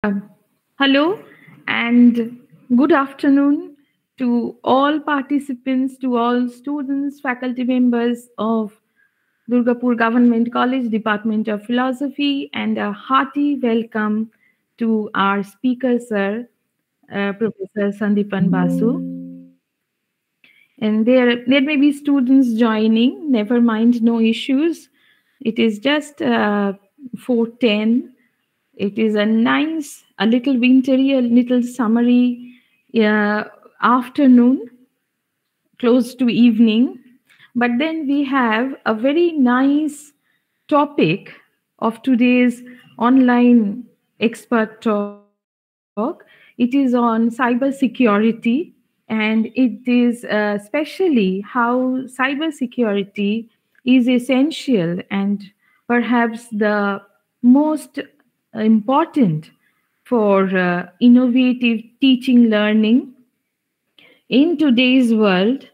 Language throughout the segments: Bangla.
Hello and good afternoon to all participants, to all students, faculty members of Durgapur Government College, Department of Philosophy, and a hearty welcome to our speaker, sir, Professor Sandipan Basu. And there may be students joining, never mind, no issues. It is just 4:10. It is a nice, a little wintry, a little summery uh, afternoon, close to evening. But then we have a very nice topic of today's online expert talk. It is on cybersecurity, and it is especially how cybersecurity is essential and perhaps the most important for innovative teaching learning in today's world,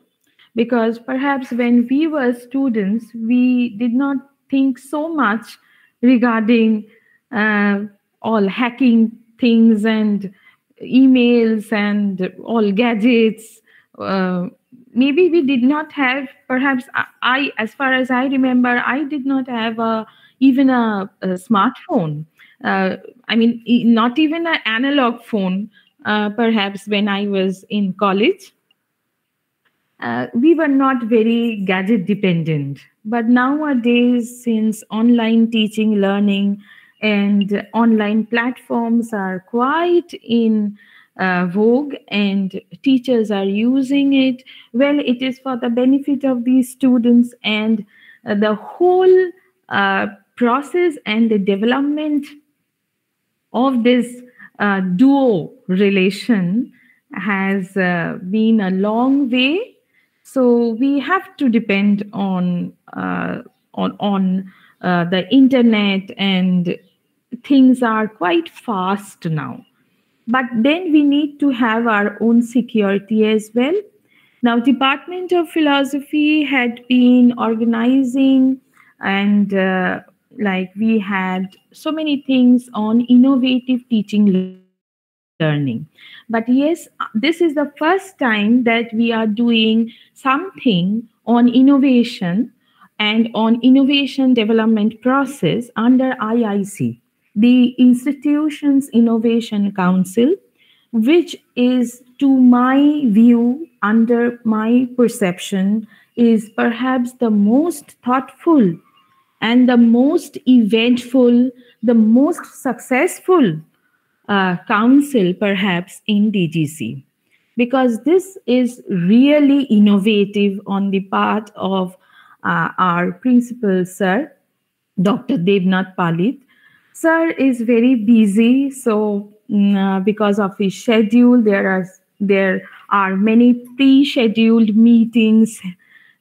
because perhaps when we were students we did not think so much regarding uh, all hacking things and emails and all gadgets. uh, Maybe we did not have, perhaps I, as far as I remember, I did not have even a smartphone. I mean, not even an analog phone. Perhaps when I was in college, we were not very gadget dependent. But nowadays, since online teaching, learning, and online platforms are quite in vogue and teachers are using it, well, it is for the benefit of these students, and the whole uh, process and the development of this duo relation has been a long way. So we have to depend on the internet, and things are quite fast now. But then we need to have our own security as well. Now, Department of Philosophy had been organizing, and like we had so many things on innovative teaching learning. But yes, this is the first time that we are doing something on innovation and on innovation development process under IIC, the Institutions Innovation Council, which is, to my view, under my perception, is perhaps the most thoughtful and the most eventful, the most successful council perhaps in DGC, because this is really innovative on the part of our principal, sir, Dr. Devnath Palit. Sir is very busy, so because of his schedule, there are many pre-scheduled meetings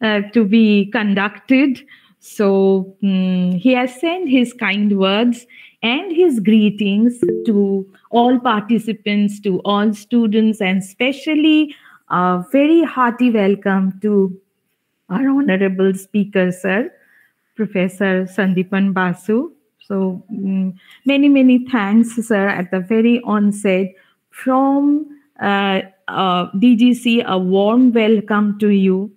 to be conducted. So he has sent his kind words and his greetings to all participants, to all students, and especially a very hearty welcome to our honorable speaker, sir, Professor Sandipan Basu. So many thanks, sir, at the very onset from DGC. A warm welcome to you.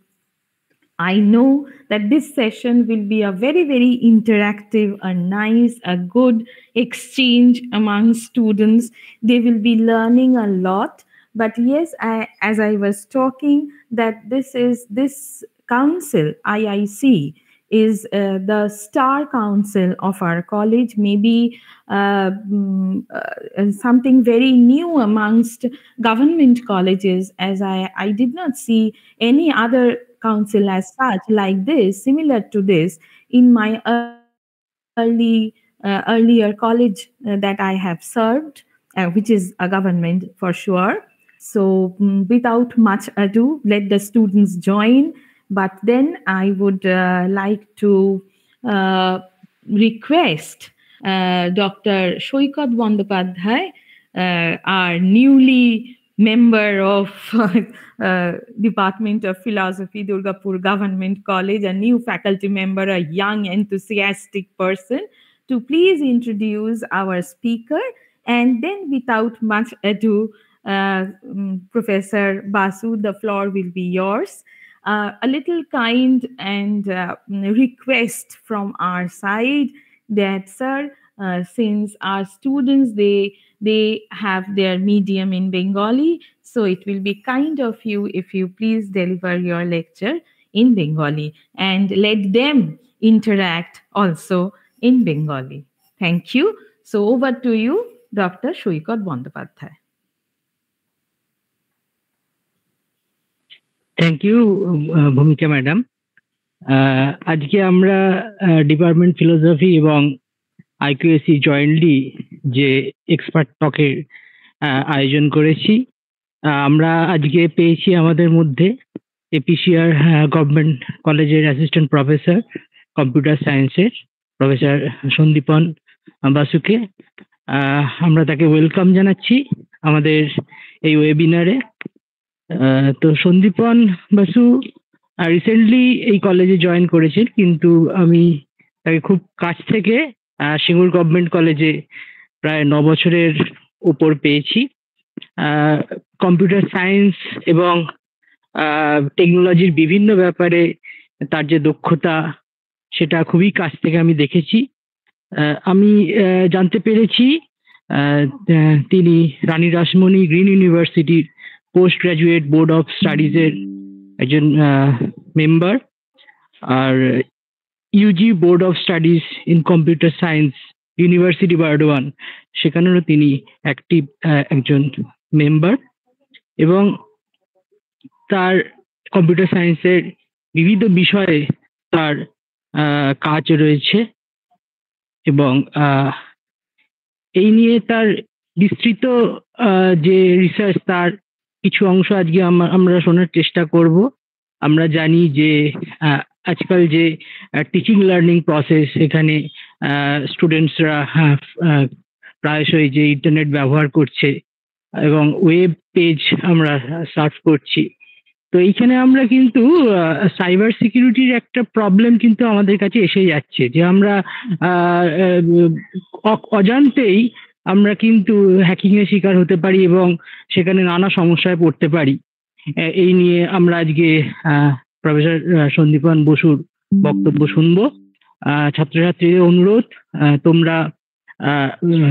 I know that this session will be a very interactive, a nice, a good exchange among students. They will be learning a lot. But yes, as I was talking, that this council, IIC, is the star council of our college, maybe something very new amongst government colleges, as I did not see any other council as such, like this, similar to this, in my earlier college that I have served, which is a government for sure. So without much ado, let the students join. But then I would like to uh, request Dr. Shoikot Bandopadhyay, our newly member of Department of Philosophy, Durgapur Government College, a new faculty member, a young, enthusiastic person, to please introduce our speaker. And then, without much ado, Professor Basu, the floor will be yours. A little kind and request from our side that, sir, since our students they have their medium in Bengali, so it will be kind of you if you please deliver your lecture in Bengali and let them interact also in Bengali. Thank you. So over to you, Dr. Shoikot Bandyopadhyay. Thank you Bhumika madam. আজকে আমরা ডিপার্টমেন্ট ফিলোসফি এবং আইকিউএসি জয়েন্টলি যে এক্সপার্ট টকের আয়োজন করেছি, আমরা আজকে পেয়েছি আমাদের মধ্যে এপিসিআর গভর্নমেন্ট কলেজের অ্যাসিস্ট্যান্ট প্রফেসর কম্পিউটার সায়েন্সের প্রফেসর সন্দীপন বাসুকে। আমরা তাকে ওয়েলকাম জানাচ্ছি আমাদের এই ওয়েবিনারে। তো সন্দীপন বাসু রিসেন্টলি এই কলেজে জয়েন করেছেন, কিন্তু আমি তাকে খুব কাছ থেকে সিঙ্গুর গভর্নমেন্ট কলেজে প্রায় 9 বছরের উপর পেয়েছি। কম্পিউটার সায়েন্স এবং টেকনোলজির বিভিন্ন ব্যাপারে তার যে দক্ষতা, সেটা খুবই কাছ থেকে আমি দেখেছি। আমি জানতে পেরেছি তিনি রানী রাসমণি গ্রিন ইউনিভার্সিটির পোস্ট গ্রাজুয়েট বোর্ড অফ স্টাডিজের একজন মেম্বার, আর UG board of studies in computer science university Burdwan, সেখানেরও তিনি অ্যাক্টিভ একজন মেম্বার, এবং তার কম্পিউটার সায়েন্সের বিবিধ বিষয়ে তার কাজ রয়েছে, এবং এই নিয়ে তার বিস্তৃত যে রিসার্চ, তার কিছু অংশ আজকে আমরা শোনার চেষ্টা করব। আমরা জানি যে আজকাল যে টিচিং লার্নিং প্রসেস, এখানে স্টুডেন্টসরা প্রায়শই যে ইন্টারনেট ব্যবহার করছে এবং ওয়েব পেজ আমরা সার্চ করছি, তো এইখানে আমরা কিন্তু সাইবার সিকিউরিটির একটা প্রবলেম কিন্তু আমাদের কাছে এসে যাচ্ছে, যে আমরা অজান্তেই আমরা কিন্তু হ্যাকিং এর শিকার হতে পারি এবং সেখানে নানা সমস্যায় পড়তে পারি। এই নিয়ে আমরা আজকে প্রফেসর সন্দীপন বসুর বক্তব্য শুনবো। ছাত্রছাত্রীদের অনুরোধ, তোমরা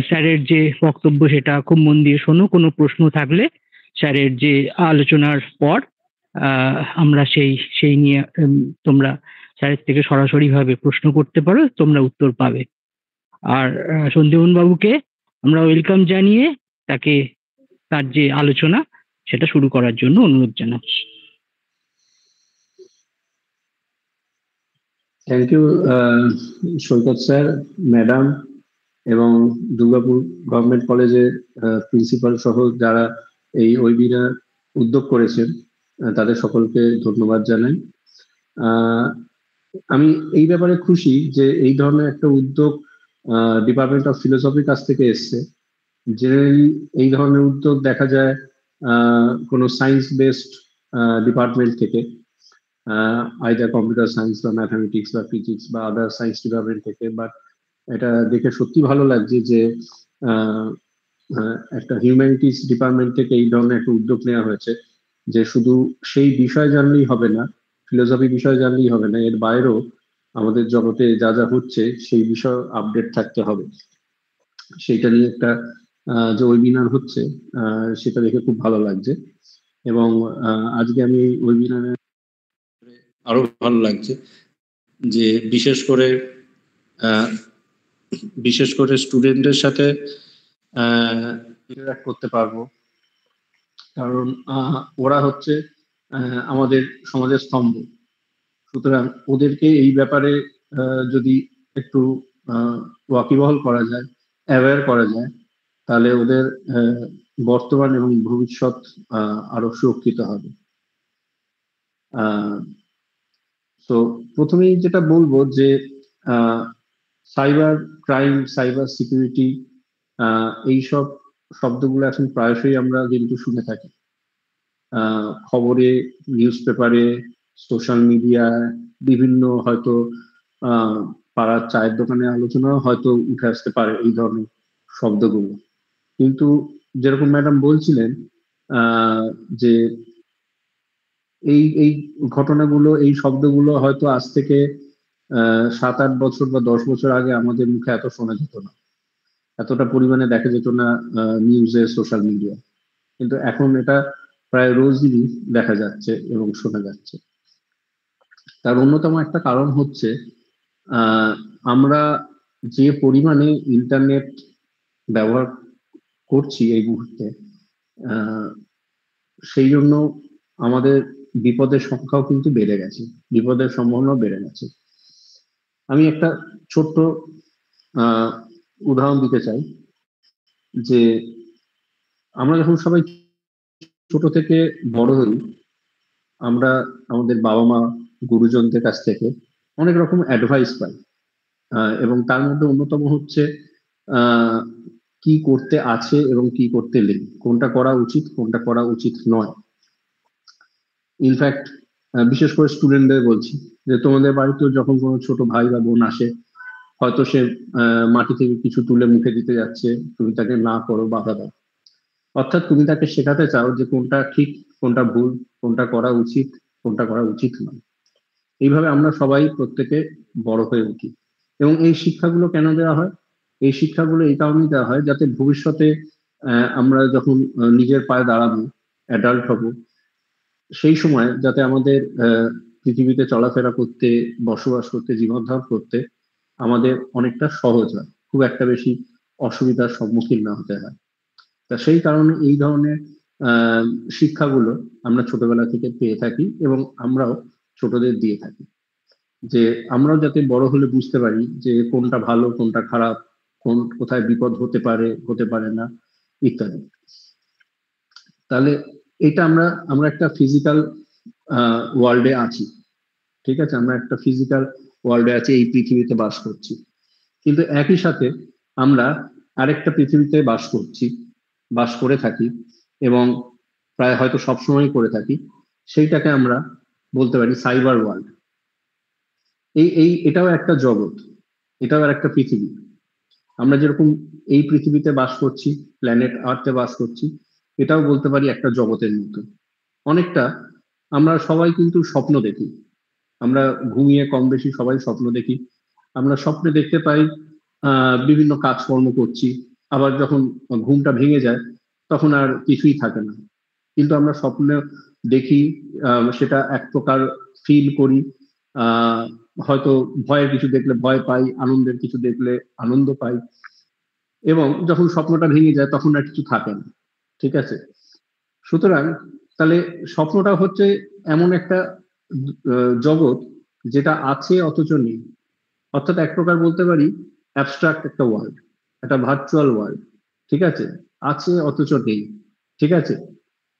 স্যারের যে বক্তব্য সেটা খুব মন দিয়ে শোনো। কোনো প্রশ্ন থাকলে স্যারের যে আলোচনার পর আমরা সেই নিয়ে তোমরা স্যারের থেকে সরাসরি ভাবে প্রশ্ন করতে পারো, তোমরা উত্তর পাবে। আর সন্দীপন বাবুকে আমরা ওয়েলকাম জানিয়ে তাকে তার যে আলোচনা সেটা শুরু করার জন্য অনুরোধ জানাচ্ছি। Thank you Saikat sir, madam, এবং দুর্গাপুর গভর্নমেন্ট কলেজের প্রিন্সিপাল সহ যারা এই ওয়েবিনার উদ্যোগ করেছেন, তাদের সকলকে ধন্যবাদ জানাই। আমি এই ব্যাপারে খুশি যে এই ধরনের একটা উদ্যোগ ডিপার্টমেন্ট অফ ফিলোসফির কাছ থেকে এসছে। জেনারেলি এই ধরনের উদ্যোগ দেখা যায় কোনো সায়েন্স বেসড ডিপার্টমেন্ট থেকে, আইদার কম্পিউটার সায়েন্স বা ম্যাথামেটিক্স বা ফিজিক্স বা আদার সায়েন্স ডিপার্টমেন্ট থেকে। বাট এটা দেখে সত্যি ভালো লাগছে যে একটা হিউম্যানিটিস ডিপার্টমেন্ট থেকে এই ধরনের একটা উদ্যোগ নেওয়া হয়েছে, যে শুধু সেই বিষয় জানলেই হবে না, ফিলোসফি বিষয় জানলেই হবে না, এর বাইরেও আমাদের জগতে যা যা হচ্ছে সেই বিষয়ে আপডেট থাকতে হবে। সেইটা নিয়ে একটা যে ওয়েবিনার হচ্ছে সেটা দেখে খুব ভালো লাগছে। এবং আজকে আমি এই ওয়েবিনারে আরো ভালো লাগছে যে বিশেষ করে স্টুডেন্টদের সাথে ইন্টারঅ্যাক্ট করতে পারবো, কারণ ওরা হচ্ছে আমাদের সমাজের স্তম্ভ। সুতরাং ওদেরকে এই ব্যাপারে যদি একটু ওয়াকিবহাল করা যায়, অ্যাওয়্যার করা যায়, তাহলে ওদের বর্তমান এবং ভবিষ্যৎ আরো সুরক্ষিত হবে। তো প্রথমেই যেটা বলবো যে সাইবার ক্রাইম, সাইবার সিকিউরিটি, এইসব শব্দগুলো এখন প্রায়শই আমরা কিন্তু শুনে থাকি। খবরে, নিউজ পেপারে, সোশ্যাল মিডিয়ায়, বিভিন্ন হয়তো পাড়ার চায়ের দোকানে আলোচনাও হয়তো উঠে আসতে পারে এই ধরনের শব্দগুলো। কিন্তু যেরকম ম্যাডাম বলছিলেন যে এই এই ঘটনাগুলো, এই শব্দগুলো হয়তো আজ থেকে 7-8 বছর বা 10 বছর আগে আমাদের মুখে এত শোনা যেত না, এতটা পরিমাণে দেখা যেত না নিউজে, সোশ্যাল মিডিয়া। কিন্তু এখন এটা প্রায় রোজই দেখা যাচ্ছে এবং শোনা যাচ্ছে। তার অন্যতম একটা কারণ হচ্ছে আমরা যে পরিমাণে ইন্টারনেট ব্যবহার করছি এই মুহূর্তে, সেই জন্য আমাদের বিপদের সংখ্যাও কিন্তু বেড়ে গেছে, বিপদের সম্ভাবনাও বেড়ে গেছে। আমি একটা ছোট্ট উদাহরণ দিতে চাই যে আমরা যখন সবাই ছোট থেকে বড় হই, আমরা আমাদের বাবা মা, গুরুজনদের কাছ থেকে অনেক রকম অ্যাডভাইস পাই, এবং তার মধ্যে অন্যতম হচ্ছে কি করতে আছে এবং কি করতে নেই, কোনটা করা উচিত কোনটা করা উচিত নয়। ইনফ্যাক্ট বিশেষ করে স্টুডেন্টদের বলছি যে তোমাদের বাড়িতেও যখন কোনো ছোট ভাই বা বোন আসে, হয়তো সে মাটি থেকে কিছু তুলে মুখে দিতে যাচ্ছে, তুমি তাকে না করো, বাধা দাও। অর্থাৎ তুমি তাকে শেখাতে চাও যে কোনটা ঠিক কোনটা ভুল, কোনটা করা উচিত কোনটা করা উচিত নয়। এইভাবে আমরা সবাই প্রত্যেকে বড় হয়ে উঠি। এবং এই শিক্ষাগুলো কেন দেওয়া হয়? এই শিক্ষাগুলো এই কারণেই দেওয়া হয় যাতে ভবিষ্যতে আমরা যখন নিজের পায়ে দাঁড়াবো, অ্যাডাল্ট হব, সেই সময় যাতে আমাদের পৃথিবীতে চলাফেরা করতে, বসবাস করতে, জীবনধারণ করতে আমাদের অনেকটা সহজ হয়, খুব একটা বেশি অসুবিধার সম্মুখীন না হতে হয়। তা সেই কারণে এই ধরনের শিক্ষাগুলো আমরা ছোটবেলা থেকে পেয়ে থাকি এবং আমরাও ছোটদের দিয়ে থাকি, যে আমরাও যাতে বড় হলে বুঝতে পারি যে কোনটা ভালো কোনটা খারাপ, কোথায় বিপদ হতে পারে হতে পারে না ইত্যাদি। তাহলে এটা আমরা একটা ফিজিক্যাল ওয়ার্ল্ডে আছি, ঠিক আছে, আমরা একটা ফিজিক্যাল ওয়ার্ল্ডে আছি, এই পৃথিবীতে বাস করছি। কিন্তু একই সাথে আমরা আরেকটা পৃথিবীতে বাস করে থাকি এবং প্রায় হয়তো সবসময় করে থাকি, সেইটাকে আমরা বলতে পারি সাইবার ওয়ার্ল্ড। এটাও একটা জগৎ, এটাও একটা পৃথিবী। আমরা যেরকম এই পৃথিবীতে বাস করছি, প্ল্যানেট আর্থে বাস করছি, এটাও বলতে পারি একটা জগতের মতো। অনেকটা আমরা সবাই কিন্তু স্বপ্ন দেখি, আমরা ঘুমিয়ে কম বেশি সবাই স্বপ্ন দেখি। আমরা স্বপ্নে দেখতে পাই বিভিন্ন কাজকর্ম করছি, আবার যখন ঘুমটা ভেঙে যায় তখন আর কিছুই থাকে না। কিন্তু আমরা স্বপ্নে দেখি, সেটা এক প্রকার ফিল করি, হয়তো ভয়ের কিছু দেখলে ভয় পাই, আনন্দের কিছু দেখলে আনন্দ পাই, এবং যখন স্বপ্নটা ভেঙে যায় তখন আর কিছু থাকে না, ঠিক আছে। সুতরাং তাহলে স্বপ্নটা হচ্ছে এমন একটা জগৎ যেটা আছে অথচ নেই, অর্থাৎ এক প্রকার বলতে পারি অ্যাবস্ট্রাক্ট একটা ওয়ার্ল্ড, একটা ভার্চুয়াল ওয়ার্ল্ড, ঠিক আছে, আছে অথচ নেই, ঠিক আছে।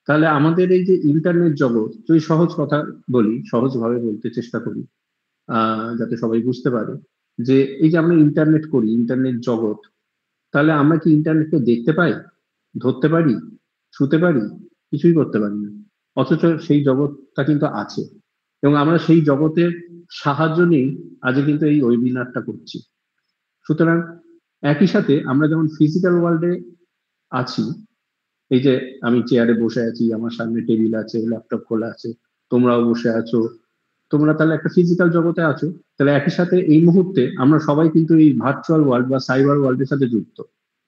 তাহলে আমাদের এই যে ইন্টারনেট জগৎ, যদি সহজ কথা বলি, সহজভাবে বলতে চেষ্টা করি যাতে সবাই বুঝতে পারে, যে এই যে আমরা ইন্টারনেট করি, ইন্টারনেট জগৎ, তাহলে আমরা কি ইন্টারনেটকে দেখতে পাই, ধরতে পারি, ছুতে পারি? কিছুই করতে পারি না, অথচ সেই জগৎটা কিন্তু আছে এবং আমরা সেই জগতের সাহায্য নিয়ে আজকে কিন্তু এই ওয়েবিনারটা করছি। সুতরাং একই সাথে আমরা যেমন ফিজিক্যাল ওয়ার্ল্ডে আছি, এই যে আমি চেয়ারে বসে আছি, আমার সামনে টেবিল আছে, ল্যাপটপ খোলা আছে, তোমরাও বসে আছো, তোমরা তাহলে একটা ফিজিক্যাল জগতে আছো। তাহলে একই সাথে এই মুহূর্তে আমরা সবাই কিন্তু এই ভার্চুয়াল ওয়ার্ল্ড বা সাইবার ওয়ার্ল্ডের সাথে যুক্ত,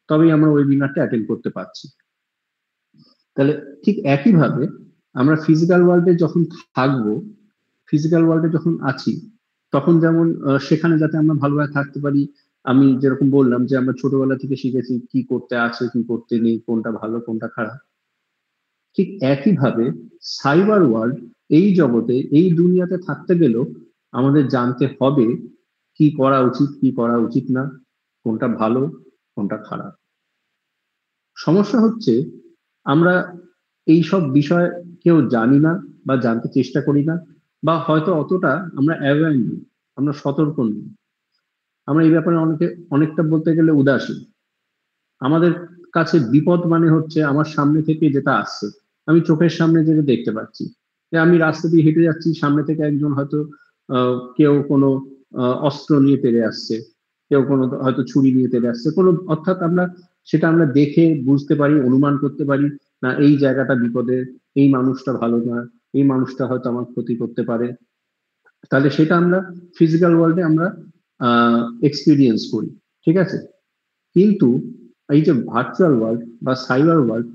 তবেই আমরা ওয়েবিনারটা অ্যাটেন্ড করতে পারছি। তাহলে ঠিক একইভাবে আমরা ফিজিক্যাল ওয়ার্ল্ডে যখন থাকবো, ফিজিক্যাল ওয়ার্ল্ডে যখন আছি, তখন যেমন সেখানে যাতে আমরা ভালোভাবে থাকতে পারি, আমি যেরকম বললাম যে আমরা ছোটবেলা থেকে শিখেছি কি করতে আছে কি করতে নেই, কোনটা ভালো কোনটা খারাপ, ঠিক একইভাবে সাইবার ওয়ার্ল্ড, এই জগতে এই দুনিয়াতে থাকতে গেলেও আমাদের জানতে হবে কি করা উচিত কি করা উচিত না, কোনটা ভালো কোনটা খারাপ। সমস্যা হচ্ছে আমরা এই সব বিষয় কেউ জানি না বা জানতে চেষ্টা করি না, বা হয়তো অতটা আমরা অ্যাওয়্যার নই, আমরা সতর্ক নই, আমরা এই ব্যাপারে অনেকটা বলতে গেলে উদাসীন। আমাদের কাছে বিপদ মানে হচ্ছে আমার সামনে থেকে যেটা আসছে, আমি চোখের সামনে যেটা দেখতে পাচ্ছি, যে আমি রাস্তা দিয়ে হেঁটে যাচ্ছি, সামনে থেকে একজন হয়তো কেউ কোনো অস্ত্র নিয়ে তেড়ে আসছে, কেউ কোনো হয়তো ছুরি নিয়ে তেড়ে আসছে, কোনো, অর্থাৎ আমরা সেটা আমরা দেখে বুঝতে পারি, অনুমান করতে পারি, না এই জায়গাটা বিপদের, এই মানুষটা ভালো না, এই মানুষটা হয়তো আমার ক্ষতি করতে পারে, তাহলে সেটা আমরা ফিজিক্যাল ওয়ার্ল্ডে আমরা এক্সপিরিয়েন্স করি, ঠিক আছে। কিন্তু এই যে ভার্চুয়াল ওয়ার্ল্ড বা সাইবার ওয়ার্ল্ড,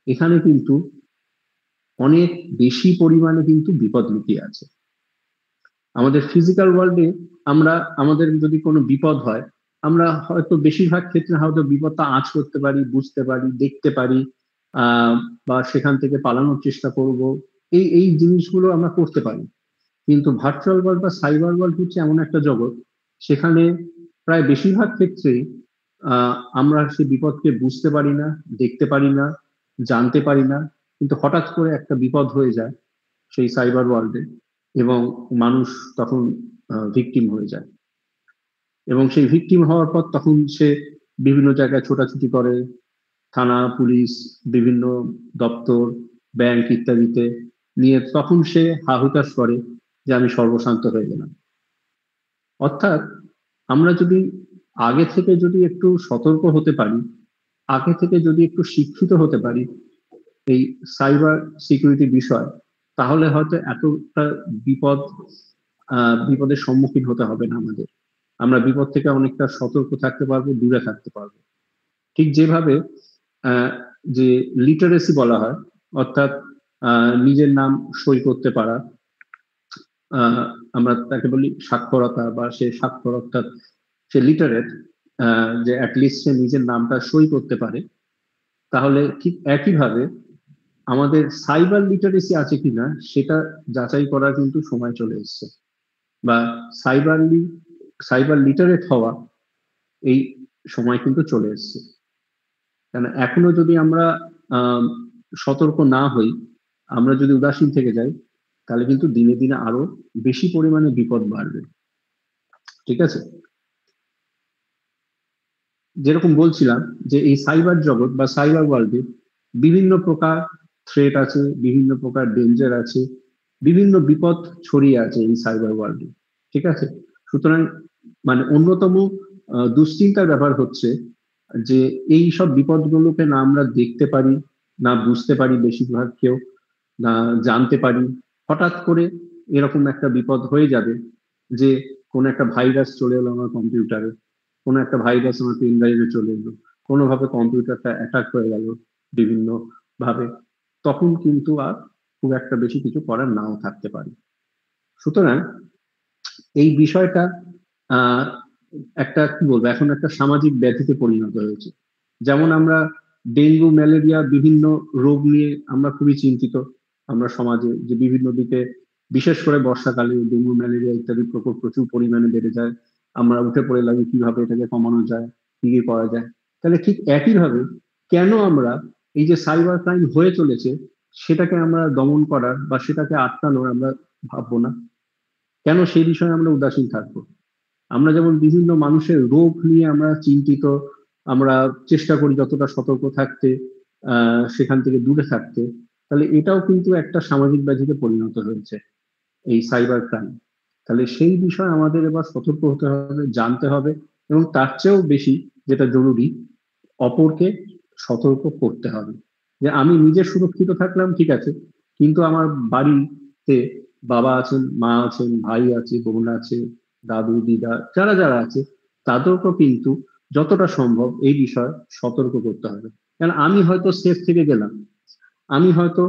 এখানে কিন্তু অনেক বেশি পরিমাণে কিন্তু বিপদ লুকিয়ে আছে। আমাদের ফিজিক্যাল ওয়ার্ল্ডে আমরা আমাদের যদি কোনো বিপদ হয়, আমরা হয়তো বেশিরভাগ ক্ষেত্রে হয়তো বিপদটা আঁচ করতে পারি, বুঝতে পারি, দেখতে পারি, বা সেখান থেকে পালানোর চেষ্টা করব, এই এই জিনিসগুলো আমরা করতে পারি। কিন্তু ভার্চুয়াল ওয়ার্ল্ড বা সাইবার ওয়ার্ল্ড হচ্ছে এমন একটা জগৎ, সেখানে প্রায় বেশিরভাগ ক্ষেত্রেই আমরা সেই বিপদকে বুঝতে পারি না, দেখতে পারি না, জানতে পারি না, কিন্তু হঠাৎ করে একটা বিপদ হয়ে যায় সেই সাইবার ওয়ার্ল্ডে, এবং মানুষ তখন ভিকটিম হয়ে যায়। এবং সেই ভিকটিম হওয়ার পর তখন সে বিভিন্ন জায়গায় ছোটাছুটি করে, থানা, পুলিশ, বিভিন্ন দপ্তর, ব্যাংক ইত্যাদিতে নিয়ে তখন সে হাহুতাশ করে যে আমি সর্বশান্ত হয়ে গেলাম। অর্থাৎ আমরা যদি আগে থেকে যদি একটু সতর্ক হতে পারি, আগে থেকে যদি একটু শিক্ষিত হতে পারি এই সাইবার সিকিউরিটি বিষয়, তাহলে হয়তো এতটা বিপদের সম্মুখীন হতে হবে না আমাদের। আমরা বিপদ থেকে অনেকটা সতর্ক থাকতে পারবো, দূরে থাকতে পারবো। ঠিক যেভাবে যে লিটারেসি বলা হয়, অর্থাৎ নিজের নাম সই করতে পারা, আমরা তাকে বলি সাক্ষরতা, বা সে স্বাক্ষর, অর্থাৎ সে লিটারেট, যে অ্যাটলিস্ট সে নিজের নামটা সই করতে পারে। তাহলে ঠিক একইভাবে আমাদের সাইবার লিটারেসি আছে কিনা সেটা যাচাই করার কিন্তু সময় চলে এসছে, বা সাইবার লিটারেট হওয়া এই সময় কিন্তু চলে এসছে। কারণ এখনো যদি আমরা সতর্ক না হই, আমরা যদি উদাসীন থেকে যাই, তাহলে কিন্তু দিনে দিনে আরো বেশি পরিমাণে বিপদ বাড়বে, ঠিক আছে। যেরকম বলছিলাম যে এই সাইবার জগৎ বা সাইবার ওয়ার্ল্ডে বিভিন্ন প্রকার থ্রেট আছে, বিভিন্ন প্রকার ডেঞ্জার আছে, বিভিন্ন বিপদ ছড়িয়ে আছে এই সাইবার ওয়ার্ল্ডে, ঠিক আছে। সুতরাং মানে অন্যতম দুশ্চিন্তার ব্যাপার হচ্ছে যে এই সব বিপদগুলোকে না আমরা দেখতে পারি, না বুঝতে পারি, বেশিরভাগ কেউ না জানতে পারি। হঠাৎ করে এরকম একটা বিপদ হয়ে যাবে যে কোনো একটা ভাইরাস চলে এলো আমার কম্পিউটারে, কোনো একটা ভাইরাস আমার পেন ড্রাইভে চলে এলো, কোনোভাবে কম্পিউটারটা অ্যাটাক হয়ে গেল বিভিন্ন ভাবে, তখন কিন্তু আর খুব একটা বেশি কিছু করার নাও থাকতে পারে। সুতরাং এই বিষয়টা একটা কি বলবো, এখন একটা সামাজিক ব্যাধিতে পরিণত হয়েছে। যেমন আমরা ডেঙ্গু, ম্যালেরিয়া, বিভিন্ন রোগ নিয়ে আমরা খুবই চিন্তিত। আমরা সমাজে যে বিভিন্ন দিকে, বিশেষ করে বর্ষাকালে ডেঙ্গু, ম্যালেরিয়া ইত্যাদি প্রকোপ প্রচুর পরিমাণে বেড়ে যায়। আমরা উঠে পড়ে লাগি কিভাবে এটাকে কমানো যায়, কি কি করা যায়। তাহলে ঠিক একইভাবে কেন আমরা এই যে সাইবার ক্রাইম হয়ে চলেছে সেটাকে আমরা দমন করার বা সেটাকে আটকানোর আমরা ভাববো না? কেন সেই বিষয়ে আমরা উদাসীন থাকবো? আমরা যেমন বিভিন্ন মানুষের রোগ নিয়ে আমরা চিন্তিত, আমরা চেষ্টা করি যতটা সতর্ক থাকতে, সেখান থেকে দূরে থাকতে, তাহলে এটাও কিন্তু একটা সামাজিক ব্যাধিতে পরিণত হয়েছে এই সাইবার ক্রাইম। তাহলে সেই বিষয়ে আমাদের এবার সতর্ক হতে হবে, জানতে হবে, এবং তার চেয়েও বেশি যেটা জরুরি, অপরকে সতর্ক করতে হবে। যে আমি নিজে সুরক্ষিত থাকলাম ঠিক আছে, কিন্তু আমার বাড়িতে বাবা আছেন, মা আছেন, ভাই আছে, বোন আছে, দাদু, দিদা, যারা যারা আছে, তাদেরকেও কিন্তু যতটা সম্ভব এই বিষয়ে সতর্ক করতে হবে। কারণ আমি হয়তো সেফ থেকে গেলাম, আমি হয়তো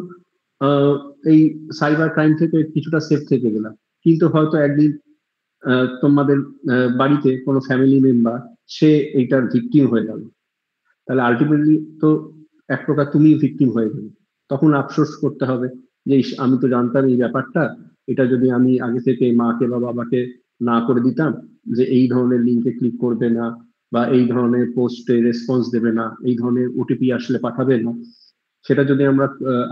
আহ, এই সাইবার ক্রাইম থেকে কিছুটা সেফ থেকে গেলাম, কিন্তু হয়তো একদিন তোমাদের বাড়িতে কোনো ফ্যামিলি মেম্বার সে এইটার ভিকটিম হয়ে গেল, তাহলে আলটিমেটলি তো এক প্রকার তুমি ভিকটিম হয়ে গেলে। তখন আফসোস করতে হবে যে ইস, আমি তো জানতাম এই ব্যাপারটা, এটা যদি আমি আগে থেকে মাকে বা বাবাকে না করে দিতাম যে এই ধরনের লিঙ্কে ক্লিক করবে না, বা এই ধরনের পোস্টে রেসপন্স দেবে না, এই ধরনের ওটিপি আসলে পাঠাবে না, সেটা যদি আমরা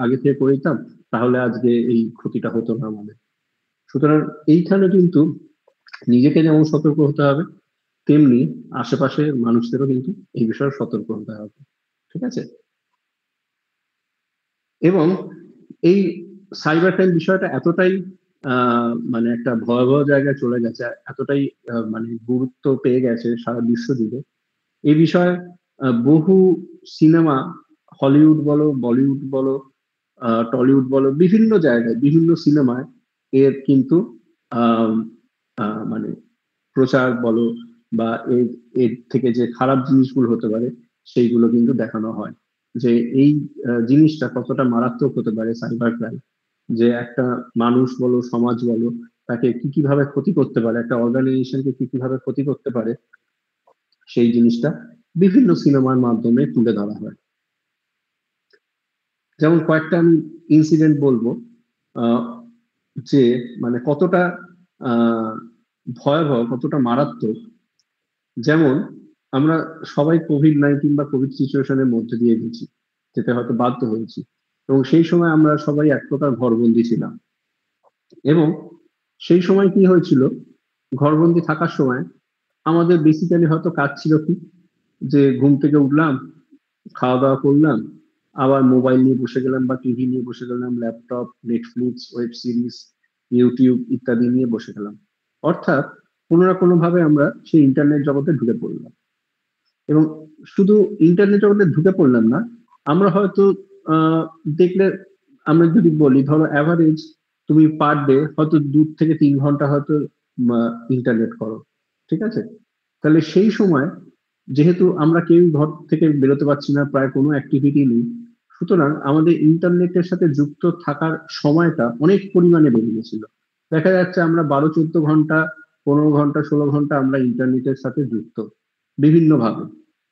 আগে থেকে করে দিতাম, তাহলে আজকে এই ক্ষতিটা হতো না আমাদের। সুতরাং এইখানে কিন্তু নিজেকে যেমন সতর্ক হতে হবে, তেমনি আশেপাশের মানুষদেরও কিন্তু এই বিষয়ে সতর্ক হতে হবে, ঠিক আছে। এবং এই সাইবার ক্রাইম বিষয়টা এতটাই মানে একটা ভয়াবহ জায়গায় চলে গেছে, এতটাই মানে গুরুত্ব পেয়ে গেছে সারা বিশ্ব জুড়ে, এই বিষয়ে বহু সিনেমা, হলিউড বলো, বলিউড বলো, টলিউড বলো, বিভিন্ন জায়গায় বিভিন্ন সিনেমায় এর কিন্তু আহ মানে প্রচার বলো বা এর এর থেকে যে খারাপ জিনিসগুলো হতে পারে সেইগুলো কিন্তু দেখানো হয়, যে এই জিনিসটা কতটা মারাত্মক হতে পারে সাইবার ক্রাইম, যে একটা মানুষ বলো, সমাজ বলো, তাকে কি কিভাবে ক্ষতি করতে পারে, একটা অর্গানাইজেশনকে কি কিভাবে ক্ষতি করতে পারে, সেই জিনিসটা বিভিন্ন সিনেমার মাধ্যমে তুলে ধরা হয়। যেমন কয়েকটা আমি ইনসিডেন্ট বলবো, আহ, যে মানে কতটা আহ, ভয়াবহ, কতটা মারাত্মক। যেমন আমরা সবাই কোভিড-19 বা কোভিড সিচুয়েশনের মধ্যে দিয়ে গেছি, যেতে হয়তো বাধ্য হয়েছি, এবং সেই সময় আমরা সবাই এক প্রকার ঘরবন্দি ছিলাম। এবং সেই সময় কি হয়েছিল, ঘরবন্দি থাকার সময় আমাদের বেসিক্যালি হয়তো কাজ ছিল কি, যে ঘুম থেকে উঠলাম, খাওয়া দাওয়া করলাম, আবার মোবাইল নিয়ে বসে গেলাম বা টিভি নিয়ে বসে গেলাম, laptop, Netflix, web series, YouTube ইত্যাদি নিয়ে বসে গেলাম। অর্থাৎ কোনো না কোনো ভাবে আমরা সেই ইন্টারনেট জগতে ঢুকে পড়লাম। এবং শুধু ইন্টারনেট জগতে ঢুকে পড়লাম না, আমরা হয়তো আহ দেখলে, আমরা যদি বলি ধরো অ্যাভারেজ তুমি পার ডে হয়তো 2 থেকে 3 ঘন্টা হয়তো ইন্টারনেট করো, ঠিক আছে? তাহলে সেই সময় যেহেতু আমরা কেউ ঘর থেকে বেরোতে পারছি না, প্রায় কোনো অ্যাক্টিভিটি নেই, সুতরাং আমাদের ইন্টারনেটের সাথে যুক্ত থাকার সময়টা অনেক পরিমাণে বেড়ে গেছিল। দেখা যাচ্ছে আমরা 12-14 ঘন্টা, 15 ঘন্টা, 16 ঘন্টা আমরা ইন্টারনেটের সাথে যুক্ত বিভিন্ন ভাবে,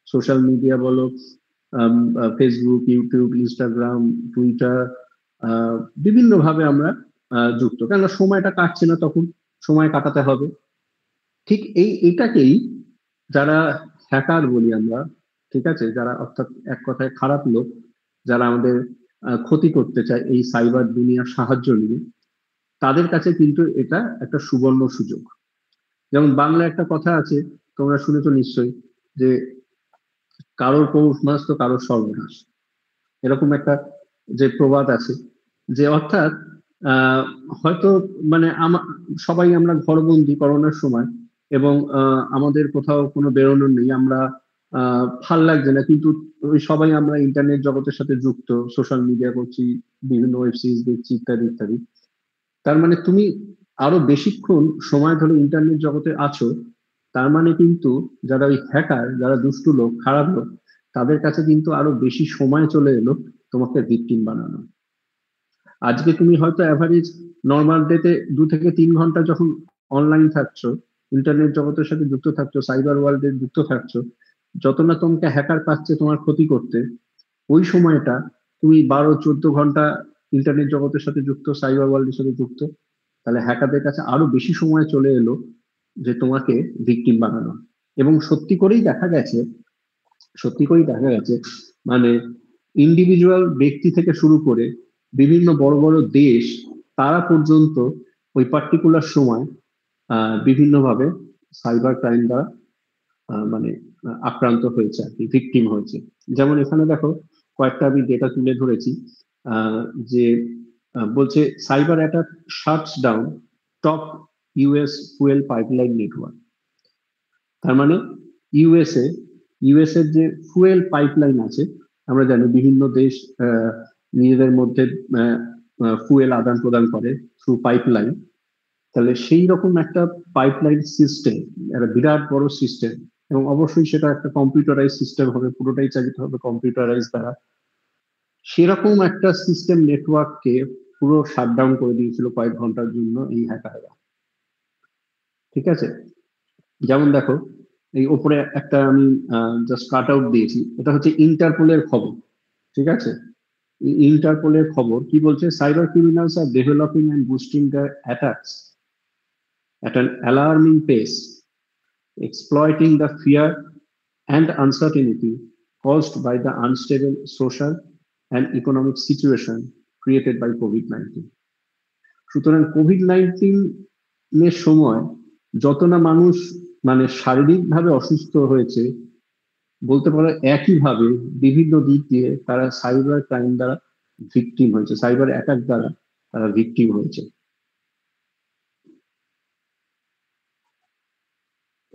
সোশ্যাল মিডিয়া বলো, ফেসবুক, ইউটিউব, ইনস্টাগ্রাম, টুইটার, বিভিন্ন ভাবে আমরা যুক্ত, কেননা সময়টা কাটছে না, তখন সময় কাটাতে হবে। ঠিক এটাকেই যারা হ্যাকার বলি আমরা, ঠিক আছে, যারা অর্থাৎ এক কথায় খারাপ লোক, যারা আমাদের ক্ষতি করতে চায় এই সাইবার দুনিয়ার সাহায্য নিয়ে, তাদের কাছে কিন্তু এটা একটা সুবর্ণ সুযোগ। যেমন বাংলা একটা কথা আছে, তোমরা শুনেছো নিশ্চয়ই, যে কারোর পৌষ মাস তো কারোর সর্বনাশ, এরকম একটা যে প্রবাদ আছে, যে অর্থাৎ আহ হয়তো মানে সবাই আমরা ঘরবন্দি করোনার সময়, এবং আমাদের কোথাও কোনো বেরোনোর নেই, আমরা ভাল লাগছে না, কিন্তু ওই সবাই আমরা ইন্টারনেট জগতের সাথে যুক্ত, সোশ্যাল মিডিয়া করছি, বিভিন্ন ওয়েব সিরিজ দেখছি ইত্যাদি ইত্যাদি। তার মানে তুমি আরো বেশিক্ষণ সময় ধরে ইন্টারনেট জগতে আছো, তার মানে কিন্তু যারা ওই হ্যাকার, যারা দুষ্টু লোক, খারাপ লোক, তাদের কাছে কিন্তু আরো বেশি সময় চলে এলো তোমাকে ভিকটিম বানানো। আজকে তুমি হয়তো অ্যাভারেজ নর্মাল ডেতে 2 থেকে 3 ঘন্টা যখন অনলাইন থাকছো, ইন্টারনেট জগতের সাথে যুক্ত থাকছো, সাইবার ওয়ার্ল্ডে যুক্ত থাকছো, যত না তোমাকে হ্যাকার পাচ্ছে তোমার ক্ষতি করতে, ওই সময়টা তুমি 12-14 ঘন্টা ইন্টারনেট জগতের সাথে যুক্ত, সাইবার ওয়ার্ল্ডের সাথে যুক্ত, তাহলে হ্যাকারদের কাছে আরো বেশি সময় চলে এলো যে তোমাকে ভিকটিম বানানো। এবং সত্যি করেই দেখা গেছে মানে ইন্ডিভিজুয়াল ব্যক্তি থেকে শুরু করে বিভিন্ন বড় বড় দেশ, তারা পর্যন্ত ওই পার্টিকুলার সময় বিভিন্নভাবে সাইবার ক্রাইম দ্বারা মানে আক্রান্ত হয়েছে আর কি, ভিকটিম হয়েছে। যেমন এখানে দেখো কয়েকটা আমি ডেটা তুলে ধরেছি, আহ, যে বলছে cyber attack shuts down top US fuel pipeline network. তার মানে ইউএসএ ইউএস এর যে ফুয়েল পাইপলাইন আছে, আমরা জানি বিভিন্ন দেশ নিজেদের মধ্যে ফুয়েল আদান প্রদান করে থ্রু পাইপলাইন। তাহলে সেই রকম একটা পাইপলাইন সিস্টেম, একটা বিরাট বড় সিস্টেম, এবং অবশ্যই সেটা একটা কম্পিউটারাইজ সিস্টেম হবে, পুরোটাই চালিত হবে কম্পিউটারাইজ দ্বারা। সেরকম একটা সিস্টেম নেটওয়ার্ককে পুরো শাটডাউন করে দিয়েছিল কয়েক ঘন্টার জন্য এই হ্যাকাররা, ঠিক আছে? যেমন দেখো, এই ওপরে একটা আমি জাস্ট কাট আউট দিয়েছি, এটা হচ্ছে ইন্টারপোলের খবর, ঠিক আছে? ইন্টারপোলের খবর কি বলছে, cyber criminals R developing and boosting the attacks at an alarming pace, exploiting the fear and uncertainty caused by the unstable social and economic situation created by COVID-19. সুতরাং কোভিড-19 এর সময় যত না মানুষ মানে শারীরিকভাবে অসুস্থ হয়েছে, বলতে পারো একইভাবে বিভিন্ন দিক দিয়ে তারা সাইবার ক্রাইম দ্বারা ভিকটিম হয়েছে, সাইবার অ্যাটাক দ্বারা তারা ভিকটিম হয়েছে।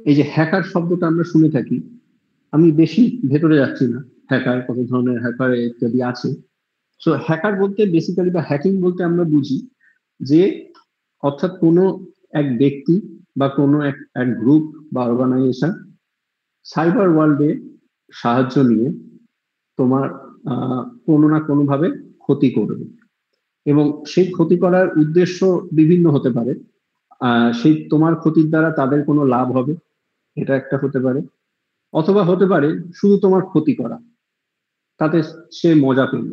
এই যে হ্যাকার শব্দটা আমরা শুনে থাকি, আমি বেশি ভেতরে যাচ্ছি না, হ্যাকার কত ধরনের হ্যাকার ইত্যাদি আছে। সো হ্যাকার বলতে বেসিক্যালি বা হ্যাকিং বলতে আমরা বুঝি যে অর্থাৎ কোনো এক ব্যক্তি বা কোনো এক গ্রুপ বা অর্গানাইজেশন সাইবার ওয়ার্ল্ডে সাহায্য নিয়ে তোমার কোনো না কোনো ভাবে ক্ষতি করবে, এবং সেই ক্ষতি করার উদ্দেশ্য বিভিন্ন হতে পারে। সেই তোমার ক্ষতির দ্বারা তাদের কোনো লাভ হবে, এটা একটা হতে পারে, অথবা হতে পারে শুধু তোমার ক্ষতি করা, তাতে সে মজা পেল,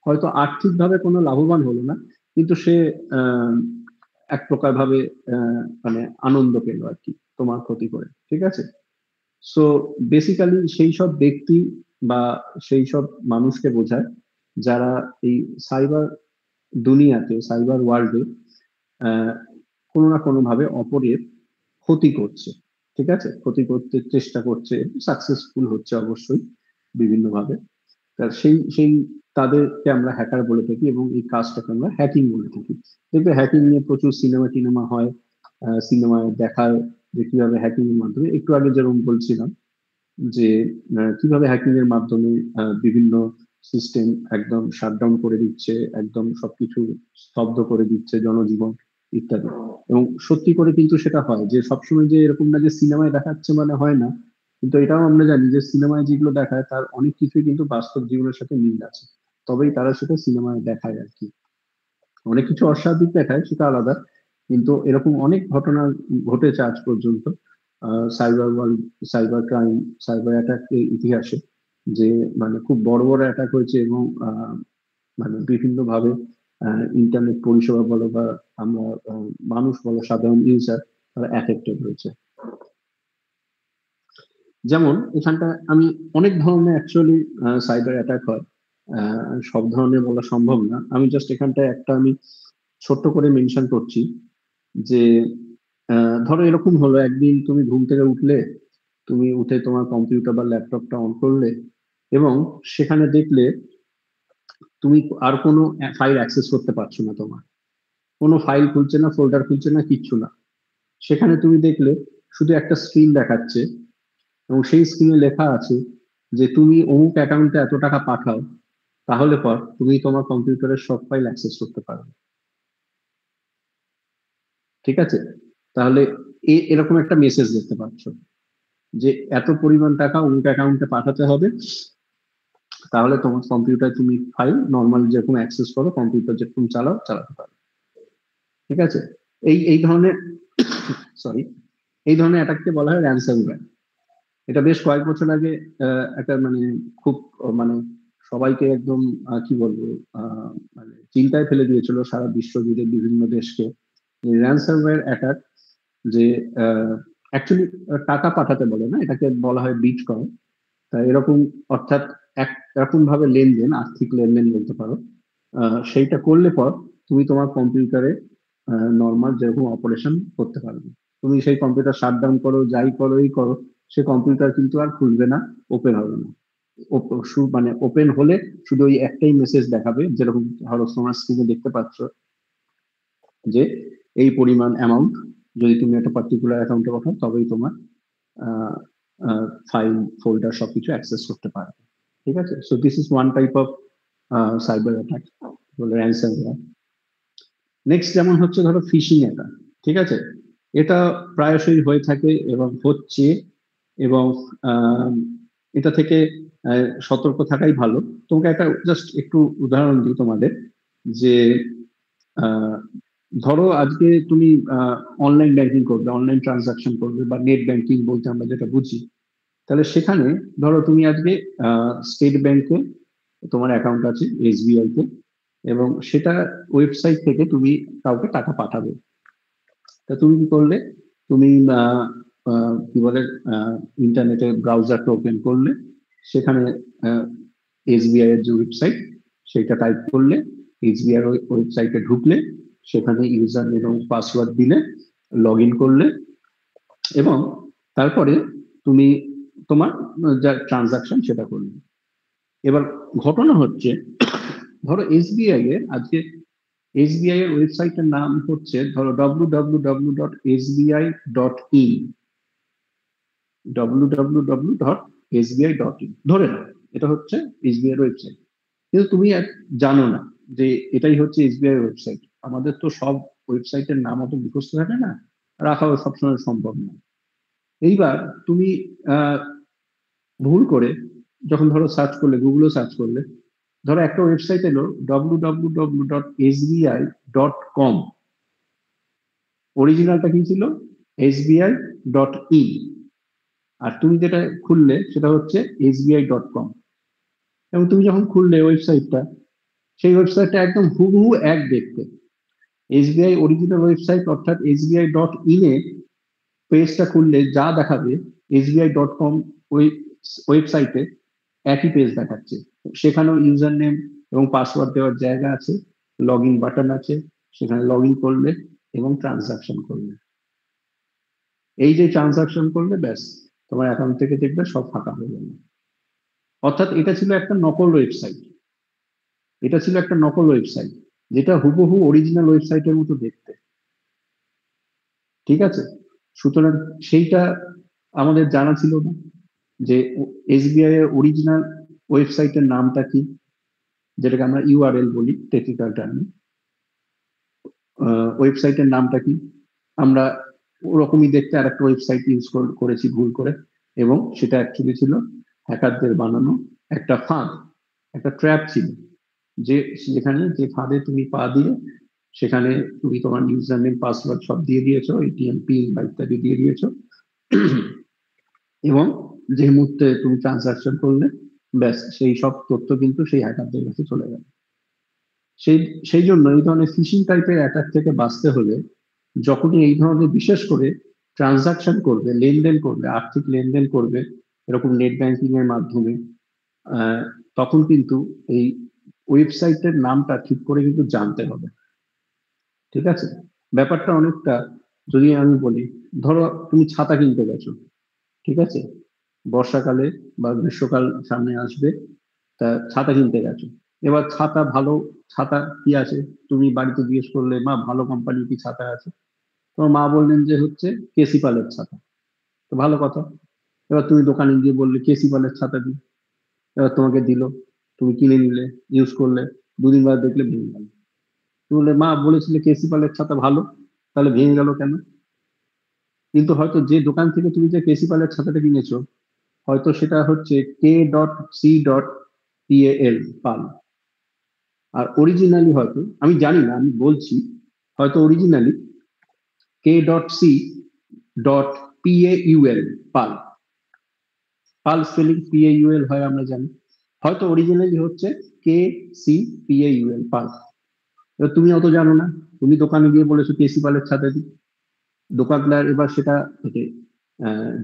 হয়তো আর্থিকভাবে কোনো লাভবান হলো না, কিন্তু সে এক প্রকার ভাবে মানে আনন্দ পেল আর কি তোমার ক্ষতি করে, ঠিক আছে। সো বেসিক্যালি সেই সব ব্যক্তি বা সেই সব মানুষকে বোঝায় যারা এই সাইবার দুনিয়াতে, সাইবার ওয়ার্ল্ডে কোনো না কোনো ভাবে অপরের ক্ষতি করছে, ঠিক আছে, ক্ষতি করতে চেষ্টা করছে, সাকসেসফুল হচ্ছে অবশ্যই বিভিন্ন ভাবে। সেই সেই তাদেরকে আমরা হ্যাকার বলে থাকি, এবং এই কাজটাকে আমরা হ্যাকিং বলে থাকি। দেখবে হ্যাকিং নিয়ে প্রচুর সিনেমা টিনেমা হয়, সিনেমায় দেখায় যে কিভাবে হ্যাকিং এর মাধ্যমে, একটু আগে যেরকম বলছিলাম যে কিভাবে হ্যাকিং এর মাধ্যমে বিভিন্ন সিস্টেম একদম শাটডাউন করে দিচ্ছে, একদম সবকিছু স্তব্ধ করে দিচ্ছে, জনজীবন ইত্যাদি। এবং সত্যি করে কিন্তু সেটা হয়, যে সবসময় যে এরকম না যে সিনেমায় দেখাচ্ছে মানে হয় না, কিন্তু এটাও আমরা জানি যে সিনেমায় যেগুলো দেখায় তার অনেক কিছুই কিন্তু বাস্তব জীবনের সাথে মিল আছে, তবেই তারা সেটা সিনেমায় দেখায় আর কি। অনেক কিছু অস্বাভাবিক দেখায় সেটা আলাদা, কিন্তু এরকম অনেক ঘটনা ঘটেছে আজ পর্যন্ত cyber world, cyber crime, cyber attack ইতিহাসে, যে মানে খুব বড় বড় অ্যাটাক হয়েছে, এবং মানে বিভিন্ন ভাবে ইন্টারনেট পরিষেবা বলো বা আমরা মানুষ বলো, সাধারণ ইউজার তারা অ্যাফেক্টেড হয়েছে। যেমন এখানটা আমি অনেক ধরনের অ্যাকচুয়ালি সাইবার অ্যাটাক হয়, সব ধরনের বলা সম্ভব না, আমি জাস্ট এখানটায় একটা আমি ছোট্ট করে মেনশন করছি যে ধরো এরকম হলো, একদিন তুমি ঘুম থেকে উঠলে, তুমি উঠে তোমার কম্পিউটার বা ল্যাপটপটা অন করলে, এবং সেখানে দেখলে তুমি আর কোনো ফাইল অ্যাক্সেস করতে পারছো না, তোমার কোনো ফাইল খুলছে না, ফোল্ডার খুলছে না, কিচ্ছু না। সেখানে তুমি দেখলে শুধু একটা স্ক্রিন দেখাচ্ছে, এবং সেই স্ক্রিনে লেখা আছে যে তুমি অমুক অ্যাকাউন্টে এত টাকা পাঠাও, তাহলে পর তুমি তোমার কম্পিউটারের সব ফাইল অ্যাক্সেস করতে পারবে, ঠিক আছে। তাহলে এরকম একটা মেসেজ দেখতে পাচ্ছ যে এত পরিমাণ টাকা অমুক অ্যাকাউন্টে পাঠাতে হবে, তাহলে তোমার কম্পিউটার তুমি ফাইল নর্মাল যেরকম অ্যাক্সেস করো, কম্পিউটার যেরকম চালাতে পারো, ঠিক আছে। এই এই ধরনের সরি এই ধরনের অ্যাটাককে বলা হয় র্যানসামওয়্যার। এটা বেশ কয়েক বছর আগে একটা মানে খুব মানে সবাইকে একদম কি বলবো মানে চিন্তায় ফেলে দিয়েছিল সারা বিশ্ব জুড়ে বিভিন্ন দেশকে, র্যানসামওয়্যার অ্যাটাক, যে অ্যাকচুয়ালি টাকা পাঠাতে বলে না, এটাকে বলা হয় বিটকয়েন। তা এরকম অর্থাৎ এরকম ভাবে লেনদেন, আর্থিক লেনদেন বলতে পারো, সেইটা করলে পর তুমি তোমার কম্পিউটারে নর্মাল যেরকম অপারেশন করতে পারবে। তুমি সেই কম্পিউটার শাটডাউন করো, যাই করো এই করো, সে কম্পিউটার কিন্তু আর খুলবে না, ওপেন হবে না। মানে ওপেন হলে শুধু ওই একটাই মেসেজ দেখাবে, যেরকম ধরো তোমার স্ক্রিনে দেখতে পাচ্ছ যে এই পরিমাণ অ্যামাউন্ট যদি তুমি একটা পার্টিকুলার অ্যাকাউন্টে পাঠাও, তবেই তোমার ফাইল ফোল্ডার সবকিছু অ্যাক্সেস করতে পারবে, ঠিক আছে। So this is one type of cyber attack, বলে র্যানসামওয়্যার। নেক্সট যেমন হচ্ছে ধরো ফিশিং অ্যাটাক, ঠিক আছে। এটা প্রায়শই হয়ে থাকে এবং হচ্ছে, এবং এটা থেকে সতর্ক থাকাই ভালো। তোমাকে একটা জাস্ট একটু উদাহরণ দিই তোমাদের, যে ধরো আজকে তুমি অনলাইন ব্যাংকিং করবে, অনলাইন ট্রানজাকশন করবে, বা নেট ব্যাংকিং বলতে আমরা যেটা বুঝি, তাহলে সেখানে ধরো তুমি আজকে স্টেট ব্যাংকে তোমার অ্যাকাউন্ট আছে, এসবিআই তে, এবং সেটা ওয়েবসাইট থেকে তুমি কাউকে টাকা পাঠাবে। তা তুমি কি করলে, তুমি কি বলে ইন্টারনেটে ব্রাউজারটা ওপেন করলে, সেখানে এসবিআই এর যে ওয়েবসাইট সেটা টাইপ করলে, এসবিআই এর ওয়েবসাইটে ঢুকলে, সেখানে ইউজার নেম এবং পাসওয়ার্ড দিলে, লগ ইন করলে, এবং তারপরে তুমি তোমার যা ট্রানজাকশন সেটা করলে। এবার ঘটনা হচ্ছে, ধরো এসবিআই এর আজকে এসবিআই এর ওয়েবসাইটের নাম হচ্ছে ধরো www.sbi.in, www.sbi.in, sbi.in, ধরে নাও এটা হচ্ছে এসবিআই ওয়েবসাইট, কিন্তু তুমি জানো না যে এটাই হচ্ছে এসবিআই ওয়েবসাইট। আমাদের তো সব ওয়েবসাইটের নাম অত মুখস্থ থাকে না, রাখাও সবসময় সম্ভব না। এইবার তুমি ভুল করে যখন ধরো সার্চ করলে, গুগলে সার্চ করলে, ধরো একটা ওয়েবসাইট এলো www.sbi.com, অরিজিনালটা কি ছিল sbi.in, আর তুমি যেটা খুললে সেটা হচ্ছে sbi.com। এবং তুমি যখন খুললে ওয়েবসাইটটা, সেই ওয়েবসাইটটা একদম হুবহু এক দেখতে। এসবিআই অরিজিনাল ওয়েবসাইট অর্থাৎ sbi.in এ পেজটা খুললে যা দেখাবে sbi.com ওয়েবসাইটে একই পেজ দেখাচ্ছে। সেখানেও ইউজার নেম এবং পাসওয়ার্ড দেওয়ার জায়গা আছে, লগ ইন বাটন আছে, সেখানে লগ ইন করলে এবং ট্রানজাকশন করলে, এই যে ট্রানজাকশন করলে ব্যাস তোমার অ্যাকাউন্ট থেকে দেখবে সব ফাঁকা হয়ে গেল। অর্থাৎ এটা ছিল একটা নকল ওয়েবসাইট, এটা ছিল একটা নকল ওয়েবসাইট যেটা হুবহু অরিজিনাল ওয়েবসাইটের মতো দেখতে। ঠিক আছে, সুতরাং সেইটা আমাদের জানা ছিল না যে এসবিআই এর অরিজিনাল ওয়েবসাইটের নামটা কি, যেটাকে আমরা ইউআরএল বলি টেকনিক্যাল টার্মে। ওয়েবসাইটের নামটা কি, আমরা ওরকমই দেখতে আর একটা ওয়েবসাইট ইউজ করেছি ভুল করে, এবং সেটা অ্যাকচুয়ালি ছিল হ্যাকারদের বানানো একটা ফাঁদ, একটা ট্র্যাপ ছিল, যেখানে যে ফাঁদে তুমি পা দিয়ে সেখানে তুমি তোমার ইউজার নেম পাসওয়ার্ড সব দিয়ে দিয়েছো, এটিএম পিন বা ইত্যাদি দিয়ে দিয়েছো, এবং যে মুহূর্তে তুমি ট্রানজাকশন করলে ব্যাস সেই সব তথ্য কিন্তু সেই হ্যাকারদের কাছে চলে গেল। সেই জন্য এই ধরনের ফিশিং টাইপের অ্যাটাক থেকে বাঁচতে হলে যখনই এই ধরনের বিশেষ করে ট্রানজাকশন করবে, লেনদেন করবে, আর্থিক লেনদেন করবে এরকম নেট ব্যাংকিং এর মাধ্যমে, তখন কিন্তু এই ওয়েবসাইটের নামটা ঠিক করে কিন্তু জানতে হবে। ঠিক আছে, ব্যাপারটা অনেকটা, যদি আমি বলি, ধরো তুমি ছাতা কিনতে গেছো, ঠিক আছে, বর্ষাকালে বা গ্রীষ্মকাল সামনে আসবে, তা ছাতা কিনতে গেছো। এবার ছাতা ভালো ছাতা কি আছে, তুমি বাড়িতে জিজ্ঞেস করলে মা ভালো কোম্পানির কি ছাতা আছে, তোমার মা বললেন যে হচ্ছে কেসি পালের ছাতা, তো ভালো কথা। এবার তুমি দোকানে গিয়ে বললে কেসি পালের ছাতা দিই, এবার তোমাকে দিল, তুমি কিনে নিলে, ইউজ করলে, দুদিন বাদ দেখলে ভেঙে গেল। তুমি বললে মা বলেছিলে কেসি পালের ছাতা ভালো, তাহলে ভেঙে গেল কেন? কিন্তু হয়তো যে দোকান থেকে তুমি যে কেসি পালের ছাতাটা কিনেছো, হয়তো সেটা হচ্ছে K.C.PAL পাল, আর অরিজিনালি হয়তো, আমি জানি না, আমি বলছি, হয়তো অরিজিনালি K.C.PAUL পাল, পাল স্পেলিং PAUL হয় আমরা জানি, হয়তো অরিজিনালি হচ্ছে KCPAUL পাল। এবার তুমি অত জানো না, তুমি দোকানে গিয়ে বলেছো কেসি পালের ছাতা দিই, দোকানদার এবার সেটা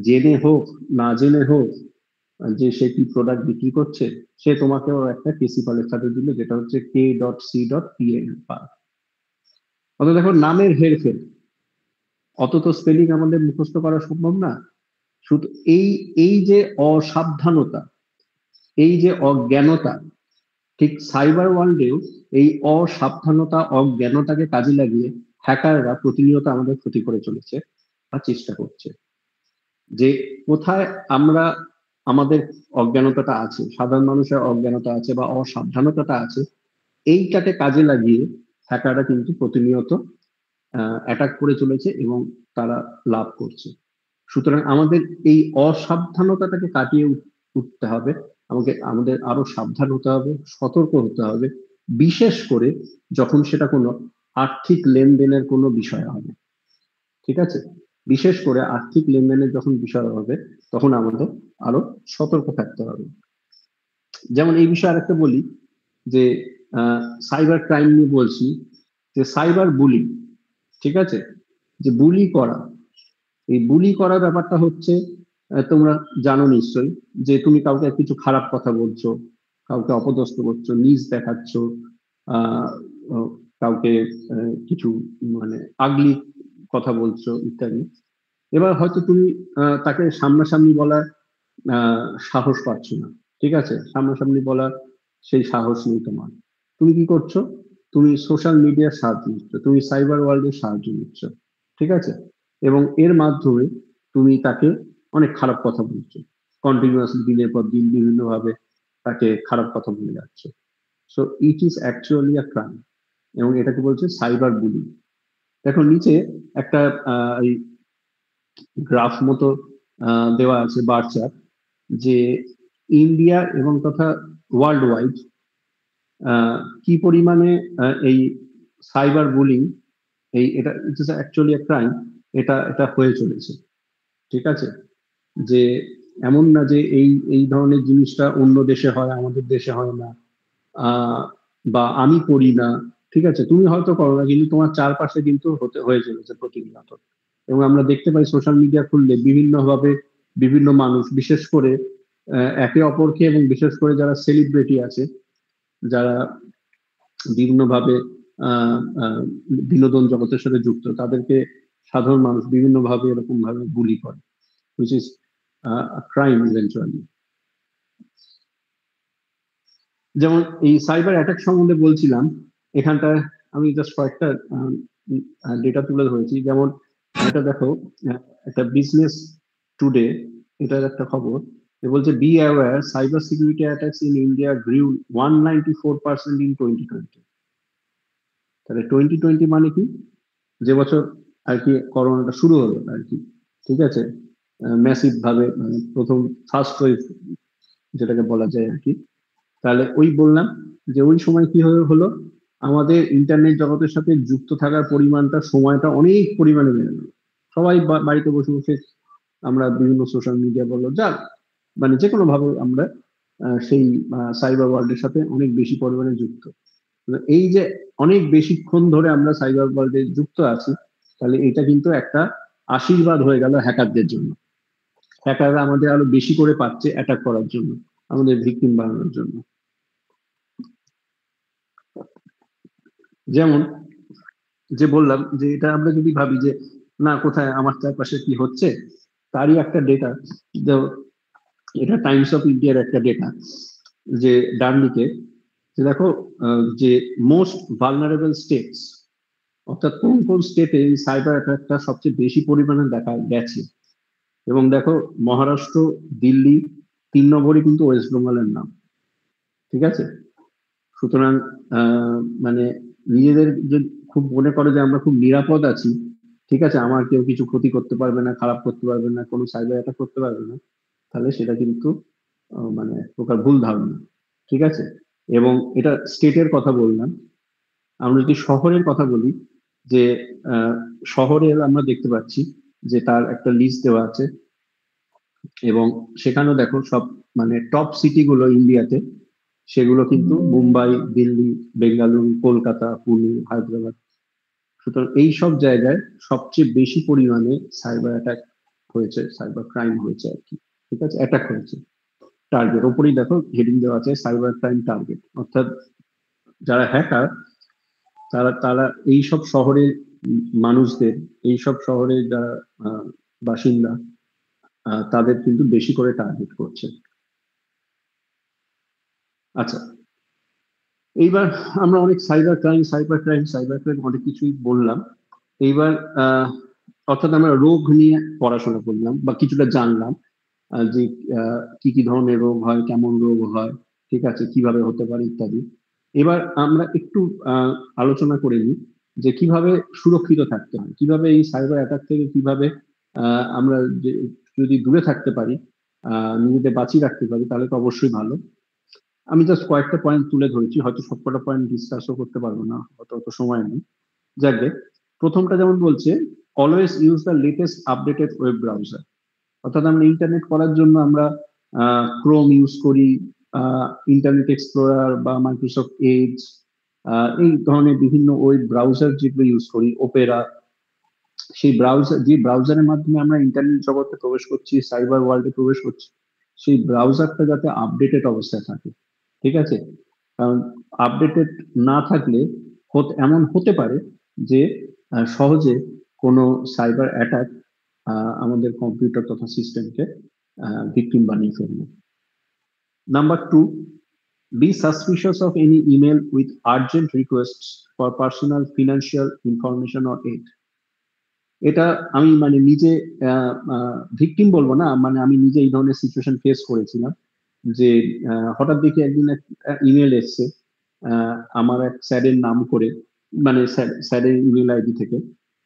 জেনে হোক না জেনে হোক, যে সে কি প্রোডাক্ট বিক্রি করছে, সে তোমাকেও একটা কেসি পালের ছাতা দিল যেটা হচ্ছে K.C.PAL পাল। অত দেখো নামের হেরফের, অত তো স্পেলিং আমাদের মুখস্থ করা সম্ভব না। শুধু এই যে অসাবধানতা, এই যে অজ্ঞানতা, ঠিক সাইবার ওয়ার্ল্ডেও এই অসাবধানতা, অজ্ঞানতাকে কাজে লাগিয়ে হ্যাকাররা প্রতিনিয়ত আমাদের ক্ষতি করে চলেছে বা চেষ্টা করছে। যে কোথায় আমরা আমাদের অজ্ঞানতাটা আছে, সাধারণ মানুষের অজ্ঞানতা আছে বা অসাবধানতাটা আছে, এইটাকে কাজে লাগিয়ে হ্যাকাররা কিন্তু প্রতিনিয়ত অ্যাটাক করে চলেছে এবং তারা লাভ করছে। সুতরাং আমাদের এই অসাবধানতাটাকে কাটিয়ে উঠতে হবে, আমাদের আরো সাবধান হতে হবে, সতর্ক হতে হবে, বিশেষ করে যখন সেটা কোনো আর্থিক লেনদেনের কোনো বিষয় হবে। ঠিক আছে, বিশেষ করে আর্থিক লেনদেনের যখন বিষয় হবে তখন আমাদের আরো সতর্ক থাকতে হবে। যেমন এই বিষয়ে আরেকটা বলি, যে সাইবার ক্রাইম নিয়ে বলছি, যে সাইবার বুলি, ঠিক আছে, যে বুলি করা, এই বুলি করা ব্যাপারটা হচ্ছে, তোমরা জানো নিশ্চয়ই, যে তুমি কাউকে কিছু খারাপ কথা বলছো, কাউকে অপদস্থ করছো, নিজ দেখাচ্ছ, কাউকে কিছু মানে আগলি কথা বলছো ইত্যাদি। এবার হয়তো তুমি তাকে সামনাসামনি বলার সাহস পাচ্ছ না, ঠিক আছে, সামনাসামনি বলার সেই সাহস নেই তোমার। তুমি কি করছো? তুমি সোশ্যাল মিডিয়ার সাহায্য নিচ্ছ, তুমি সাইবার ওয়ার্ল্ডের সাহায্য নিচ্ছ, ঠিক আছে, এবং এর মাধ্যমে তুমি তাকে অনেক খারাপ কথা বলছো। কন্টিনিউয়াসলি দিনের পর দিন বিভিন্নভাবে তাকে খারাপ কথা বলে যাচ্ছে। So it is actually a crime, এবং এটাকে বলছে সাইবার বুলিং। দেখো নিচে একটা এই গ্রাফ মতো দেওয়া আছে বার চার্ট, যে ইন্ডিয়া এবং তথা ওয়ার্ল্ড ওয়াইড কি পরিমাণে এই সাইবার বুলিং, এটা it is actually a crime, এটা এটা হয়ে চলেছে। ঠিক আছে, যে এমন না যে এই ধরনের জিনিসটা অন্য দেশে হয়, আমাদের দেশে হয় না, বা আমি করি না। ঠিক আছে, তুমি হয়তো করো না, কিন্তু তোমার চারপাশে কিন্তু হয়ে চলেছে প্রতিনিয়ত। এবং আমরা দেখতে পাই সোশ্যাল মিডিয়া খুললে বিভিন্নভাবে বিভিন্ন মানুষ, বিশেষ করে একে অপরকে, এবং বিশেষ করে যারা সেলিব্রিটি আছে, যারা বিভিন্নভাবে বিনোদন জগতের সাথে যুক্ত, তাদেরকে সাধারণ মানুষ বিভিন্নভাবে এরকম ভাবে বুলি করে, which is a crime eventually. যেমন এই সাইবার অ্যাটাক সম্বন্ধে বলছিলাম, এখানটায় আমি জাস্ট কয়েকটা ডেটা তুলে ধরেছি। যেমন এটা দেখো, একটা বিজনেস টুডে, এটার একটা খবর, বলছে be aware cyber security attacks in India গ্রিউ 194% in 2020। তাহলে 2020 মানে কি, যে বছর আর কি করোনাটা শুরু হলো আর কি, ঠিক আছে, ম্যাসিভ ভাবে, মানে প্রথম ফার্স্ট ওয়েভ যেটাকে বলা যায় আর কি। তাহলে ওই বললাম যে ওই সময় কি হলো, আমাদের ইন্টারনেট জগতের সাথে যুক্ত থাকার পরিমাণটা, সময়টা অনেক পরিমাণে বেড়ে গেল। সবাই বাড়িতে বসে বসে আমরা বিভিন্ন সোশ্যাল মিডিয়া বললো, যা মানে যে কোনো ভাবে আমরা সেই সাইবার ওয়ার্ল্ডের সাথে অনেক বেশি পরিমাণে যুক্ত। এই যে অনেক বেশিক্ষণ ধরে আমরা সাইবার ওয়ার্ল্ডে যুক্ত আছি, তাহলে এটা কিন্তু একটা আশীর্বাদ হয়ে গেল হ্যাকারদের জন্য। হ্যাকাররা আমাদের আরো বেশি করে পাচ্ছে অ্যাটাক করার জন্য, আমাদের ভিকটিম বানানোর জন্য। যেমন যে বললাম যে এটা আমরা যদি ভাবি যে না কোথায় আমার চারপাশে কি হচ্ছে, তারই একটা ডেটা, এটা টাইমস অফ ইন্ডিয়ার একটা ডেটা, যে ডান দিকে দেখো যে মোস্ট ভালনারেবল স্টেটস, অর্থাৎ কোন কোন স্টেটে এই সাইবার অ্যাটাকটা সবচেয়ে বেশি পরিমাণে দেখা গেছে। এবং দেখো মহারাষ্ট্র, দিল্লি, 3 নম্বরই কিন্তু ওয়েস্ট বেঙ্গলের নাম। ঠিক আছে, সুতরাং মানে নিজেদের যে খুব মনে করে যে আমরা খুব নিরাপদ আছি, ঠিক আছে, আমার কেউ কিছু ক্ষতি করতে পারবে না, খারাপ করতে পারবে না, কোনো সাইবার অ্যাটাক করতে পারবে না, তাহলে সেটা কিন্তু মানে প্রকার ভুল ধারণা। ঠিক আছে, এবং এটা স্টেটের কথা বললাম। আমরা যদি শহরের কথা বলি, যে শহরে আমরা দেখতে পাচ্ছি যে তার একটা লিস্ট দেওয়া আছে, এবং সেখানেও দেখো সব মানে টপ সিটি গুলো ইন্ডিয়াতে, সেগুলো কিন্তু মুম্বাই, দিল্লি, বেঙ্গালুরু, কলকাতা, পুনে, হায়দ্রাবাদ। সুতরাং এই সব জায়গায় সবচেয়ে বেশি পরিমাণে সাইবার অ্যাটাক হয়েছে, সাইবার ক্রাইম হয়েছে আর কি। ঠিক আছে, অ্যাটাক হয়েছে। টার্গেট ওপরেই দেখো হেডিং দেওয়া আছে সাইবার ক্রাইম টার্গেট, অর্থাৎ যারা হ্যাকার, তারা তারা এই সব শহরের মানুষদের, এই সব শহরের যারা বাসিন্দা, তাদের কিন্তু বেশি করে টার্গেট করছে। আচ্ছা, এইবার আমরা অনেক সাইবার ক্রাইম অনেক কিছুই বললাম। এইবার অর্থাৎ আমরা রোগ নিয়ে পড়াশোনা করলাম বা কিছুটা জানলাম, যে কি কি ধরনের রোগ হয়, কেমন রোগ হয়, ঠিক আছে, কিভাবে হতে পারে ইত্যাদি। এবার আমরা একটু আলোচনা করে নিই যে কিভাবে সুরক্ষিত থাকতে হয়, কিভাবে এই সাইবার অ্যাটাক থেকে কিভাবে আমরা যদি দূরে থাকতে পারি, নিজেদের বাঁচিয়ে রাখতে পারি, তাহলে তো অবশ্যই ভালো। আমি জাস্ট কয়েকটা পয়েন্ট তুলে ধরেছি, হয়তো সবকটা পয়েন্ট ডিসকাসও করতে পারবো না, হয়তো অত সময় নেই। যাকে প্রথমটা যেমন বলছে, always use the latest updated web browser. অর্থাৎ আমরা ইন্টারনেট করার জন্য আমরা ক্রোম ইউজ করি, ইন্টারনেট এক্সপ্লোরার বা মাইক্রোসফট এজ, এই ধরনের বিভিন্ন ওয়েব ব্রাউজার যেগুলো ইউজ করি, ওপেরা, সেই ব্রাউজার, যে ব্রাউজারের মাধ্যমে আমরা ইন্টারনেট জগতে প্রবেশ করছি, সাইবার ওয়ার্ল্ডে প্রবেশ করছি, সেই ব্রাউজারটা যাতে আপডেটেড অবস্থায় থাকে। ঠিক আছে, কারণ আপডেটেড না থাকলে এমন হতে পারে যে সহজে কোনো সাইবার অ্যাটাক আমাদের কম্পিউটার তথা সিস্টেমকে ভিকটিম বানিয়ে ফেলবে। Number 2, be suspicious of any email with urgent requests for personal financial information or aid. এটা আমি মানে নিজে ভিকটিম বলবো না, মানে আমি নিজে এই ধরনের সিচুয়েশন ফেস করেছিলাম যে হঠাৎ দেখি একদিন ইমেল এসছে আমার এক স্যারের নাম করে, মানে স্যারের ইমেল আইডি থেকে,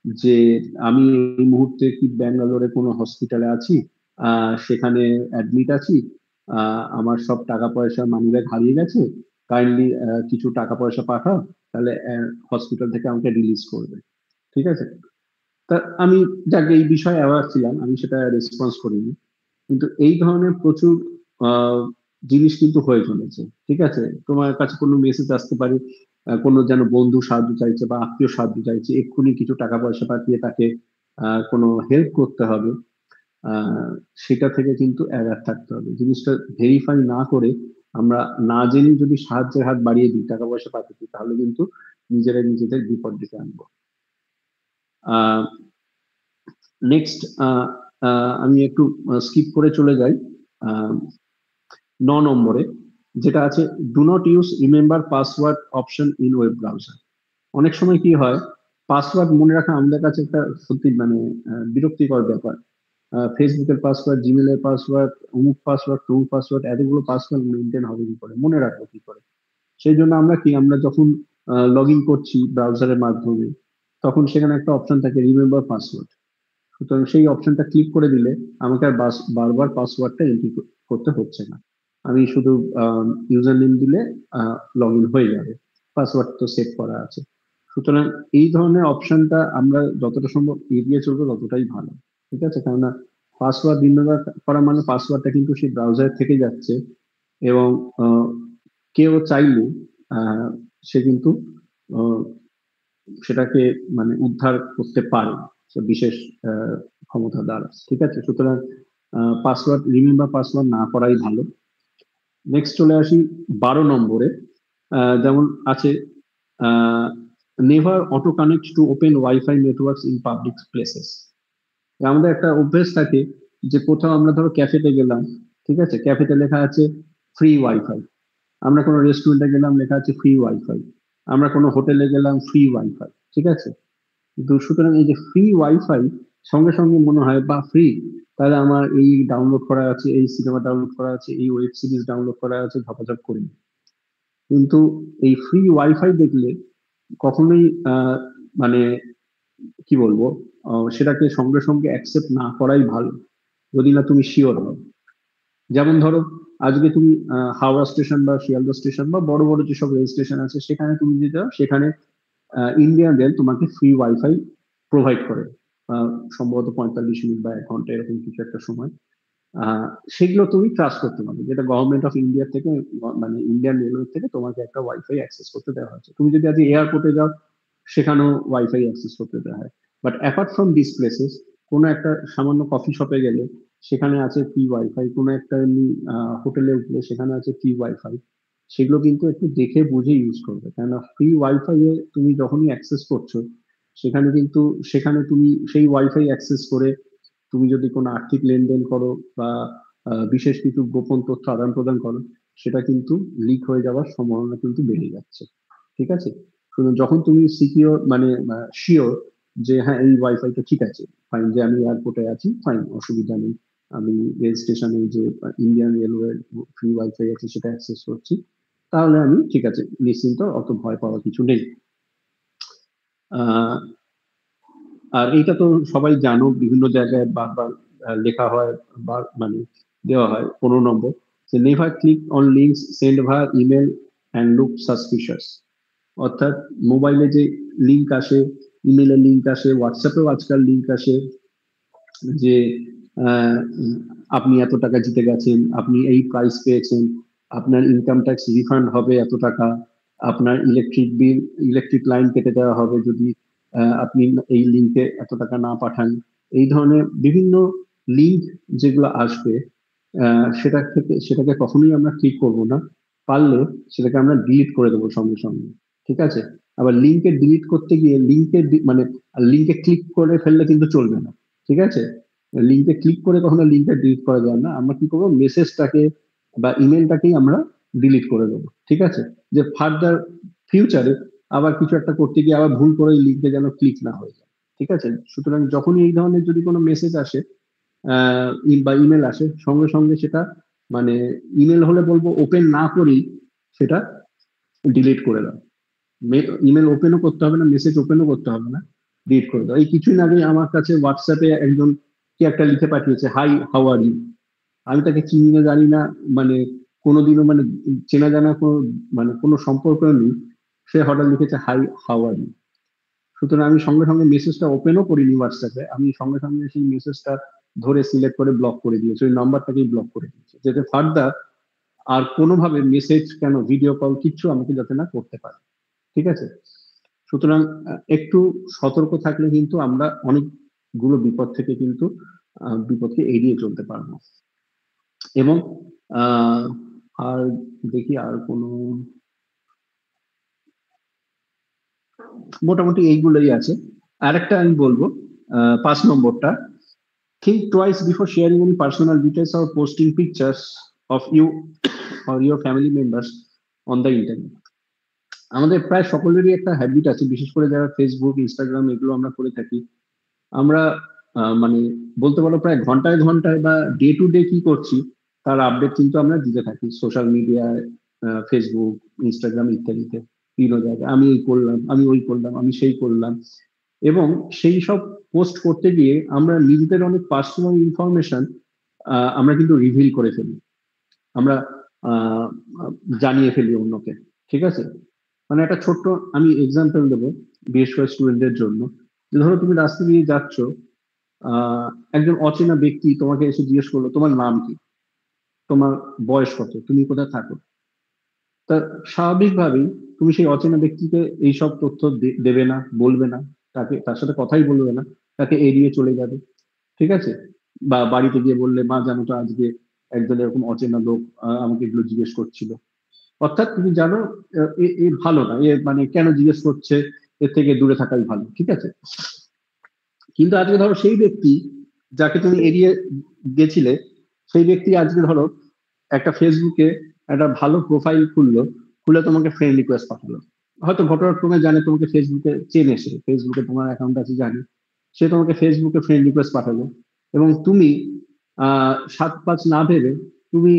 যে আমি এই মুহূর্তে কি ব্যাঙ্গালোরে কোনো হসপিটালে আছি, সেখানে অ্যাডমিট আছি, আমার সব টাকা পয়সা মানিব্যাগ হারিয়ে গেছে, কাইন্ডলি কিছু টাকা পয়সা পাঠাও, তাহলে হসপিটাল থেকে আমাকে রিলিজ করবে। ঠিক আছে, তা আমি যাকে এই বিষয়ে অ্যাওয়ার ছিলাম, আমি সেটা রেসপন্স করিনি। কিন্তু এই ধরনের প্রচুর আহ, জিনিস কিন্তু হয়ে চলেছে। ঠিক আছে, তোমার কাছে কোনো মেসেজ আসতে পারে, কোনো যেন বন্ধু সাহায্য চাইছে বা আত্মীয় সাহায্য চাইছে, এক্ষুনি কিছু টাকা পয়সা পাঠিয়ে তাকে কোনো হেল্প করতে হবে। আহ, সেটা থেকে কিন্তু অ্যাওয়্যার থাকতে হবে। জিনিসটা ভেরিফাই না করে আমরা না জেনে যদি সাহায্যের হাত বাড়িয়ে দিই, টাকা পয়সা পাঠিয়ে দিই, তাহলে কিন্তু নিজেরাই নিজেদের বিপদ ডেকে আনবো। নেক্সট আমি একটু স্কিপ করে চলে যাই 9 নম্বরে, যেটা আছে do not use remember password option in web browser. অনেক সময় কি হয়, পাসওয়ার্ড মনে রাখা আমাদের কাছে একটা সত্যি মানে বিরক্তিকর ব্যাপার। ফেসবুকের পাসওয়ার্ড, জিমেলের পাসওয়ার্ড, অমুক পাসওয়ার্ড, তমুক পাসওয়ার্ড, এতগুলো পাসওয়ার্ড মেনটেন হবে কি করে, মনে রাখবো কি করে? সেই জন্য আমরা যখন লগ ইন করছি ব্রাউজারের মাধ্যমে, তখন সেখানে একটা অপশন থাকে রিমেম্বার পাসওয়ার্ড। সুতরাং সেই অপশনটা ক্লিক করে দিলে আমাকে আর বারবার পাসওয়ার্ডটা এন্ট্রি করতে হচ্ছে না। আমি শুধু ইউজার নেম দিলে লগ ইন হয়ে যাবে, পাসওয়ার্ড তো সেভ করা আছে। সুতরাং এই ধরনের অপশনটা আমরা যতটা সম্ভব এড়িয়ে চলবো ততটাই ভালো। ঠিক আছে, কেননা পাসওয়ার্ড রিমেম্বার করা মানে পাসওয়ার্ডটা কিন্তু সেই ব্রাউজার থেকে যাচ্ছে, এবং কেউ চাইলে সে কিন্তু আহ, সেটাকে মানে উদ্ধার করতে পারে বিশেষ ক্ষমতা দ্বারা। ঠিক আছে, সুতরাং পাসওয়ার্ড রিমেম্বার পাসওয়ার্ড না করাই ভালো। নেক্সট চলে আসি 12 নম্বরে, যেমন আছে never auto connect to open wifi networks in public places. আমাদের একটা অভ্যেস থাকে যে কোথাও আমরা ধরো ক্যাফেতে গেলাম, ঠিক আছে, ক্যাফেতে লেখা আছে ফ্রি ওয়াইফাই, আমরা কোনো রেস্টুরেন্টে গেলাম লেখা আছে ফ্রি ওয়াইফাই, আমরা কোনো হোটেলে গেলাম ফ্রি ওয়াইফাই। ঠিক আছে, তো সুতরাং এই যে ফ্রি ওয়াইফাই, সঙ্গে সঙ্গে মনে হয় বা ফ্রি, তাহলে আমার এই ডাউনলোড করা আছে, এই সিনেমা ডাউনলোড করা আছে, এই ওয়েব সিরিজ ডাউনলোড করা আছে, ঝপাঝপ করি। কিন্তু এই ফ্রি ওয়াইফাই দেখলে কখনোই মানে কি বলবো, সেটাকে সঙ্গে সঙ্গে অ্যাকসেপ্ট না করাই ভালো, যদি না তুমি শিওর হও। যেমন ধরো আজকে তুমি হাওড়া স্টেশন বা শিয়ালদা স্টেশন বা বড় বড় যেসব রেল স্টেশন আছে, সেখানে তুমি যদি যাও, সেখানে ইন্ডিয়ান রেল তোমাকে ফ্রি ওয়াইফাই প্রোভাইড করে, সম্ভবত 45 মিনিট বা 1 ঘন্টা এরকম কিছু একটা সময়। সেগুলো তুমি ট্রাস্ট করতে পারবে, যেটা গভর্নমেন্ট অফ ইন্ডিয়া থেকে, মানে ইন্ডিয়ান রেলওয়ে থেকে তোমাকে একটা ওয়াইফাই অ্যাক্সেস করতে দেওয়া হচ্ছে। তুমি যদি আজ এয়ারপোর্টে যাও, সেখানেও ওয়াইফাই অ্যাক্সেস করতে দেওয়া হয়। But apart from this places, কোনো একটা সামান্য কফি শপে গেলে সেখানে আছে ফ্রি ওয়াইফাই, কোনো একটা এমনি হোটেলে উঠলে সেখানে আছে ফ্রি ওয়াইফাই। সেগুলো কিন্তু একটু দেখে বুঝে ইউজ করবে, কেননা ফ্রি ওয়াইফাই এ তুমি যখনই অ্যাক্সেস করছো, সেখানে তুমি সেই ওয়াইফাই অ্যাক্সেস করে তুমি যদি কোনো আর্থিক লেনদেন করো বা বিশেষ কিছু গোপন তথ্য আদান প্রদান করো, সেটা কিন্তু লিক হয়ে যাওয়ার সম্ভাবনা কিন্তু বেড়ে যাচ্ছে। ঠিক আছে, যখন তুমি সিকিওর মানে শিওর যে হ্যাঁ এই ওয়াইফাইটা ঠিক আছে, ফাইন, যে আমি এয়ারপোর্টে আছি, ফাইন, অসুবিধা নেই, আমি রেল স্টেশনে যে ইন্ডিয়ান রেলওয়ে ফ্রি ওয়াইফাই আছে সেটা অ্যাক্সেস করছি, তাহলে আমি ঠিক আছে, নিশ্চিন্ত, অত ভয় পাওয়ার কিছু নেই। আর এইটা তো সবাই জানো, বিভিন্ন জায়গায় বারবার লেখা হয় বা মানে দেওয়া হয় 15 নম্বর, যে never click on links send via email and look suspicious. অর্থাৎ মোবাইলে যে লিঙ্ক আসে, ইমেলের লিঙ্ক আসে, হোয়াটসঅ্যাপেও আজকাল লিঙ্ক আসে যে আপনি এত টাকা জিতে গেছেন, আপনি এই প্রাইস পেয়েছেন, আপনার ইনকাম ট্যাক্স রিফান্ড হবে এত টাকা, আপনার ইলেকট্রিক লাইন কেটে দেওয়া হবে যদি আপনি এই লিঙ্কে এত টাকা না পাঠান। এই ধরনের বিভিন্ন লিঙ্ক যেগুলো আসবে, সেটাকে কখনোই আমরা ক্লিক করব না, পারলে সেটাকে আমরা ডিলিট করে দেবো সঙ্গে সঙ্গে। ঠিক আছে, আবার লিঙ্কে ডিলিট করতে গিয়ে মানে লিঙ্কে ক্লিক করে ফেললে কিন্তু চলবে না। ঠিক আছে, লিঙ্কে ক্লিক করে কখনো লিঙ্কটা ডিলিট করা যায় না। আমরা কি করবো, মেসেজটাকে বা ইমেলটাকেই আমরা ডিলিট করে দেবো। ঠিক আছে, যে ফার্দার ফিউচারে আবার কিছু একটা করতে গিয়ে আবার ভুল করে লিঙ্কে যেন ক্লিক না হয়ে যায়। ঠিক আছে? সুতরাং যখনই এই ধরনের যদি কোনো মেসেজ আসে বা ইমেল আসে, সঙ্গে সঙ্গে সেটা মানে ইমেল হলে বলবো ওপেন না করেই সেটা ডিলিট করে দাও। ইমেল ওপেনও করতে হবে না, মেসেজ ওপেনও করতে হবে না, ডিলিট করে দাও। এই কিছুদিন আগে আমার কাছে হোয়াটসঅ্যাপে একজন কি একটা লিখে পাঠিয়েছে, হাই হাউ আর ইউ। আমি তাকে চিনি না জানি না, মানে কোনোদিনও মানে চেনা জানা কোনো মানে কোনো সম্পর্ক নেই, সে হঠাৎ লিখেছে হাই হাউ আর ইউ। সুতরাং আমি সঙ্গে সঙ্গে মেসেজটা ওপেনও করিনি হোয়াটসঅ্যাপে, আমি সঙ্গে সঙ্গে সেই মেসেজটা ধরে সিলেক্ট করে ব্লক করে দিয়েছি, ওই নাম্বারটাকেই ব্লক করে দিয়েছি, যাতে ফার্দার আর কোনোভাবে মেসেজ কেন ভিডিও কল কিচ্ছু আমাকে যাতে না করতে পারে। ঠিক আছে? সুতরাং একটু সতর্ক থাকলে কিন্তু আমরা অনেকগুলো বিপদ থেকে কিন্তু বিপদকে এড়িয়ে চলতে পারবো। এবং আর দেখি আর কোনো, মোটামুটি এইগুলোই আছে। আরেকটা আমি বলবো 5 নম্বরটা, think twice before sharing any personal details or posting pictures of you or your family members on the internet. আমাদের প্রায় সকলেরই একটা হ্যাবিট আছে, বিশেষ করে যারা ফেসবুক ইনস্টাগ্রাম এগুলো আমরা করে থাকি, আমরা মানে বলতে পারো প্রায় ঘন্টায় ঘন্টায় বা ডে টু ডে কি করছি তার আপডেট কিন্তু আমরা দিতে থাকি সোশ্যাল মিডিয়ায়, ফেসবুক ইনস্টাগ্রাম ইত্যাদিতে, বিভিন্ন জায়গায় আমি এই করলাম, আমি ওই করলাম, আমি সেই করলাম। এবং সেই সব পোস্ট করতে গিয়ে আমরা নিজেদের অনেক পার্সোনাল ইনফরমেশন আমরা কিন্তু রিভিল করে ফেলি, আমরা জানিয়ে ফেলি অন্যকে। ঠিক আছে? মানে একটা ছোট্ট আমি এক্সাম্পল দেবো বিশেষ করে স্টুডেন্টদের জন্য, যে ধরো তুমি রাস্তা দিয়ে যাচ্ছ, একজন অচেনা ব্যক্তি তোমাকে এসে জিজ্ঞেস করলো তোমার নাম কি, তোমার বয়স কত, তুমি কোথায় থাকো। তা স্বাভাবিকভাবেই তুমি সেই অচেনা ব্যক্তিকে এইসব তথ্য দেবে না, বলবে না, তাকে তার সাথে কথাই বলবে না, তাকে এড়িয়ে চলে যাবে। ঠিক আছে? বা বাড়িতে গিয়ে বললে মা জানো তো আজকে একজন এরকম অচেনা লোক আমাকে এগুলো জিজ্ঞেস করছিল। অর্থাৎ তুমি জানো এ ভালো না, এ মানে কেন জিজ্ঞেস করছে, এর থেকে দূরে থাকাই ভালো। ঠিক আছে? কিন্তু আজকে ধরো সেই ব্যক্তি যাকে তুমি এড়িয়ে গেছিলে, সেই ব্যক্তি আজকে ধরো একটা ফেসবুকে একটা ভালো প্রোফাইল খুললো, খুলে তোমাকে ফ্রেন্ড রিকোয়েস্ট পাঠালো। হয়তো ঘটনাক্রমে জানে তোমাকে ফেসবুকে চেনে, সে ফেসবুকে তোমার অ্যাকাউন্ট আছে জানে, সে তোমাকে ফেসবুকে ফ্রেন্ড রিকোয়েস্ট পাঠালো, এবং তুমি 7-5 না ভেবে তুমি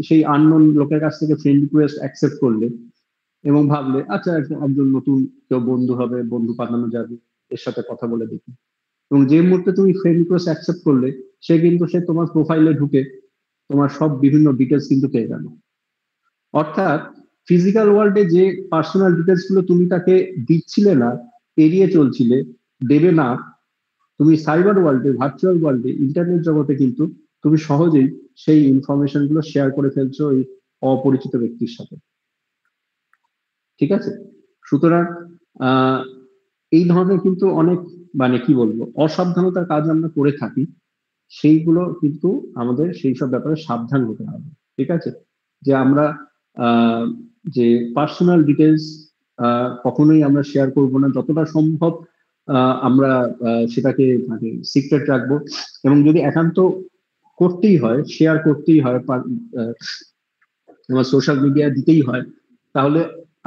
সেই আননোন লোকের কাছ থেকে ফ্রেন্ড রিকোয়েস্ট অ্যাকসেপ্ট করলে, এবং ভাবলে আচ্ছা একজন নতুন কেউ বন্ধু হবে, বন্ধু পাঠানো যাবে, এর সাথে কথা বলে দেখি। এবং যে মুহূর্তে তুমি ফ্রেন্ড রিকোয়েস্ট অ্যাকসেপ্ট করলে, সে তোমার প্রোফাইলে ঢুকে তোমার সব বিভিন্ন ডিটেলস কিন্তু পেয়ে গেল। অর্থাৎ ফিজিক্যাল ওয়ার্ল্ডে যে পার্সোনাল ডিটেলস গুলো তুমি তাকে দিচ্ছিলে না, এড়িয়ে চলছিলে, দেবে না, তুমি সাইবার ওয়ার্ল্ডে, ভার্চুয়াল ওয়ার্ল্ডে, ইন্টারনেট জগতে কিন্তু তুমি সহজেই সেই ইনফরমেশন গুলো শেয়ার করে ফেলছো ওই অপরিচিত ব্যক্তির সাথে। ঠিক আছে? সুতরাং এই ধরনের কিন্তু অনেক মানে কি বলবো অসাবধানতার কাজ আমরা করে থাকি, সেইগুলো কিন্তু আমাদের সেই সব ব্যাপারে সাবধান হতে হবে। ঠিক আছে? যে আমরা যে পার্সোনাল ডিটেলস কখনোই আমরা শেয়ার করব না, যতটা সম্ভব আমরা সেটাকে মানে সিক্রেট রাখবো। এবং যদি একান্ত করতেই হয়, শেয়ার করতেই হয়, আমার সোশ্যাল মিডিয়া দিতেই হয়, তাহলে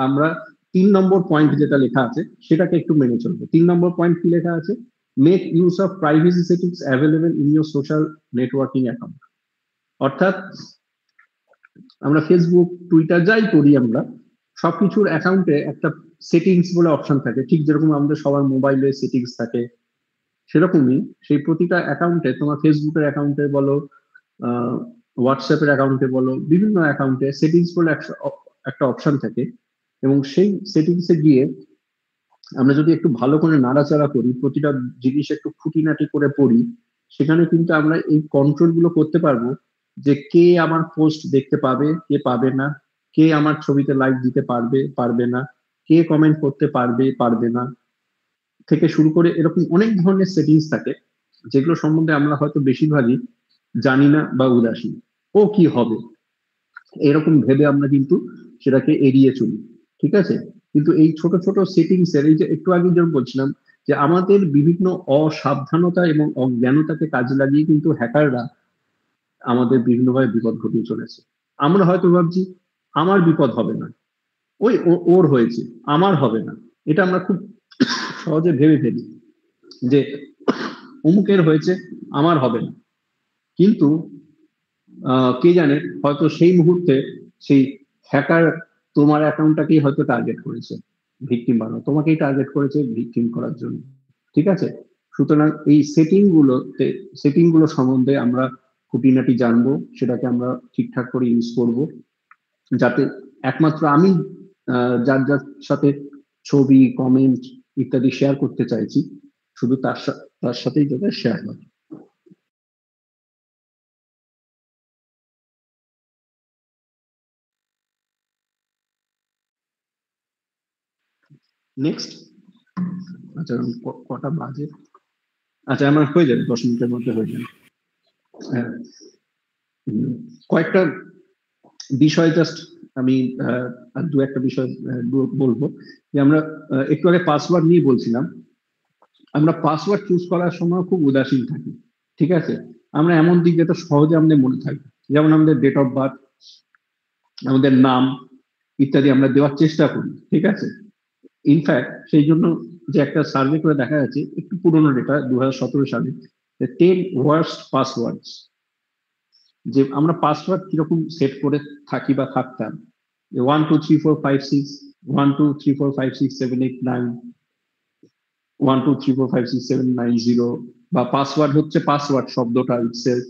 আমরা 3 নম্বর পয়েন্ট যেটা লেখা আছে সেটাকে একটু মেনে চলবো। 3 নম্বর পয়েন্ট কি লেখা আছে? Make use of privacy settings available in your social networking account. অর্থাৎ আমরা ফেসবুক টুইটার যাই করি, আমরা সবকিছুর অ্যাকাউন্টে একটা সেটিংস বলে অপশন থাকে, ঠিক যেরকম আমাদের সবার মোবাইলে সেটিংস থাকে, সেরকমই সেই প্রতিটা অ্যাকাউন্টে, তোমার ফেসবুকের অ্যাকাউন্টে বলো, হোয়াটসঅ্যাপের অ্যাকাউন্টে বলো, বিভিন্ন অ্যাকাউন্টে সেটিংস বলে একটা অপশন থাকে। এবং সেই সেটিংসে গিয়ে আমরা যদি একটু ভালো করে নাড়াচাড়া করি, প্রতিটা জিনিস একটু খুঁটিনাটি করে পড়ি, সেখানে কিন্তু আমরা এই কন্ট্রোল গুলো করতে পারবো, যে কে আমার পোস্ট দেখতে পাবে, কে পাবে না, কে আমার ছবিতে লাইক দিতে পারবে, পারবে না, কে কমেন্ট করতে পারবে, পারবে না, থেকে শুরু করে এরকম অনেক ধরনের সেটিংস থাকে, যেগুলো সম্বন্ধে আমরা হয়তো বেশিরভাগই জানি না বা উদাসীন। ও কি হবে এরকম ভেবে আমরা কিন্তু সেটাকে এড়িয়ে চলি। ঠিক আছে? কিন্তু এই ছোট ছোট সেটিংস এর, এই যে একটু আগে যেরকম বলছিলাম, যে আমাদের বিভিন্ন অসাবধানতা এবং অজ্ঞানতাকে কাজে লাগিয়ে কিন্তু হ্যাকাররা আমাদের বিভিন্নভাবে বিপদ ঘটিয়ে চলেছে। আমরা হয়তো ভাবছি আমার বিপদ হবে না, ওর হয়েছে, আমার হবে না, এটা আমরা খুব সহজে ভেবে ফেলি। যে অমুকের হয়েছে আমার হবে না, কিন্তু কে জানে হয়তো সেই মুহূর্তে সেই হ্যাকার তোমার অ্যাকাউন্টটাকেই হয়তো টার্গেট করেছে, ভিকটিম বানানো তোমাকেই টার্গেট করেছে ভিকটিম করার জন্য। ঠিক আছে, সুতরাং এই সেটিং গুলো সম্বন্ধে আমরা খুঁটিনাটি জানবো, সেটাকে আমরা ঠিকঠাক করে ইউজ করব, যাতে একমাত্র আমি যার যার সাথে ছবি কমেন্ট ইত্যাদি শেয়ার করতে চাইছি শুধু তার সাথেই যাতে শেয়ার হয়। নেক্সট, আচ্ছা কটা বাজে? আচ্ছা আমার হয়ে যাবে, 10 মিনিটের মধ্যে হয়ে যাবে। হ্যাঁ, কয়েকটা বিষয় জাস্ট আমি দু একটা বিষয় বলবো। যে আমরা একটু আগে পাসওয়ার্ড নিয়ে বলছিলাম, আমরা পাসওয়ার্ড চুজ করার সময় খুব উদাসীন থাকি। ঠিক আছে, আমরা এমন দিক যেটা সহজে আমাদের মনে থাকে, যেমন আমাদের ডেট অফ বার্থ, আমাদের নাম ইত্যাদি আমরা দেওয়ার চেষ্টা করি। ঠিক আছে, ইনফ্যাক্ট সেই জন্য যে একটা সার্ভে করে দেখা যাচ্ছে, একটু পুরোনো ডেটা 2017 সালে, 10 ওয়ার্স্ট পাসওয়ার্ডস, যে আমরা পাসওয়ার্ড কিরকম সেট করে থাকি বা থাকতাম, 123456789, 123456790, বা পাসওয়ার্ড হচ্ছে পাসওয়ার্ড শব্দটা ইটসেলফ,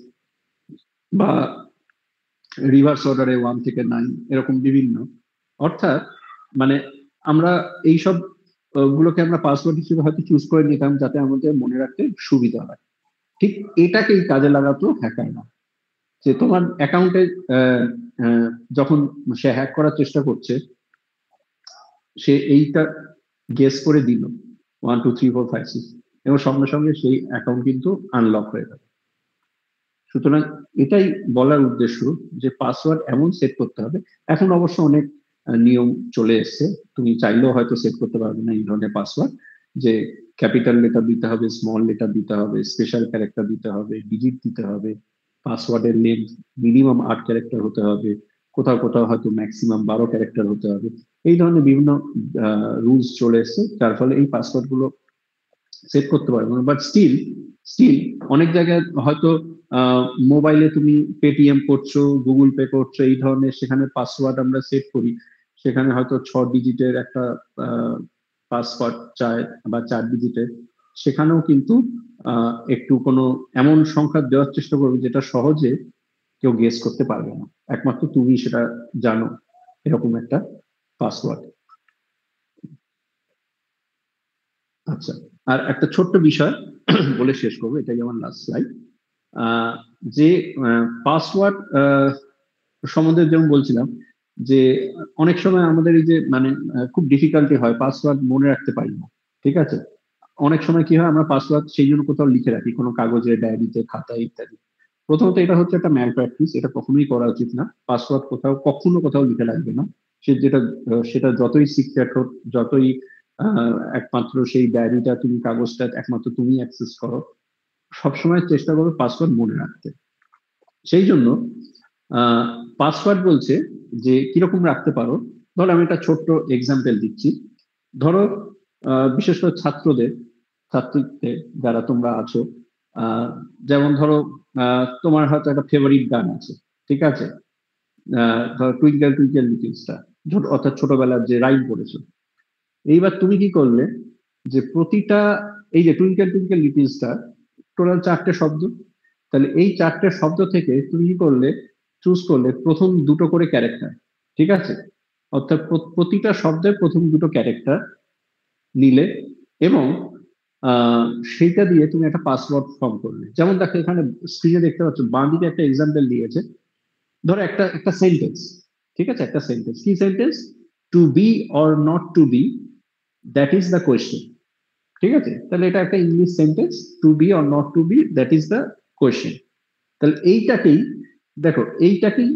বা রিভার্স অর্ডারে 1 থেকে 9, এরকম বিভিন্ন। অর্থাৎ মানে আমরা এইসব গুলোকে আমরা পাসওয়ার্ড হিসেবে হয়তো চুজ করে নিতাম যাতে আমাদের মনে রাখতে সুবিধা হয়। ঠিক এটাকেই কাজে লাগাতো হ্যাকাররা, যে তোমার অ্যাকাউন্টে যখন সে হ্যাক করার চেষ্টা করছে, সে এইটা গেস করে দিল 1234567, এবং সঙ্গে সঙ্গে সেই অ্যাকাউন্ট কিন্তু আনলক হয়ে গেল। সুতরাং এটাই বলার উদ্দেশ্য যে পাসওয়ার্ড এমন সেট করতে হবে। এখন অবশ্য অনেক নিয়ম চলে এসছে, তুমি চাইলেও হয়তো সেট করতে পারবে না এই ধরনের পাসওয়ার্ড, যে ক্যাপিটাল লেটার দিতে হবে, স্মল লেটার দিতে হবে, স্পেশাল ক্যারেক্টার দিতে হবে, ডিজিট দিতে হবে, পাসওয়ার্ডের লেন্থ মিনিমাম 8 ক্যারেক্টার হতে হবে, কোথাও কোথাও হয়তো ম্যাক্সিমাম 12 ক্যারেক্টার হতে হবে। এই ধরনের বিভিন্ন রুলস চলে এসছে, যার ফলে এই পাসওয়ার্ড গুলো সেট করতে পারবো না। বাট স্টিল অনেক জায়গায় হয়তো মোবাইলে তুমি পেটিএম করছো, গুগল পে করছো, এই ধরনের সেখানে পাসওয়ার্ড আমরা সেট করি, সেখানে হয়তো 6 ডিজিটের একটা পাসওয়ার্ড চায় বা 4 ডিজিটের, সেখানেও কিন্তু একটু কোনো এমন সংখ্যা দেওয়ার চেষ্টা করবে যেটা সহজে কেউ গেস করতে পারবে না, একমাত্র তুমি সেটা জানো, এরকম একটা পাসওয়ার্ড। আচ্ছা, আর একটা ছোট্ট বিষয় বলে শেষ করবো, এটাই আমার লাস্ট স্লাইড। যে পাসওয়ার্ড সম্বন্ধে যেমন বলছিলাম, যে অনেক সময় আমাদের এই যে মানে খুব ডিফিকাল্টি হয়, পাসওয়ার্ড মনে রাখতে পারি না। ঠিক আছে, অনেক সময় কি হয়, আমরা পাসওয়ার্ড সেই জন্য কোথাও লিখে রাখি, কোনো কাগজে, ডায়েরিতে, খাতায় ইত্যাদি। প্রথমত এটা হচ্ছে একটা ম্যাল প্র্যাকটিস, এটা কখনোই করা উচিত না। পাসওয়ার্ড কখনো কোথাও লিখে রাখবে না। সেটা যতই সিক্রেট হোক, যতই একমাত্র সেই ডায়েরিটা, তুমি কাগজটা একমাত্র তুমি অ্যাক্সেস করো, সবসময় চেষ্টা করো পাসওয়ার্ড মনে রাখতে। সেই জন্য পাসওয়ার্ড বলছে যে কিরকম রাখতে পারো। ধরো আমি একটা ছোট্ট এক্সাম্পল দিচ্ছি। ধরো বিশেষ করে ছাত্রীদের যারা তোমরা আছো, যেমন ধরো তোমার হয়তো একটা ফেভারিট গান আছে, ঠিক আছে, ধরো টুইঙ্কেল টুইঙ্কেল লিটল স্টার, অর্থাৎ ছোটবেলার যে রাইম পড়েছো। এইবার তুমি কি করলে, যে প্রতিটা, এই যে twinkle twinkle little star, total 4টে শব্দ, তাহলে এই 4টে শব্দ থেকে তুমি কি করলে, চুজ করলে প্রথম 2টো করে ক্যারেক্টার। ঠিক আছে, অর্থাৎ প্রতিটা শব্দের প্রথম 2টো ক্যারেক্টার নিলে, এবং সেইটা দিয়ে তুমি একটা পাসওয়ার্ড ফর্ম করলে। যেমন দেখো এখানে স্ক্রিনে দেখতে পাচ্ছ, বাঁ দিকে একটা এক্সাম্পল দিয়েছে। ধরো একটা সেন্টেন্স, ঠিক আছে, একটা সেন্টেন্স, কি sentence? To be or not to be, that is the question. ঠিক আছে, তাহলে এটা একটা English sentence, to be or not to be, that is the question. তাহলে এইটাকেই দেখো, এইটাকেই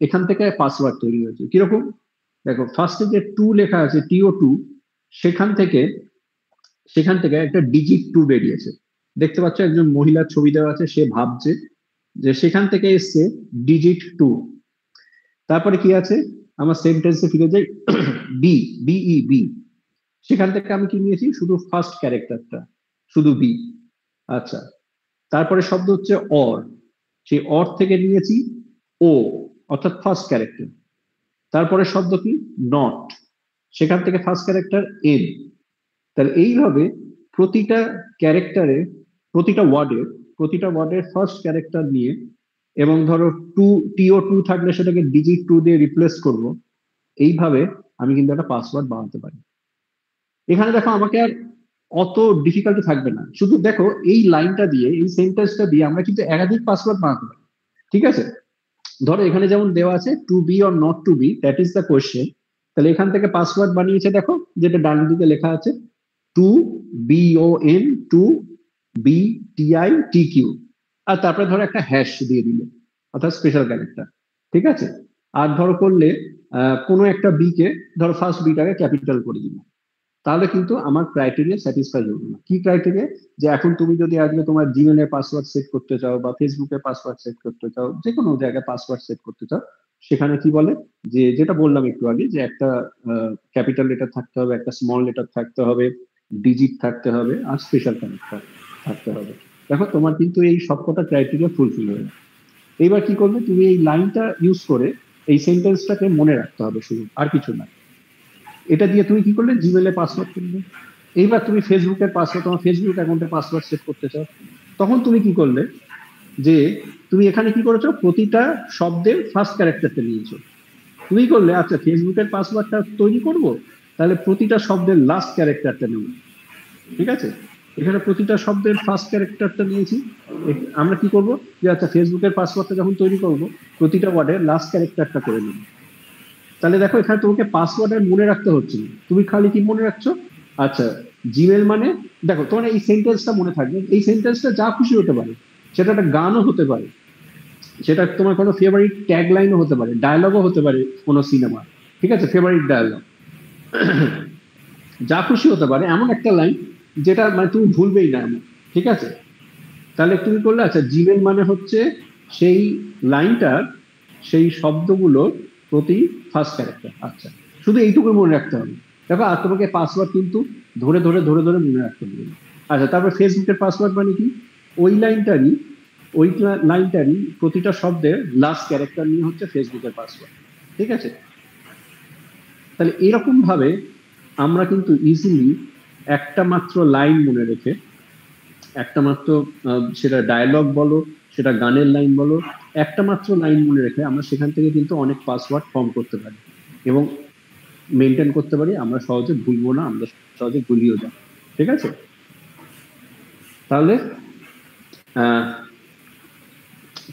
এখান থেকে পাসওয়ার্ড তৈরি হয়েছে। কিরকম? দেখো ফার্স্টে যে 2 লেখা আছে, TO2, সেখান থেকে একটা ডিজিট 2 বেরিয়েছে। দেখতে পাচ্ছ একজন মহিলার ছবি দেওয়া আছে, সে ভাবছে, যে সেখান থেকে এসছে ডিজিট 2। তারপরে কি আছে, আমার সেন্টেন্সে ফিরে যাই, বি, BEB, সেখান থেকে আমি কি নিয়েছি, শুধু ফার্স্ট ক্যারেক্টারটা, শুধু বি। আচ্ছা, তারপরে শব্দ হচ্ছে অর, সেই অর থেকে নিয়েছি ও, অর্থাৎ ফার্স্ট ক্যারেক্টার। তারপরে শব্দ কি নট, সেখান থেকে ফার্স্ট ক্যারেক্টার এন। তাহলে এইভাবে প্রতিটা ক্যারেক্টারে, প্রতিটা ওয়ার্ডের ফার্স্ট ক্যারেক্টার নিয়ে, এবং ধরো TO2 থাকলে সেটাকে ডিজিট 2 দিয়ে রিপ্লেস করব, এইভাবে আমি কিন্তু একটা পাসওয়ার্ড বানাতে পারি। এখানে দেখো আমাকে আর অত ডিফিকাল্টি থাকবে না, শুধু দেখো এই লাইনটা দিয়ে, এই সেন্টেন্সটা দিয়ে আমরা কিন্তু একাধিক পাসওয়ার্ড বানাতে পারি। ঠিক আছে, ধরো এখানে যেমন দেওয়া আছে to be or not to be, that is the question. তাহলে এখান থেকে পাসওয়ার্ড বানিয়েছে, দেখো যেটা ডান দিকে লেখা আছে টু BON টু BTITQ, আর তারপরে ধরো একটা হ্যাশ দিয়ে দিলে, অর্থাৎ স্পেশাল ক্যারেক্টার। ঠিক আছে, আর ধরো করলে কোনো একটা বি কে, ধরো ফার্স্ট বিটাকে ক্যাপিটাল করে দিল, তাহলে কিন্তু আমার ক্রাইটেরিয়া স্যাটিসফাই হবে না। কি ক্রাইটেরিয়া? যে এখন তুমি যদি আজকে তোমার জিমেলের পাসওয়ার্ড সেট করতে চাও, বা ফেসবুকের পাসওয়ার্ড সেট করতে চাও, যে কোনো জায়গায় পাসওয়ার্ড সেট করতে চাও, সেখানে কি বলে, যে যেটা বললাম একটু আগে, যে একটা ক্যাপিটাল লেটার থাকতে হবে, একটা স্মল লেটার থাকতে হবে, ডিজিট থাকতে হবে, আর স্পেশাল ক্যারেক্টার থাকতে হবে। দেখো তোমার কিন্তু এই সবকটা ক্রাইটেরিয়া ফুলফিল হয়ে যায়। এইবার কি করবে, তুমি এই লাইনটা ইউজ করে এই সেন্টেন্সটাকে মনে রাখতে হবে শুধু, আর কিছু না। এটা দিয়ে তুমি কি করলে, জিমেলে পাসওয়ার্ড করলে। এইবার তুমি ফেসবুকের পাসওয়ার্ড, তোমার ফেসবুক অ্যাকাউন্টে পাসওয়ার্ড সেট করতে চাও, তখন তুমি কি করলে, যে তুমি এখানে কি করেছো, প্রতিটা শব্দের ফার্স্ট ক্যারেক্টারটা নিয়েছো। তুমি করলে আচ্ছা ফেসবুকের পাসওয়ার্ডটা তৈরি করব, তাহলে প্রতিটা শব্দের লাস্ট ক্যারেক্টারটা নেব। ঠিক আছে, এখানে প্রতিটা শব্দের ফার্স্ট ক্যারেক্টারটা নিয়েছি। আমরা কি করব, যে আচ্ছা ফেসবুকের পাসওয়ার্ডটা যখন তৈরি করব, প্রতিটা ওয়ার্ডের লাস্ট ক্যারেক্টারটা করে নেব। তাহলে দেখো এখানে তোমাকে পাসওয়ার্ড আর মনে রাখতে হচ্ছে না, তুমি খালি কি মনে রাখছো, আচ্ছা জিমেল মানে, দেখো তোমার এই সেন্টেন্সটা মনে থাকবে। এই সেন্টেন্সটা যা খুশি হতে পারে, সেটা একটা গানও হতে পারে, সেটা তোমার কোনো ফেভারিট ট্যাগ লাইনও হতে পারে, ডায়লগও হতে পারে কোনো সিনেমা। ঠিক আছে, ফেভারিট ডায়লগ যা খুশি হতে পারে, এমন একটা লাইন যেটা মানে তুমি ভুলবেই না এমন। ঠিক আছে, তাহলে তুমি করলে আচ্ছা জিমেল মানে হচ্ছে সেই লাইনটার, সেই শব্দগুলোর প্রতি ফার্স্ট ক্যারেক্টার। আচ্ছা, শুধু এইটুকু মনে রাখতে হবে। দেখো আর তোমাকে পাসওয়ার্ড কিন্তু ধরে ধরে ধরে ধরে মনে রাখতে হবে। আচ্ছা, তারপর ফেসবুকের পাসওয়ার্ড মানে কি, ওই লাইনটারই প্রতিটা শব্দের লাস্ট ক্যারেক্টার নিয়ে হচ্ছে ফেসবুকের পাসওয়ার্ড। ঠিক আছে, তাহলে এরকম ভাবে আমরা কিন্তু ইজিলি একটা মাত্র লাইন মনে রেখে, একটা মাত্র সেটা ডায়লগ বলো, সেটা গানের লাইন বলো, একটা মাত্র লাইন মনে রেখে আমরা সেখান থেকে কিন্তু অনেক পাসওয়ার্ড ফর্ম করতে পারি এবং মেনটেন করতে পারি। আমরা সহজে ভুলবো না, আমরা সহজে ভুলিও যাই। ঠিক আছে, তাহলে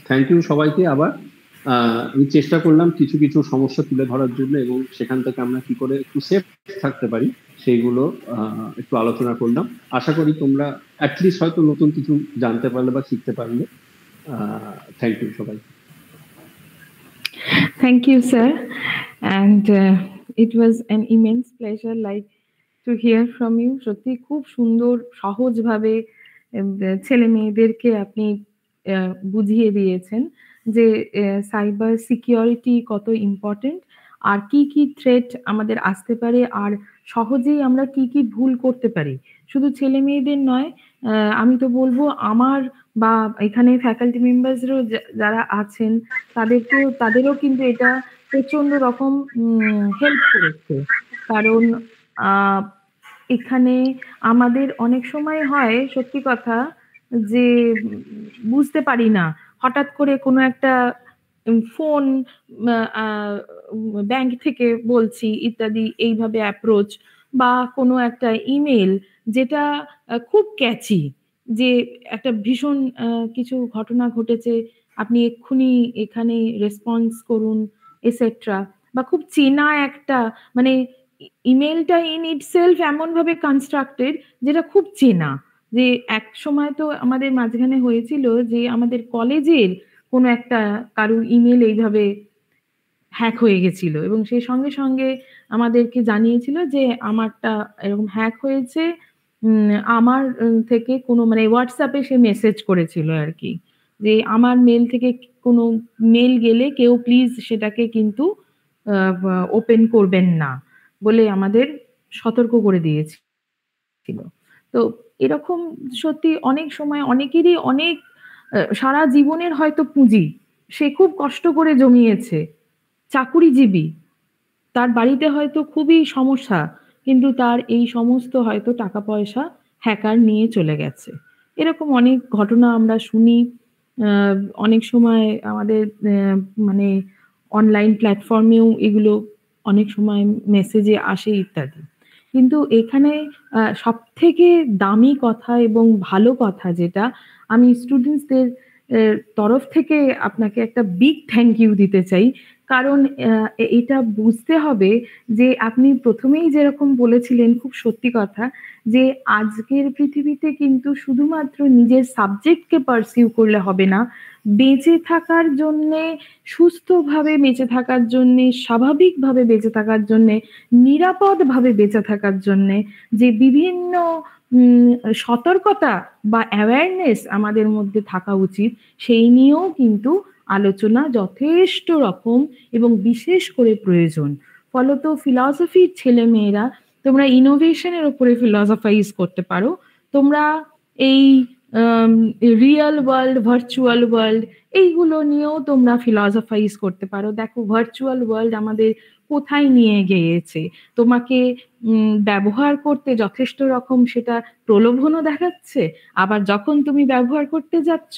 থ্যাংক ইউ সবাইকে। আবার আমি চেষ্টা করলাম কিছু কিছু সমস্যা তুলে ধরার জন্য, এবং সেখান থেকে আমরা কি করে একটু সেফ থাকতে পারি সেইগুলো একটু আলোচনা করলাম। আশা করি তোমরা অ্যাটলিস্ট হয়তো নতুন কিছু জানতে পারলে বা শিখতে পারলে। থ্যাংক ইউ সবাই। Thank you, sir. And it was an immense pleasure to hear from you. সত্যি খুব সুন্দর সহজভাবে ছেলে মেয়েদেরকে আপনি বুঝিয়ে দিয়েছেন যে সাইবার সিকিউরিটি কত ইম্পর্টেন্ট, আর কি কি থ্রেট আমাদের আসতে পারে, আর সহজেই আমরা কি কি ভুল করতে পারি। শুধু ছেলে মেয়েদের নয়, আমি তো বলবো আমার বা এখানে ফ্যাকাল্টি মেম্বার্সরাও যারা আছেন, তাদেরও কিন্তু এটা প্রচন্ড রকম হেল্প করেছে। কারণ এখানে আমাদের অনেক সময় হয় সত্যি কথা, যে বুঝতে পারি না, হঠাৎ করে কোনো একটা ফোন ব্যাংক থেকে বলছি ইত্যাদি, এইভাবে অ্যাপ্রোচ, বা কোনো একটা ইমেল যেটা খুব ক্যাচি, যে একটা ভীষণ কিছু ঘটনা ঘটেছে, আপনি এক্ষুনি এখানে রেসপন্স করুন এসেট্রা, বা খুব চেনা একটা মানে ইমেলটা ইন ইটসেলফ এমন ভাবে কনস্ট্রাক্টেড যেটা খুব চেনা। যে এক সময় তো আমাদের মাঝখানে হয়েছিল যে আমাদের কলেজের কোনো একটা কারুর ইমেল এইভাবে হ্যাক হয়ে গেছিল, এবং সেই সঙ্গে সঙ্গে আমাদেরকে জানিয়েছিল যে আমারটা এরকম হ্যাক হয়েছে, আমার থেকে কোনো মানে হোয়াটসঅ্যাপে সে মেসেজ করেছিল আর কি, যে আমার মেল থেকে কোনো মেল গেলে কেউ প্লিজ সেটাকে কিন্তু ওপেন করবেন না বলে আমাদের সতর্ক করে দিয়েছিল। তো এরকম সত্যি অনেক সময় অনেকেরই অনেক সারা জীবনের হয়তো পুঁজি সে খুব কষ্ট করে জমিয়েছে, চাকুরিজীবী, তার বাড়িতে হয়তো খুবই সমস্যা, কিন্তু তার এই সমস্ত হয়তো টাকা পয়সা হ্যাকার নিয়ে চলে গেছে। এরকম অনেক ঘটনা আমরা শুনি। আহ, অনেক সময় আমাদের মানে অনলাইন প্ল্যাটফর্মেও এগুলো অনেক সময় মেসেজে আসে ইত্যাদি। কিন্তু এখানে সব থেকে দামি কথা এবং ভালো কথা যেটা আমি স্টুডেন্টসদের তরফ থেকে আপনাকে একটা বিগ থ্যাংক ইউ দিতে চাই। কারণ এটা বুঝতে হবে যে আপনি প্রথমেই যেরকম বলেছিলেন, খুব সত্যি কথা, যে আজকের পৃথিবীতে কিন্তু শুধুমাত্র নিজের সাবজেক্টকে পারসিউ করলে হবে না। বেঁচে থাকার জন্যে, সুস্থভাবে বেঁচে থাকার জন্যে, স্বাভাবিকভাবে বেঁচে থাকার জন্যে, নিরাপদভাবে বেঁচে থাকার জন্যে যে বিভিন্ন সতর্কতা বা অ্যাওয়ারনেস আমাদের মধ্যে থাকা উচিত, সেই নিয়েও কিন্তু আলোচনা যথেষ্ট রকম এবং বিশেষ করে প্রয়োজন। ফলত ফিলসফির ছেলে মেয়েরা তোমরা ইনোভেশনের উপরে ফিলসফাইজ করতে পারো। তোমরা এই রিয়েল ওয়ার্ল্ড, ভার্চুয়াল ওয়ার্ল্ড, এইগুলো নিয়েও তোমরা ফিলসফাইজ করতে পারো। দেখো ভার্চুয়াল ওয়ার্ল্ড আমাদের কোথায় নিয়ে গিয়েছে। তোমাকে ব্যবহার করতে যথেষ্ট রকম সেটা প্রলোভনও দেখাচ্ছে, আবার যখন তুমি ব্যবহার করতে যাচ্ছ,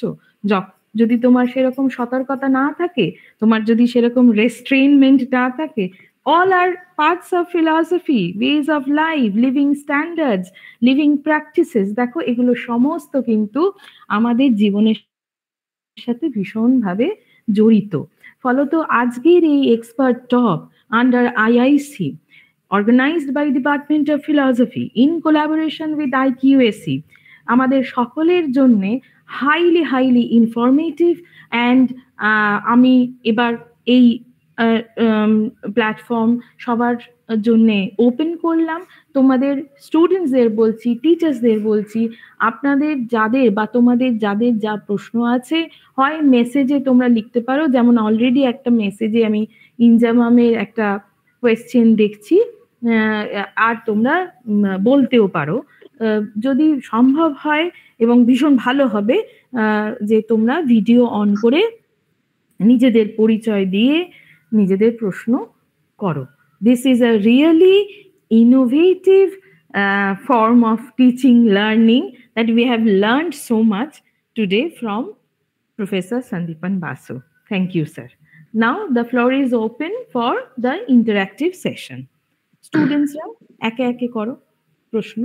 যদি তোমার সেরকম সতর্কতা না থাকে, তোমার যদি সেরকম রেস্ট্রেইনমেন্ট না থাকে, all are parts of philosophy, ways of life, living standards, living practices। দেখো এগুলো সমস্ত কিন্তু আমাদের জীবনের সাথে ভীষণভাবে জড়িত। ফলত আজকের এই expert talk under IIC, organized by Department of Philosophy in collaboration with IQAC, আমাদের সকলের জন্যে হাইলি ইনফরমেটিভ। অ্যান্ড আমি এবার এই প্ল্যাটফর্ম সবার জন্যে ওপেন করলাম। তোমাদের স্টুডেন্টসদের বলছি, টিচার্সদের বলছি, আপনাদের যাদের বা তোমাদের যাদের যা প্রশ্ন আছে, হয় মেসেজে তোমরা লিখতে পারো, যেমন অলরেডি একটা মেসেজে আমি ইনজামামের একটা কোয়েশ্চেন দেখছি, আর তোমরা বলতেও পারো। যদি সম্ভব হয় এবং ভীষণ ভালো হবে যে তোমরা ভিডিও অন করে নিজেদের পরিচয় দিয়ে নিজেদের প্রশ্ন করো। This is a really innovative form of teaching learning that we have learned so much today from Professor Sandipan Basu. Thank you, sir. Now the floor is open for the interactive session. Students একে একে করো প্রশ্ন।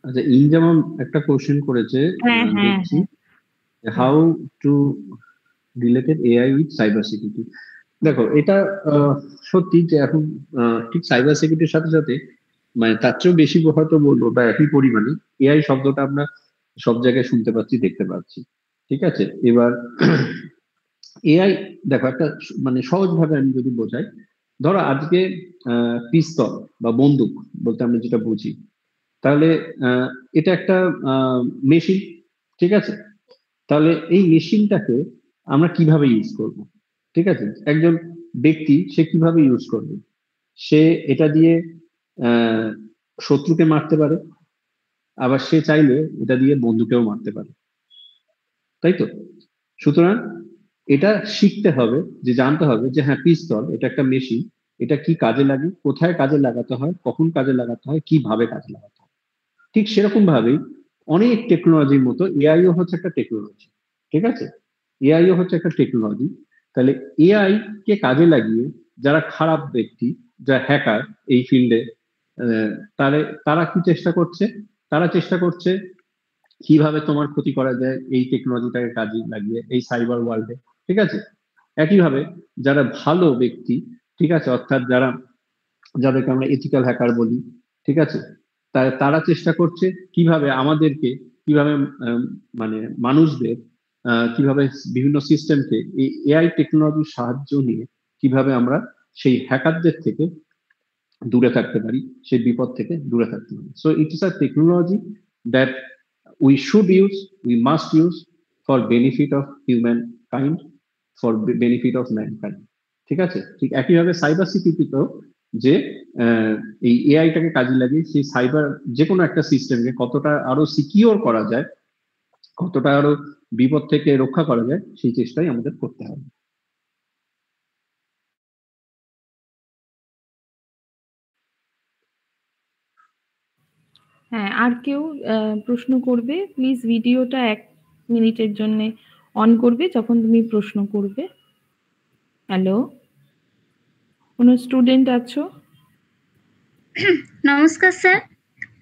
আচ্ছা, ইনজামাম একটা কোশ্চেন করেছে, দেখছি, how to related AI with cyber security. দেখো এটা সত্যি যে এখন ঠিক সাইবার সিকিউরিটির সাথে সাথে মানে তার চেয়েও বেশি হয়তো বলবো বা একই পরিমাণে এআই শব্দটা আমরা সব জায়গায় শুনতে পাচ্ছি, দেখতে পাচ্ছি। ঠিক আছে, এবার এআই দেখো একটা মানে সহজভাবে আমি যদি বোঝাই, ধরো আজকে পিস্তল বা বন্দুক বলতে আমরা যেটা বুঝি, তাহলে এটা একটা মেশিন। ঠিক আছে, তাহলে এই মেশিনটাকে আমরা কিভাবে ইউজ করব? ঠিক আছে, একজন ব্যক্তি সে কিভাবে ইউজ করবে? সে এটা দিয়ে শত্রুকে মারতে পারে, আবার সে চাইলে এটা দিয়ে বন্ধুকেও মারতে পারে, তাই তো? সুতরাং এটা শিখতে হবে, যে জানতে হবে যে হ্যাঁ পিস্তল এটা একটা মেশিন, এটা কি কাজে লাগে, কোথায় কাজে লাগাতে হয়, কখন কাজে লাগাতে হয়, কিভাবে কাজে লাগাতে হয়। ঠিক সেরকম ভাবেই অনেক টেকনোলজির মতো এআইও হচ্ছে একটা টেকনোলজি। ঠিক আছে, এআইও হচ্ছে একটা টেকনোলজি। তাহলে এআই কে কাজে লাগিয়ে যারা খারাপ ব্যক্তি, যারা হ্যাকার এই ফিল্ডে, তারা কি চেষ্টা করছে? তারা চেষ্টা করছে কিভাবে তোমার ক্ষতি করা যায় এই টেকনোলজিটাকে কাজে লাগিয়ে এই সাইবার ওয়ার্ল্ডে। ঠিক আছে, একইভাবে যারা ভালো ব্যক্তি, ঠিক আছে, অর্থাৎ যাদেরকে আমরা এথিক্যাল হ্যাকার বলি, ঠিক আছে, তারা চেষ্টা করছে কিভাবে আমাদেরকে, কিভাবে মানে মানুষদের কিভাবে বিভিন্ন সিস্টেমকে এই এআই টেকনোলজির সাহায্য নিয়ে কিভাবে আমরা সেই হ্যাকারদের থেকে দূরে থাকতে পারি, সেই বিপদ থেকে দূরে থাকতে পারি। So it is a technology that we should use, we must use for benefit of humankind, for benefit of mankind। ঠিক আছে, ঠিক একইভাবে সাইবার সিকিউরিটিতেও যে এই এআইটাকে কাজে লাগিয়ে সেই সাইবার যে কোনো একটা সিস্টেমকে কতটা আরো সিকিউর করা যায়, কতটা আরো বিপদ থেকে রক্ষা করা যায়, সেই চেষ্টাই আমাদের করতে হবে। হ্যাঁ, আর কেউ প্রশ্ন করবে? প্লিজ ভিডিওটা 1 মিনিটের জন্য অন করবে যখন তুমি প্রশ্ন করবে। হ্যালো, কোনো স্টুডেন্ট আছো? নমস্কার স্যার,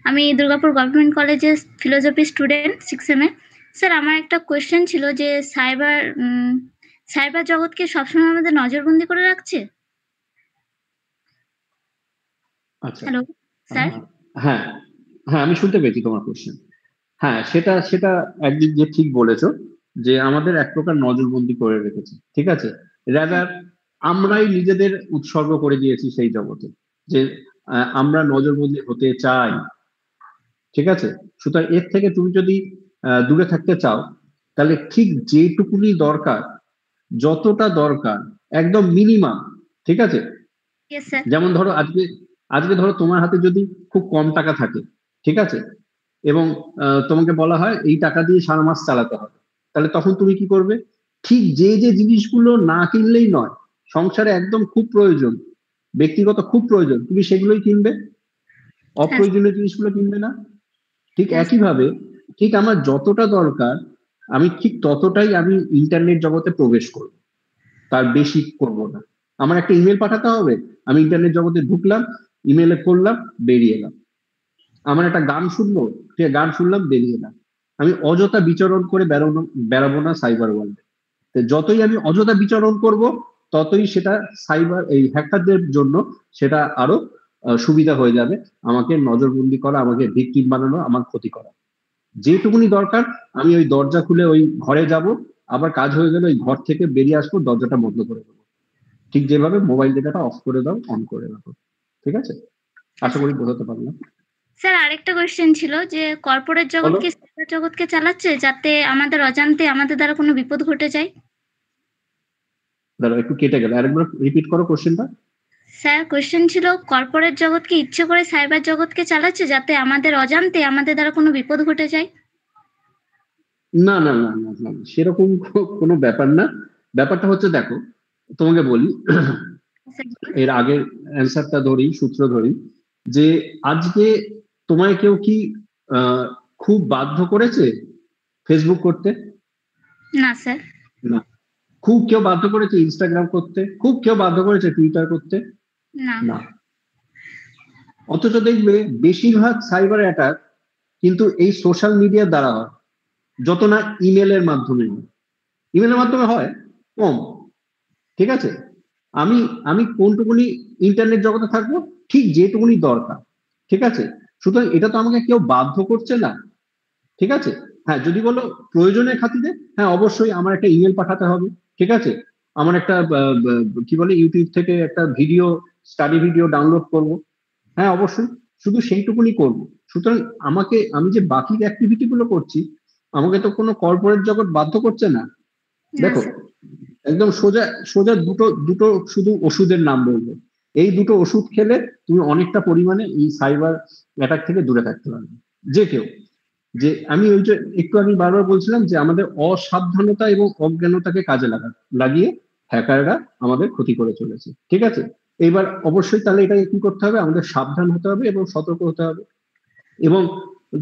আমি দুর্গাপুর গভর্নমেন্ট কলেজের ফিলোসফি স্টুডেন্ট 6 সেমে। স্যার, আমার একটা কোয়েশ্চেন ছিল যে সাইবার জগৎকে সবসময় আমাদের নজরবন্দি করে রাখছে? আচ্ছা, হ্যালো স্যার। হ্যাঁ হ্যাঁ, আমি শুনতে পেয়েছি তোমার কোশ্চেন। হ্যাঁ, সেটা একদিক দিয়ে ঠিক বলেছো যে আমাদের এক প্রকার নজরবন্দি করে রেখেছে, ঠিক আছে। রাদার আমরাই নিজেদের উৎসর্গ করে দিয়েছি সেই জগতে, যে আমরা নজরবন্দি হতে চাই, ঠিক আছে। সুতরাং এর থেকে তুমি যদি দূরে থাকতে চাও, তাহলে ঠিক যেটুকুনি দরকার, যতটা দরকার, একদম মিনিমাম, ঠিক আছে। Yes, sir. যেমন ধরো আজকে ধরো তোমার হাতে যদি খুব কম টাকা থাকে, ঠিক আছে, এবং তোমাকে বলা হয় এই টাকা দিয়ে সারা মাস চালাতে হবে, তাহলে তখন তুমি কি করবে? ঠিক যে যে জিনিসগুলো না কিনলেই নয়, সংসারে একদম খুব প্রয়োজন, ব্যক্তিগত খুব প্রয়োজন, তুমি সেগুলোই কিনবে, অপ্রয়োজনীয় জিনিসগুলো কিনবে না। ঠিক Yes. একইভাবে ঠিক আমার যতটা দরকার, আমি ঠিক ততটাই আমি ইন্টারনেট জগতে প্রবেশ করব, তার বেশি করব না। আমার একটা ইমেল পাঠাতে হবে, আমি ইন্টারনেট জগতে ঢুকলাম, ইমেলে করলাম, বেরিয়ে এলাম। আমার একটা গান শুনবো, ঠিক গান শুনলাম, বেরিয়ে এলাম। আমি অযথা বিচরণ করে বেড়াবো না সাইবার ওয়ার্ল্ডে। যতই আমি অযথা বিচরণ করব, ততই সেটা সাইবার এই হ্যাকারদের জন্য সেটা আরো সুবিধা হয়ে যাবে, আমাকে নজরবন্দি করা, আমাকে ভিকটিম বানানো, আমার ক্ষতি করা। যেটুকুনি দরকার আমি ওই দরজা খুলে ওই ঘরে যাব, আবার কাজ হয়ে গেলে ওই ঘর থেকে বেরিয়ে আসবো, দরজাটা বন্ধ করে দেবো। ঠিক যেভাবে মোবাইল ডেটাটা অফ করে দাও, অন করে রাখো, ঠিক আছে। আশা করি বোঝাতে পারলাম। স্যার, আরেকটা কোয়েশ্চেন ছিল যে কর্পোরেট জগৎকে সাইবার জগৎকে চালাচ্ছে যাতে আমাদের অজান্তে আমাদের দ্বারা কোনো বিপদ ঘটে যায়। দাঁড়াও, একটু কেটে গেল, আরেকবার রিপিট করো কোশ্চেনটা। স্যার, কোয়েশ্চেন ছিল কর্পোরেট জগৎকে ইচ্ছে করে সাইবার জগৎকে চালাচ্ছে যাতে আমাদের অজান্তে আমাদের দ্বারা কোনো বিপদ ঘটে যায়। না না না না না, সেরকম কোনো ব্যাপার না। ব্যাপারটা হচ্ছে, দেখো তোমাকে বলি, এর আগের অ্যান্সারটা ধরি, সূত্র ধরি, যে আজকে তোমায় কেউ কি খুব বাধ্য করেছে ফেসবুক করতে? না স্যার। না। খুব কেউ বাধ্য করেছে ইনস্টাগ্রাম করতে? খুব কেউ বাধ্য করেছে টুইটার করতে? না। না। অথচ দেখবে বেশিরভাগ সাইবার অ্যাটাক কিন্তু এই সোশ্যাল মিডিয়ার দ্বারা হয়, যত না ইমেলের মাধ্যমে হয়। ইমেলের মাধ্যমে হয় কম, ঠিক আছে। আমি আমি কোনটুকুনি ইন্টারনেট জগতে থাকবো, ঠিক যেটুকুনি দরকার, ঠিক আছে। সুতরাং এটা তো আমাকে কেউ বাধ্য করছে না, ঠিক আছে। হ্যাঁ, যদি বলো প্রয়োজনের খাতিরে, হ্যাঁ অবশ্যই আমার একটা ইমেল পাঠাতে হবে, ঠিক আছে। আমার একটা কি বলে ইউটিউব থেকে একটা ভিডিও, স্টাডি ভিডিও ডাউনলোড করব, হ্যাঁ অবশ্যই, শুধু সেইটুকুনি করব। সুতরাং আমি যে বাকি অ্যাক্টিভিটি গুলো করছি, আমাকে তো কোনো কর্পোরেট জগৎ বাধ্য করছে না। দেখো, একদম সোজা সোজা দুটো দুটো শুধু ওষুধের নাম বলবো, এই দুটো ওষুধ খেলে তুমি অনেকটা পরিমাণে এই সাইবার অ্যাটাক থেকে দূরে থাকতে পারবে, যে কেউ। যে আমি ওই যে একটু আমি বারবার বলছিলাম যে আমাদের অসাবধানতা এবং অজ্ঞানতাকে কাজে লাগিয়ে হ্যাকাররা আমাদের ক্ষতি করে চলেছে, ঠিক আছে। এবার অবশ্যই তাহলে এটাকে কি করতে হবে? আমাদের সাবধান হতে হবে এবং সতর্ক হতে হবে। এবং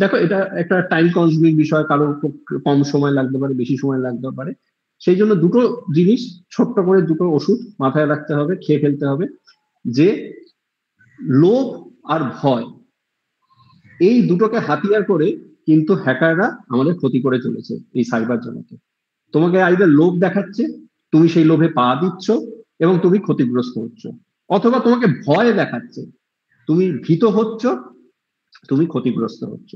দেখো, এটা একটা টাইম কনজিউমিং বিষয়, কারো কম সময় লাগতে পারে, বেশি সময় লাগতে পারে। সেই জন্য দুটো জিনিস, ছোট্ট করে দুটো ওষুধ মাথায় রাখতে হবে, খেয়ে ফেলতে হবে, যে লোভ আর ভয়, এই দুটোকে হাতিয়ার করে কিন্তু হ্যাকাররা আমাদের ক্ষতি করে চলেছে এই সাইবার জগতে। তোমাকে আইদার লোভ দেখাচ্ছে, তুমি সেই লোভে পা দিচ্ছ এবং তুমি ক্ষতিগ্রস্ত হচ্ছ, অথবা তোমাকে ভয় দেখাচ্ছে, তুমি ভীত হচ্ছ, তুমি ক্ষতিগ্রস্ত হচ্ছ।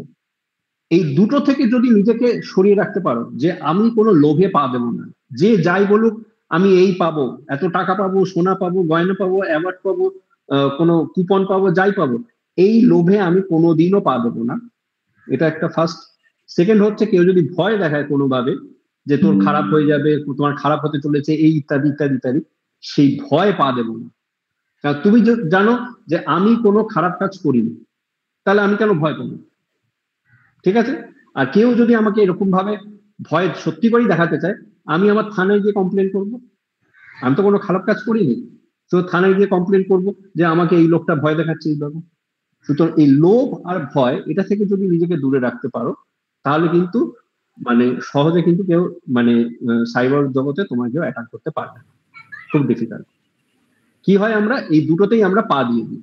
এই দুটো থেকে যদি নিজেকে সরিয়ে রাখতে পারো, যে আমি কোনো লোভে পা দেবো না, যে যাই বলুক আমি এই পাবো, এত টাকা পাবো, সোনা পাবো, গয়না পাবো, অ্যাওয়ার্ড পাবো, কোনো কুপন পাবো, যাই পাবো, এই লোভে আমি কোনোদিনও পা দেবো না। এটা একটা ফার্স্ট। সেকেন্ড হচ্ছে, কেউ যদি ভয় দেখায় কোনোভাবে যে তোর খারাপ হয়ে যাবে, তোমার খারাপ হতে চলেছে, এই ইত্যাদি ইত্যাদি ইত্যাদি, সেই ভয় পা দেবো না, কারণ তুমি জানো যে আমি কোনো খারাপ কাজ করিনি, তাহলে আমি কেন ভয় পাবো? ঠিক আছে। আর কেউ যদি আমাকে এরকম ভাবে ভয় সত্যি করেই দেখাতে চায়, আমি আমার থানায় গিয়ে কমপ্লেন করব। আমি তো কোনো খারাপ কাজ করিনি, তো থানায় গিয়ে কমপ্লেন করব যে আমাকে এই লোকটা ভয় দেখাচ্ছে এইভাবে। সুতরাং এই লোভ আর ভয় এটা থেকে যদি নিজেকে দূরে রাখতে পারো, তাহলে কিন্তু মানে সহজে কিন্তু কেউ মানে সাইবার জগতে তোমার কেউ অ্যাটাক করতে পারবে না, খুব ডিফিকাল্ট। কি হয়, আমরা এই দুটোতেই আমরা পা দিয়ে দিই,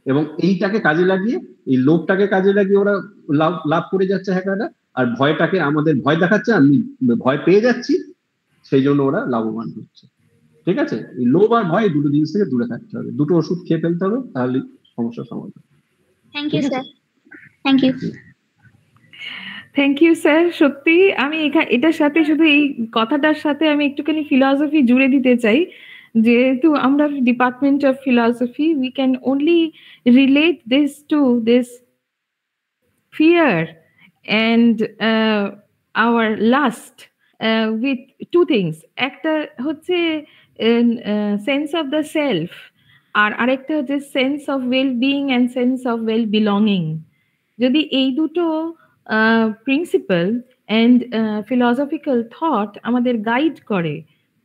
এবং এইটাকে কাজে লাগিয়ে, এই লোভটাকে কাজে লাগিয়ে ওরা লাভ লাভ করে যাচ্ছে হ্যাকাররা, আর ভয়টাকে আমাদের ভয় দেখাচ্ছে, আমি ভয় পেয়ে যাচ্ছি, সেই জন্য ওরা লাভবান হচ্ছে। ঠিক আছে, এই লোভ আর ভয় দুটো জিনিস থেকে দূরে থাকতে হবে, দুটো ওষুধ খেয়ে ফেলতে হবে, তাহলে সমস্যার সমাধান। Thank you sir. Thank you. Thank you sir. সত্যি আমি এটার সাথে শুধু এই কথাটার সাথে আমি একটুখানি ফিলসফি জুড়ে দিতে চাই, যেহেতু আমরা department of philosophy, we can only relate this to this fear and our lust with two things. একটা হচ্ছে sense of the self, আর আরেকটা হচ্ছে sense of well-being and sense of well-belonging. যদি এই দুটো প্রিন্সিপাল অ্যান্ড ফিলসফিক্যাল থট আমাদের গাইড করে,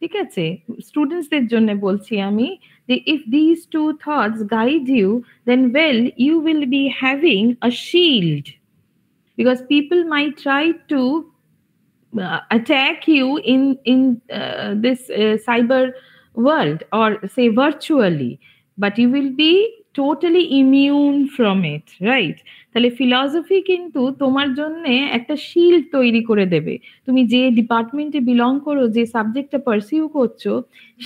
ঠিক আছে, স্টুডেন্টসদের জন্য বলছি আমি, যে if these two thoughts guide you, then well, you will be having a shield, because people might try to attack you in this cyber world, or say virtually, but you will be totally immune from it, right? তাহলে ফিলসফি কিন্তু তোমার জন্য একটা শিল্ড তৈরি করে দেবে। তুমি যে ডিপার্টমেন্টে বিলং করো, যে সাবজেক্টটা পারসিউ করছো,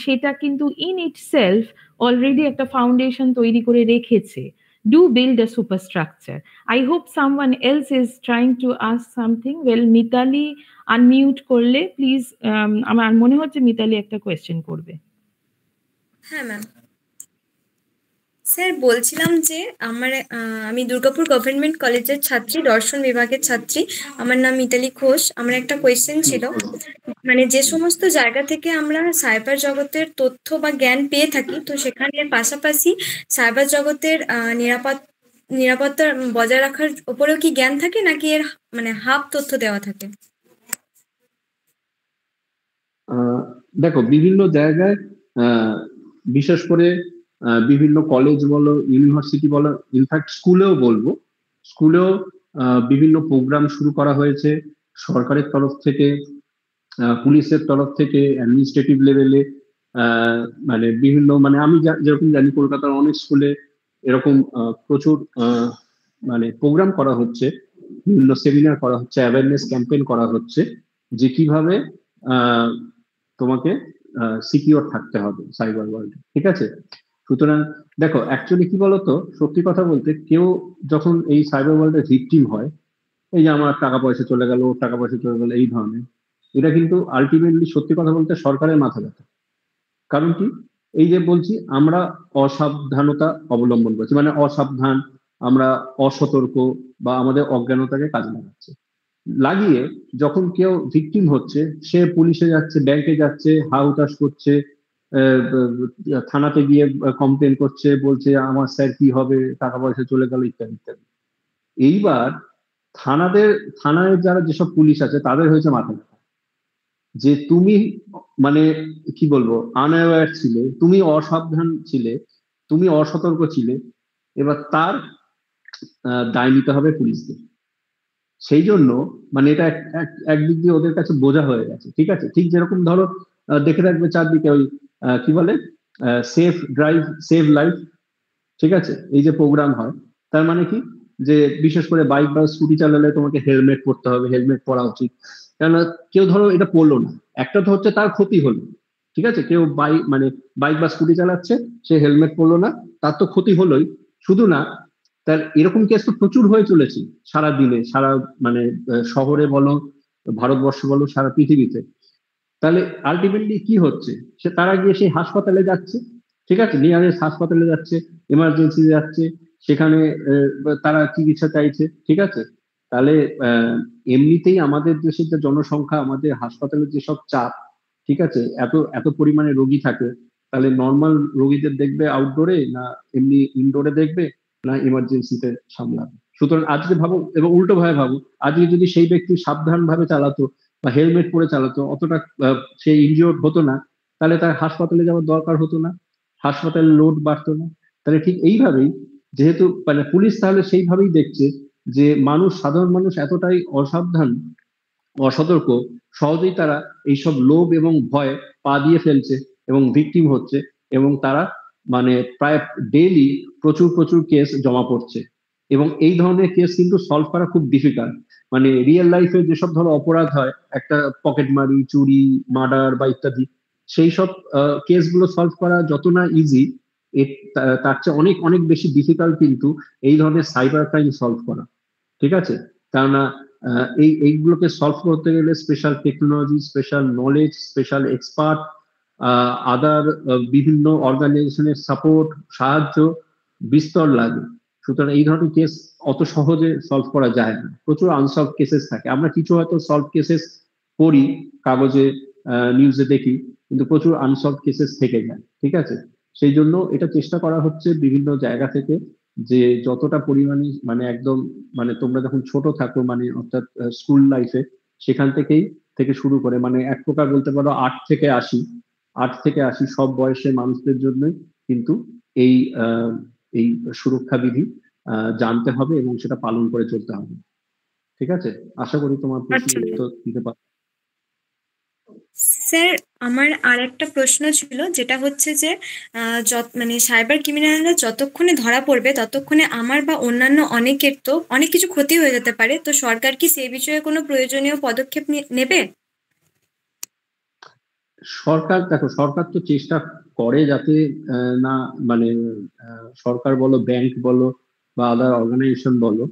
সেটা কিন্তু ইন ইটসেলফ অলরেডি একটা ফাউন্ডেশন তৈরি করে রেখেছে। Do build a superstructure. I hope someone else is trying to ask something. Well, Mitali unmute করলে প্লিজ। আমার মনে হচ্ছে মিতালি একটা কোয়েশ্চেন করবে। হ্যাঁ ম্যাম। স্যার বলছিলাম যে আমি দুর্গাপুর গভর্নমেন্ট কলেজের ছাত্রী, দর্শন বিভাগের ছাত্রী। আমার নাম মিতালি ঘোষ। আমার একটা কোয়েশ্চেন ছিল, মানে যে সমস্ত জায়গা থেকে আমরা সাইবার জগতের তথ্য বা জ্ঞান পেয়ে থাকি, তো সেখানে পাশাপাশি সাইবার জগতের নিরাপত্তা বজায় রাখার উপরেও কি জ্ঞান থাকে, নাকি এর মানে হাফ তথ্য দেওয়া থাকে? দেখো, বিভিন্ন জায়গায় বিশেষ করে বিভিন্ন কলেজ বলো, ইউনিভার্সিটি বলো, ইনফ্যাক্ট স্কুলেও বলবো, স্কুলেও বিভিন্ন প্রোগ্রাম শুরু করা হয়েছে সরকারের তরফ থেকে, পুলিশের তরফ থেকে, অ্যাডমিনিস্ট্রেটিভ লেভেলে, মানে বিভিন্ন, মানে আমি যেরকম জানি কলকাতার অনেক স্কুলে এরকম প্রচুর মানে প্রোগ্রাম করা হচ্ছে, বিভিন্ন সেমিনার করা হচ্ছে, অ্যাওয়ারনেস ক্যাম্পেইন করা হচ্ছে, যে কিভাবে তোমাকে সিকিউর থাকতে হবে সাইবার ওয়ার্ল্ডে। ঠিক আছে, সুতরাং দেখো, অ্যাকচুয়ালি কি বলতো, সত্যি কথা বলতে, কেউ যখন এই সাইবার ওয়ার্ল্ডের ভিকটিম হয়, এই যে আমার টাকা পয়সা চলে গেল, টাকা পয়সা চলে গেল, এই ধরনের, এটা কিন্তু আলটিমেটলি সত্যি কথা বলতে সরকারের মাথা ব্যথা। কারণ কি, এই যে বলছি, আমরা অসাবধানতা অবলম্বন করছি, মানে অসাবধান, আমরা অসতর্ক বা আমাদের অজ্ঞানতাকে কাজে লাগিয়ে যখন কেউ ভিকটিম হচ্ছে, সে পুলিশে যাচ্ছে, ব্যাংকে যাচ্ছে, হাউতাশ করছে, থানাতে গিয়ে কমপ্লেন করছে, বলছে আমার স্যার কি হবে, টাকা পয়সা চলে গেল, ইত্যাদি ইত্যাদি। এইবার থানায় যারা যেসব পুলিশ আছে, তাদের হয়েছে মাথা ব্যথা, যে তুমি মানে কি বলবো, আনঅ্যাওয়ার ছিলে, তুমি অসাবধান ছিলে, তুমি অসতর্ক ছিলে, এবার তার দায় নিতে হবে পুলিশদের। সেই জন্য মানে এটা একদিক দিয়ে ওদের কাছে বোঝা হয়ে গেছে। ঠিক আছে, ঠিক যেরকম ধরো দেখে রাখবে চারদিকে ওই কি বলে, সেফ ড্রাইভ সেভ লাইফ, ঠিক আছে, এই যে প্রোগ্রাম হয়, তার মানে কি, যে বিশেষ করে বাইক বা স্কুটি চালালে তোমাকে হেলমেট পরতে হবে, হেলমেট পরা উচিত। কেননা কেউ ধরো এটা পরলো না, একটা তো হচ্ছে তার ক্ষতি হলো, ঠিক আছে, কেউ বাইক বা স্কুটি চালাচ্ছে, সে হেলমেট পরলো না, তার তো ক্ষতি হলোই। শুধু না, তার এরকম কেস তো প্রচুর হয়ে চলেছে সারা দিনে, সারা মানে শহরে বলো, ভারতবর্ষ বলো, সারা পৃথিবীতে। তাহলে আলটিমেটলি কি হচ্ছে, তারা গিয়ে সেই হাসপাতালে যাচ্ছে, ঠিক আছে, নিয়ারেস্ট হাসপাতালে যাচ্ছে, এমার্জেন্সি যাচ্ছে, সেখানে তারা চিকিৎসা চাইছে। ঠিক আছে, তাহলে এমনিতেই আমাদের দেশের যে জনসংখ্যা, আমাদের হাসপাতালের যেসব চাপ, ঠিক আছে, এত এত পরিমাণে রোগী থাকে, তাহলে নর্মাল রোগীদের দেখবে আউটডোরে, না এমনি ইনডোরে দেখবে, না ইমার্জেন্সিতে সামলাবে? সুতরাং আজকে ভাবো, এবং উল্টো ভাবে ভাবো, আজকে যদি সেই ব্যক্তি সাবধান ভাবে চালাতো বা হেলমেট পরে চালাতো, অতটা সে ইনজিওর্ড হতো না, তাহলে তার হাসপাতালে যাওয়ার দরকার হতো না, হাসপাতালের লোড বাড়তো না। তাহলে ঠিক এইভাবেই, যেহেতু মানে পুলিশ তাহলে সেইভাবেই দেখছে যে মানুষ, সাধারণ মানুষ এতটাই অসাবধান, অসতর্ক, সহজেই তারা এইসব লোভ এবং ভয় পা দিয়ে ফেলছে এবং ভিকটিম হচ্ছে, এবং তারা মানে প্রায় ডেইলি প্রচুর প্রচুর কেস জমা পড়ছে। এবং এই ধরনের কেস কিন্তু সলভ করা খুব ডিফিকাল্ট। মানে রিয়েল লাইফে যেসব ধরো অপরাধ হয়, একটা পকেটমারি, চুরি, মার্ডার বা ইত্যাদি, সেই সব কেসগুলো সলভ করা যত না ইজি, তার চেয়ে অনেক অনেক বেশি ডিফিকাল্ট কিন্তু এই ধরনের সাইবার ক্রাইম সলভ করা। ঠিক আছে? কেননা এইগুলোকে সলভ করতে গেলে special technology, special knowledge, special expert, other বিভিন্ন অর্গানাইজেশনের সাপোর্ট, সাহায্য বিস্তর লাগে। সুতরাং এই ধরনের কেস অত সহজে সলভ করা যায় না, প্রচুর আনসলভ কেসেস থাকে। আমরা কিছু হয়তো সলভ কেসেস পড়ি কাগজে, নিউজে দেখি, কিন্তু প্রচুর আনসলভ কেসেস থেকে যায়। ঠিক আছে? সেই জন্য এটা চেষ্টা করা হচ্ছে বিভিন্ন জায়গা থেকে, যে যতটা পরিমাণে মানে একদম মানে তোমরা যখন ছোট থাকো, মানে অর্থাৎ স্কুল লাইফে, সেখান থেকে শুরু করে, মানে এক প্রকার বলতে পারো 8 থেকে 80 সব বয়সের মানুষদের জন্য কিন্তু এই এই সুরক্ষা বিধি জানতে হবে এবং সেটা পালন করে চলতে হবে। ঠিক আছে? আশা করি তোমার প্রশ্নের উত্তর দিতে পারবো। স্যার, আমার আর একটা প্রশ্ন ছিল, যেটা হচ্ছে যে মানে সাইবার ক্রিমিনালরা যতক্ষণে ধরা পড়বে ততক্ষণে আমার বা অন্যান্য অনেকের তো অনেক কিছু ক্ষতি হয়ে যেতে পারে। তো সরকার কি সেই বিষয়ে কোনো প্রয়োজনীয় পদক্ষেপ নেবে? সরকার, দেখো, সরকার তো চেষ্টা করে যাতে না মানে সরকার বলো, ব্যাংক বলো বা আদার অর্গানাইজেশন বলো,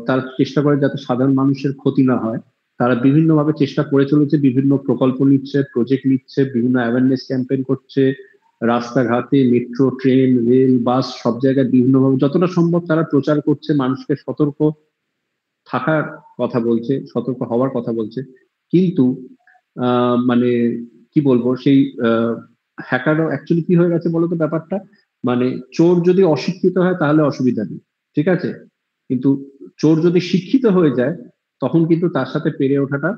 তারা চেষ্টা করে যাতে সাধারণ মানুষের ক্ষতি না হয়। তারা বিভিন্নভাবে চেষ্টা করে চলেছে, বিভিন্ন প্রকল্প নিচ্ছে, প্রজেক্ট নিচ্ছে, বিভিন্ন অ্যাওয়ারনেস ক্যাম্পেইন করছে, রাস্তাঘাটে, মেট্রো, ট্রেন, রেল, বাস, সব জায়গায় বিভিন্নভাবে যতটা সম্ভব তারা প্রচার করছে, মানুষকে সতর্ক থাকার কথা বলছে, সতর্ক হওয়ার কথা বলছে। কিন্তু মানে কি বলবো, সেই হ্যাকারও অ্যাকচুয়ালি কি হয়ে গেছে বলতো ব্যাপারটা, মানে চোর যদি অশিক্ষিত হয় তাহলে অসুবিধা নেই, ঠিক আছে, কিন্তু চোর যদি শিক্ষিত হয়ে যায় তখন কিন্তু তার সাথে পেরে ওঠাটা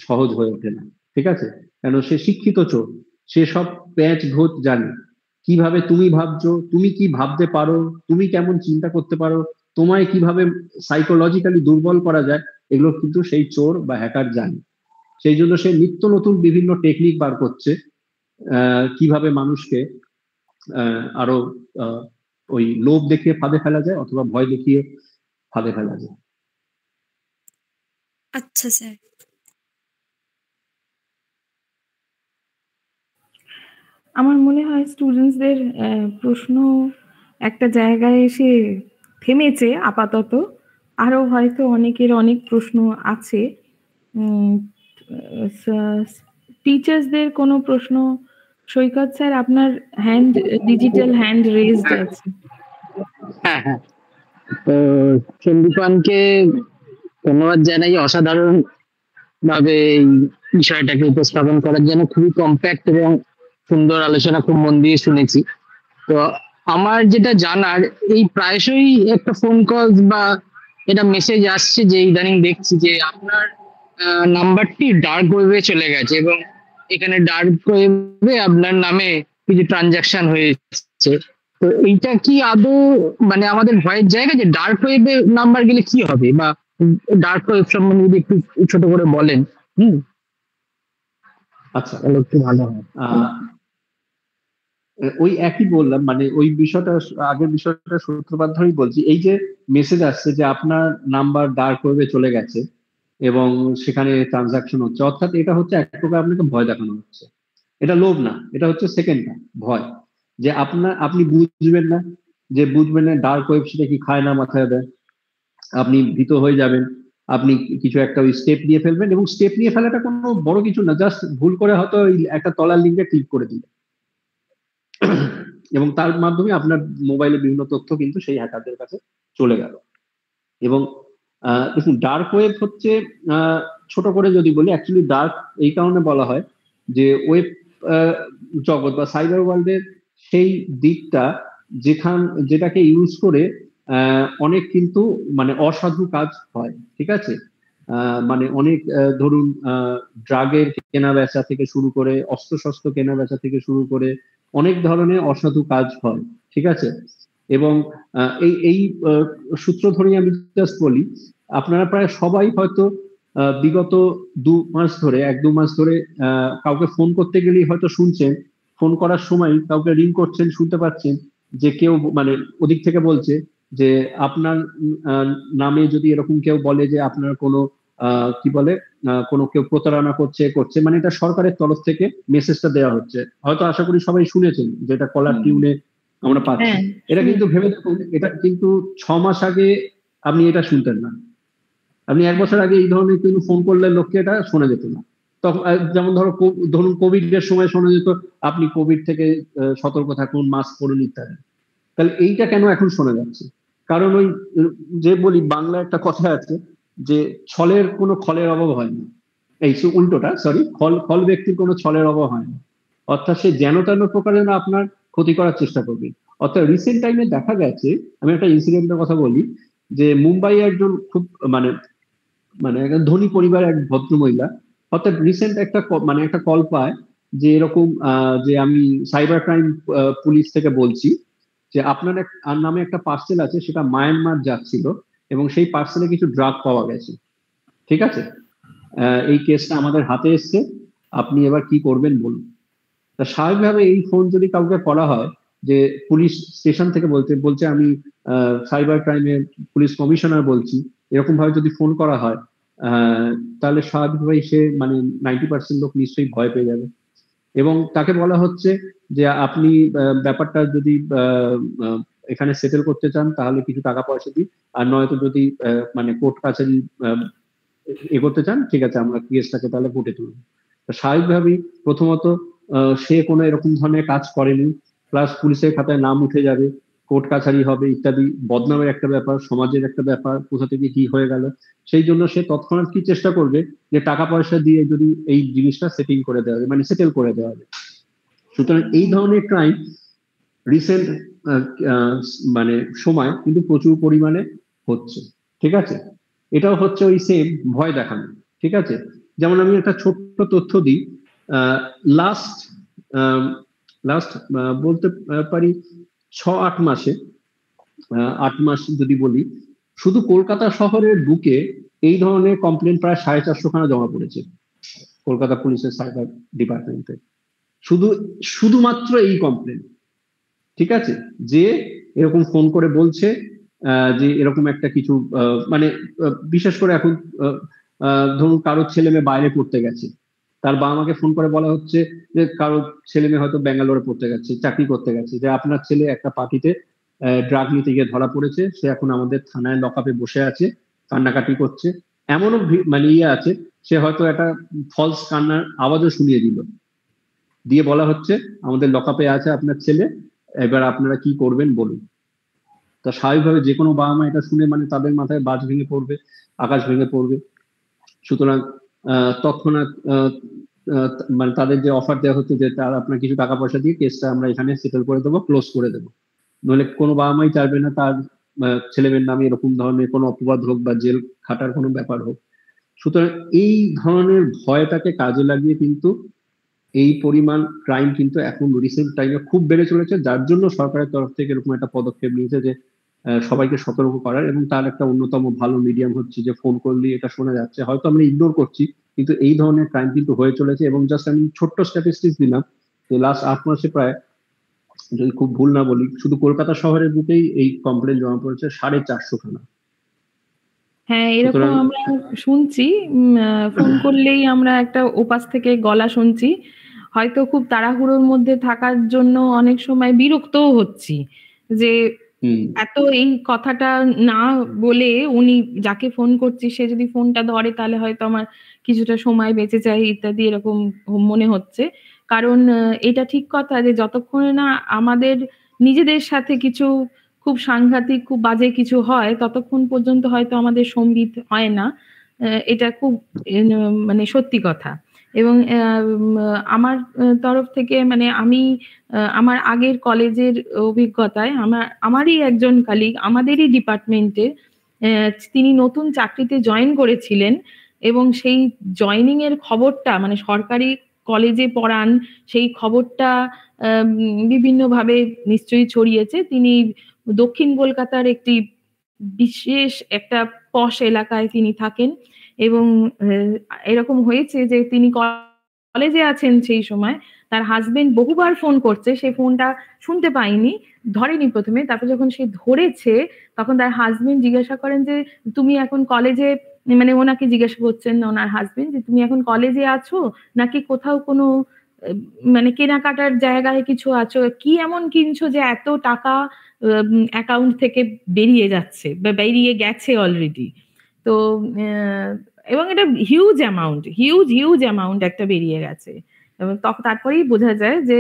সহজ হয়ে ওঠে না। ঠিক আছে? কেন, সে শিক্ষিত চোর, সে সব প্যাঁচ ঘোচ জানে, কিভাবে তুমি ভাবছো, তুমি কি ভাবতে পারো, তুমি কেমন চিন্তা করতে পারো, তোমায় কিভাবে সাইকোলজিক্যালি দুর্বল করা যায়, এগুলো কিন্তু সেই চোর বা হ্যাকার জানে। সেই জন্য সে নিত্য নতুন বিভিন্ন টেকনিক বার করছে, কিভাবে মানুষকে আরো ওই লোভ দেখিয়ে ফাঁদে ফেলা যায় অথবা ভয় দেখিয়ে ফাঁদে ফেলা যায়। আচ্ছা স্যার। আমার মনে হয় স্টুডেন্টসদের প্রশ্ন একটা জায়গায় এসে থেমেছে আপাতত, আরো হয়তো অনেকের অনেক প্রশ্ন আছে। টিচার্সদের কোনো প্রশ্ন? সৈকত স্যার, আপনার ডিজিটাল হ্যান্ড রেজড আছে। হ্যাঁ হ্যাঁ, তো সন্দীপানকে ধন্যবাদ জানাই অসাধারণ ভাবে এই বিষয়টাকে উপস্থাপন করার জন্য। খুবই কম্প্যাক্ট এবং সুন্দর আলোচনা, খুব মন দিয়ে শুনেছি। তো আমার যেটা জানার, এই প্রায়শই একটা ফোন কল বা এটা মেসেজ আসছে যে ইদানিং দেখছি যে আপনার নাম্বারটি ডার্ক ওয়েবে চলে গেছে এবং এখানে ডার্ক ওয়েবে আপনার নামে কিছু ট্রানজাকশন হয়েছে। তো এইটা কি আদৌ মানে আমাদের ভয়ের জায়গা, যে ডার্ক ওয়েবে নাম্বার গেলে কি হবে, বা ডার্ক ওয়েব সম্বন্ধে যদি একটু ছোট করে বলেন। আচ্ছা, তাহলে একটু ভালো হয়। ওই একই বললাম, মানে ওই বিষয়টা, আগের বিষয়টা সূত্রপাত ধরেই বলছি। এই যে মেসেজ আসছে যে আপনার নাম্বার ডার্ক ওয়েবে চলে গেছে এবং সেখানে ট্রানজাকশন হচ্ছে, অর্থাৎ এটা হচ্ছে এক প্রকার আপনাকে ভয় দেখানো হচ্ছে। এটা লোভ না, এটা হচ্ছে সেকেন্ডটা ভয়, যে আপনি বুঝবেন না, ডার্ক ওয়েব সেটা কি খায় না মাথায় দেয়, আপনি ভীত হয়ে যাবেন, আপনি কিছু একটা ওই স্টেপ নিয়ে ফেলবেন, এবং স্টেপ নিয়ে ফেলাটা কোনো বড় কিছু না, জাস্ট ভুল করে হয়তো ওই একটা তলার লিঙ্কে ক্লিক করে দিলেন এবং তার মাধ্যমে আপনার মোবাইলে বিভিন্ন তথ্য কিন্তু সেই হ্যাকারদের কাছে চলে গেল। এবং দেখুন, ডার্ক ওয়েব হচ্ছে, ছোট করে যদি বলি, অ্যাকচুয়ালি ডার্ক এই কারণে বলা হয় যে ওয়েব জগৎ বা সাইবার ওয়ার্ল্ডের সেই দিকটা যেটাকে ইউজ করে অনেক কিন্তু মানে অসাধু কাজ হয়, ঠিক আছে? মানে অনেক ধরুন ড্রাগের কেনা বেচা থেকে শুরু করে অস্ত্রশস্ত্র কেনা বেচা থেকে শুরু করে অনেক ধরনের অসাধু কাজ হয়, ঠিক আছে? এবং এই সূত্র ধরেই আমি জাস্ট বলি, আপনারা প্রায় সবাই হয়তো বিগত 2 মাস ধরে 1-2 মাস ধরে কাউকে ফোন করতে গেলেই হয়তো শুনছেন, ফোন করার সময় কাউকে রিং করছেন, শুনতে পাচ্ছেন যে কেউ মানে ওদিক থেকে বলছে যে আপনার নামে যদি এরকম কেউ বলে যে আপনার কোনো কি বলে কোনো কেউ প্রতারণা করছে, মানে এটা সরকারের তরফ থেকে মেসেজটা দেওয়া হচ্ছে। হয়তো আশা করি সবাই শুনেছেন, যেটা কলার টিউনে আমরা পাচ্ছি। এটা কিন্তু ভেবে দেখুন, এটা কিন্তু 6 মাস আগে আপনি এটা শুনতেন না। আপনি 1 বছর আগে এই ধরনের কিন্তু ফোন করলে লোককে এটা শোনা যেত না। তখন যেমন ধরুন কোভিড এর সময় শোনা যেত আপনি কোভিড থেকে সতর্ক থাকুন, মাস্ক পরুন ইত্যাদি। তাহলে এইটা কেন এখন শোনা যাচ্ছে? কারণ ওই যে বলি, বাংলা একটা কথা আছে যে ছলের কোনো খলের অভাব হয় না, এই উল্টোটা, সরি, খল ব্যক্তির কোনো ছলের অভাব হয় না। অর্থাৎ সে যেন তেন প্রকারে না আপনার ক্ষতি করার চেষ্টা করবে। অর্থাৎ রিসেন্ট টাইমে দেখা গেছে, আমি একটা ইনসিডেন্টের কথা বলি, যে মুম্বাই একজন খুব মানে একটা ধনী পরিবারের এক ভদ্রমহিলা, অর্থাৎ রিসেন্ট একটা কল পায় যে এরকম যে আমি সাইবার ক্রাইম পুলিশ থেকে বলছি যে আপনার নামে একটা পার্সেল আছে, সেটা মায়ানমার যাচ্ছিল এবং সেই পার্সেলে কিছু ড্রাগ পাওয়া গেছে, ঠিক আছে? এই কেসটা আমাদের হাতে এসছে, আপনি এবার কি করবেন বলুন। তা স্বাভাবিকভাবে এই ফোন যদি কাউকে করা হয়, যে পুলিশ স্টেশন থেকে বলছে আমি সাইবার ক্রাইমের পুলিশ কমিশনার বলছি, এরকম ভাবে যদি ফোন করা হয় তাহলে স্বাভাবিকভাবেই সে মানে 90% লোক নিশ্চয়ই ভয় পেয়ে যাবে। এবং তাকে বলা হচ্ছে যে আপনি ব্যাপারটা যদি এখানে সেটেল করতে চান তাহলে কিছু টাকা পয়সা দিই, আর নয়তো যদি মানে কোর্ট কাছারি এগোতে চান, ঠিক আছে, আমরা কেসটাকে তাহলে কোর্টে তুলব। স্বাভাবিকভাবেই প্রথমত সে কোনো এরকম ধরনের কাজ করেনি, প্লাস পুলিশের খাতায় নাম উঠে যাবে, কোর্ট কাছারি হবে ইত্যাদি, বদনামের একটা ব্যাপার, সমাজের একটা ব্যাপার, কোথা থেকে কি হয়ে গেল। সেই জন্য সে তৎক্ষণাৎ কি চেষ্টা করবে যে টাকা পয়সা দিয়ে যদি এই জিনিসটা সেটিং করে দেওয়া হবে, মানে সেটেল করে দেওয়া হবে। সুতরাং এই ধরনের ক্রাইম রিসেন্ট মানে সময় কিন্তু প্রচুর পরিমাণে হচ্ছে, ঠিক আছে? এটাও হচ্ছে ওই সেম ভয় দেখানো, ঠিক আছে? যেমন আমি একটা ছোট্ট তথ্য দিই, লাস্ট বলতে পারি 6-8 মাসে, 8 মাস যদি বলি, শুধু কলকাতা শহরের বুকে এই ধরনের কমপ্লেন প্রায় 450 খানা জমা পড়েছে কলকাতা পুলিশের সাইবার ডিপার্টমেন্টে, শুধুমাত্র এই কমপ্লেন, ঠিক আছে? যে এরকম ফোন করে বলছে যে এরকম একটা কিছু মানে বিশেষ করে এখন ধরুন কারোর ছেলে মেয়ে বাইরে পড়তে গেছে, তার বাবা মাকে ফোন করে বলা হচ্ছে যে কারোর ছেলে মেয়ে হয়তো ব্যাঙ্গালোরে পড়তে গেছে, চাকরি করতে গেছে, যে আপনার ছেলে একটা পার্টিতে ড্রাগ নিতে গিয়ে ধরা পড়েছে, সে এখন আমাদের থানায় লকআপে বসে আছে, কান্নাকাটি করছে। এমনও মানে আছে, সে হয়তো একটা ফলস কান্নার আওয়াজও শুনিয়ে দিল, দিয়ে বলা হচ্ছে আমাদের লকআপে আছে আপনার ছেলে, এবার আপনারা কি করবেন বলুন। তা স্বাভাবিকভাবে যে কোনো বাবা মা এটা শুনে মানে তাদের মাথায় বাজ ভেঙে পড়বে, আকাশ ভেঙে পড়বে। সুতরাং তৎক্ষণাৎ মানে তাদের যে অফার দেওয়া হচ্ছে যে তার আপনার কিছু টাকা পয়সা দিয়ে কেসটা আমরা এখানে সেটেল করে দেবো, ক্লোজ করে দেবো। নইলে কোনো বাবা মাই চাইবে না তার ছেলে মেয়ের নামে এরকম ধরনের কোনো অপবাদ হোক বা জেল খাটার কোনো ব্যাপার হোক। সুতরাং এই ধরনের ভয়টাকে কাজে লাগিয়ে কিন্তু এই পরিমাণ ক্রাইম কিন্তু এখন রিসেন্ট টাইমে খুব বেড়ে চলেছে, যার জন্য সরকারের তরফ থেকে এরকম একটা পদক্ষেপ নিয়েছে যে সবাইকে সতর্ক করার, এবং তার একটা অন্যতম ভালো মিডিয়াম হচ্ছে যে ফোন করলে এটা শোনা যাচ্ছে, হয়তো আমরা ইগনোর করছি কিন্তু এই ধরনের ক্রাইম কিন্তু হয়ে চলেছে। এবং জাস্ট আমি ছোট্ট স্ট্যাটিস্টিক্স দিলাম যে লাস্ট 8 মাসে প্রায়, যদি খুব ভুল না বলি, শুধু কলকাতা শহরের বুকেই এই কমপ্লেন জমা পড়েছে 450 খানা। হ্যাঁ, এরকম আমরা শুনছি, ফোন করলেই আমরা একটা ওপাশ থেকে গলা শুনছি, হয়তো খুব তাড়াহুড়োর মধ্যে থাকার জন্য অনেক সময় বিরক্তও হচ্ছি যে এত এই কথাটা না বলে উনি যাকে ফোন করছি সে যদি ফোনটা ধরে তাহলে হয়তো আমার কিছুটা সময় বেঁচে যায় ইত্যাদি, এরকম মনে হচ্ছে। কারণ এটা ঠিক কথা যে যতক্ষণে না আমাদের নিজেদের সাথে কিছু খুব সাংঘাতিক, খুব বাজে কিছু হয়, ততক্ষণ পর্যন্ত হয়তো আমাদের সম্বিত হয় না। এটা খুব মানে সত্যি কথা। এবং আমার তরফ থেকে মানে আমি আমার আগের কলেজের অভিজ্ঞতায় আমারই একজন কালিগ আমাদেরই ডিপার্টমেন্টে তিনি নতুন চাকরিতে জয়েন করেছিলেন এবং সেই জয়েনিং এর খবরটা মানে সরকারি কলেজে পড়ান সেই খবরটা বিভিন্নভাবে নিশ্চয়ই ছড়িয়েছে। তিনি দক্ষিণ কলকাতার একটি বিশেষ একটা পশ এলাকায় তিনি থাকেন এবং এরকম হয়েছে যে তিনি কলেজে আছেন সেই সময় তার হাজবেন্ড বহুবার ফোন করছে, সে ফোনটা শুনতে পায়নি, ধরেনি প্রথমে, তারপর যখন সে ধরেছে তখন তার হাজবেন্ড জিজ্ঞাসা করেন যে তুমি এখন কলেজে, মানে ওনাকে জিজ্ঞাসা করছেন ওনার হাজবেন্ড যে তুমি এখন কলেজে আছো নাকি কোথাও কোনো মানে কেনাকাটার জায়গায় কিছু আছো, কি এমন কিনছো যে এত টাকা অ্যাকাউন্ট থেকে বেরিয়ে যাচ্ছে বা বেরিয়ে গেছে অলরেডি। তো এবং এটা হিউজ অ্যামাউন্ট একটা বেরিয়ে গেছে এবং তারপরেই বোঝা যায় যে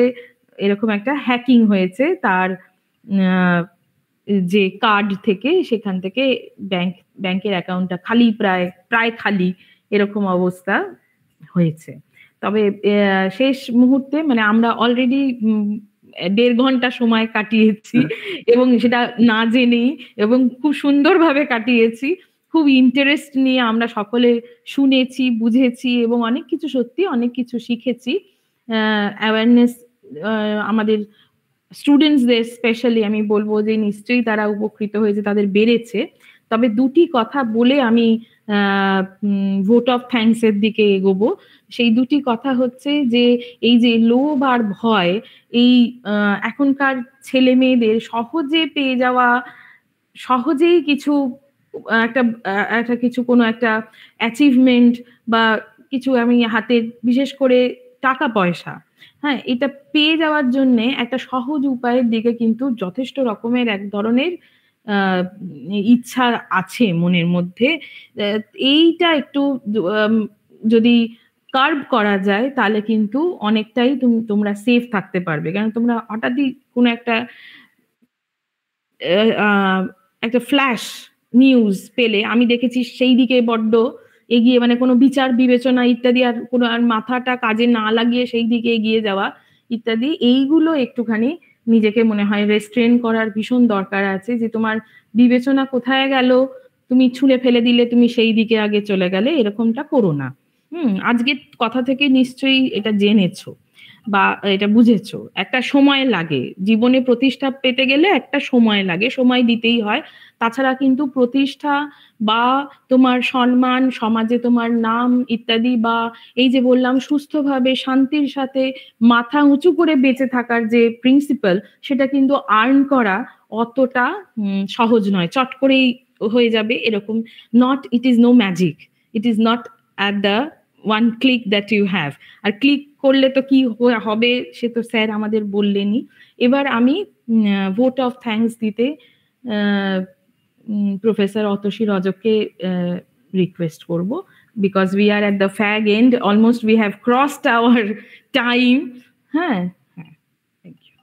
এরকম একটা হ্যাকিং হয়েছে তার যে কার্ড থেকে, সেখান থেকে ব্যাংকের অ্যাকাউন্টটা খালি, প্রায় খালি এরকম অবস্থা হয়েছে। তবে শেষ মুহূর্তে মানে আমরা অলরেডি 1.5 ঘন্টা সময় কাটিয়েছি এবং সেটা না জেনেই এবং খুব সুন্দরভাবে কাটিয়েছি। খুব ইন্টারেস্ট নিয়ে আমরা সকলে শুনেছি, বুঝেছি এবং অনেক কিছু সত্যি অনেক কিছু শিখেছি। অ্যাওয়ারনেস আমাদের স্টুডেন্টসদের স্পেশালি আমি বলবো যে নিশ্চয়ই তারা উপকৃত হয়েছে, তাদের বেড়েছে। তবে দুটি কথা বলে আমি ভোট অফ থ্যাঙ্কস এর দিকে এগোবো। সেই দুটি কথা হচ্ছে যে এই যে লোভ আর ভয়, এই এখনকার ছেলে মেয়েদের সহজে পেয়ে যাওয়া, সহজেই কিছু একটা কিছু কোনো একটা অ্যাচিভমেন্ট বা কিছু আমি হাতে, বিশেষ করে টাকা পয়সা, হ্যাঁ, এটা পেয়ে যাওয়ার জন্য একটা সহজ উপায়ের দিকে কিন্তু যথেষ্ট রকমের এক ধরনের ইচ্ছা আছে মনের মধ্যে। এইটা একটু যদি কার্ভ করা যায় তাহলে কিন্তু অনেকটাই তোমরা সেফ থাকতে পারবে। কারণ তোমরা হঠাৎই কোনো একটা ফ্ল্যাশ নিউজ পেলে, আমি দেখেছি সেই দিকে বড্ড এগিয়ে, মানে কোনো বিচার বিবেচনা ইত্যাদি আর কোনো আর মাথাটা কাজে না লাগিয়ে সেই দিকে এগিয়ে যাওয়া ইত্যাদি, এইগুলো একটুখানি নিজেকে মনে হয় রেস্ট্রেন করার ভীষণ দরকার আছে। যে তোমার বিবেচনা কোথায় গেল, তুমি ছুঁড়ে ফেলে দিলে, তুমি সেই দিকে আগে চলে গেলে, এরকমটা করো না। আজকের কথা থেকে নিশ্চয়ই এটা জেনেছো বা এটা বুঝেছো। একটা সময় লাগে জীবনে প্রতিষ্ঠা পেতে গেলে, একটা সময় লাগে, সময় দিতেই হয়। তাছাড়া কিন্তু প্রতিষ্ঠা বা তোমার সম্মান, সমাজে তোমার নাম ইত্যাদি, বা এই যে বললাম সুস্থভাবে শান্তির সাথে মাথা উঁচু করে বেঁচে থাকার যে প্রিন্সিপাল, সেটা কিন্তু আর্ন করা অতটা সহজ নয়, চট করেই হয়ে যাবে এরকম not, it is no magic, it is not at the one click that you have. আর ক্লিক করলে তো কি হবে সে তো স্যার আমাদের বললেনই। এবার আমি ভোট অফ থ্যাঙ্কস দিতে প্রফেসর অতসী রজককে রিকোয়েস্ট করব, because we are at the fag end, almost we have crossed our time. হ্যাঁ, thank you.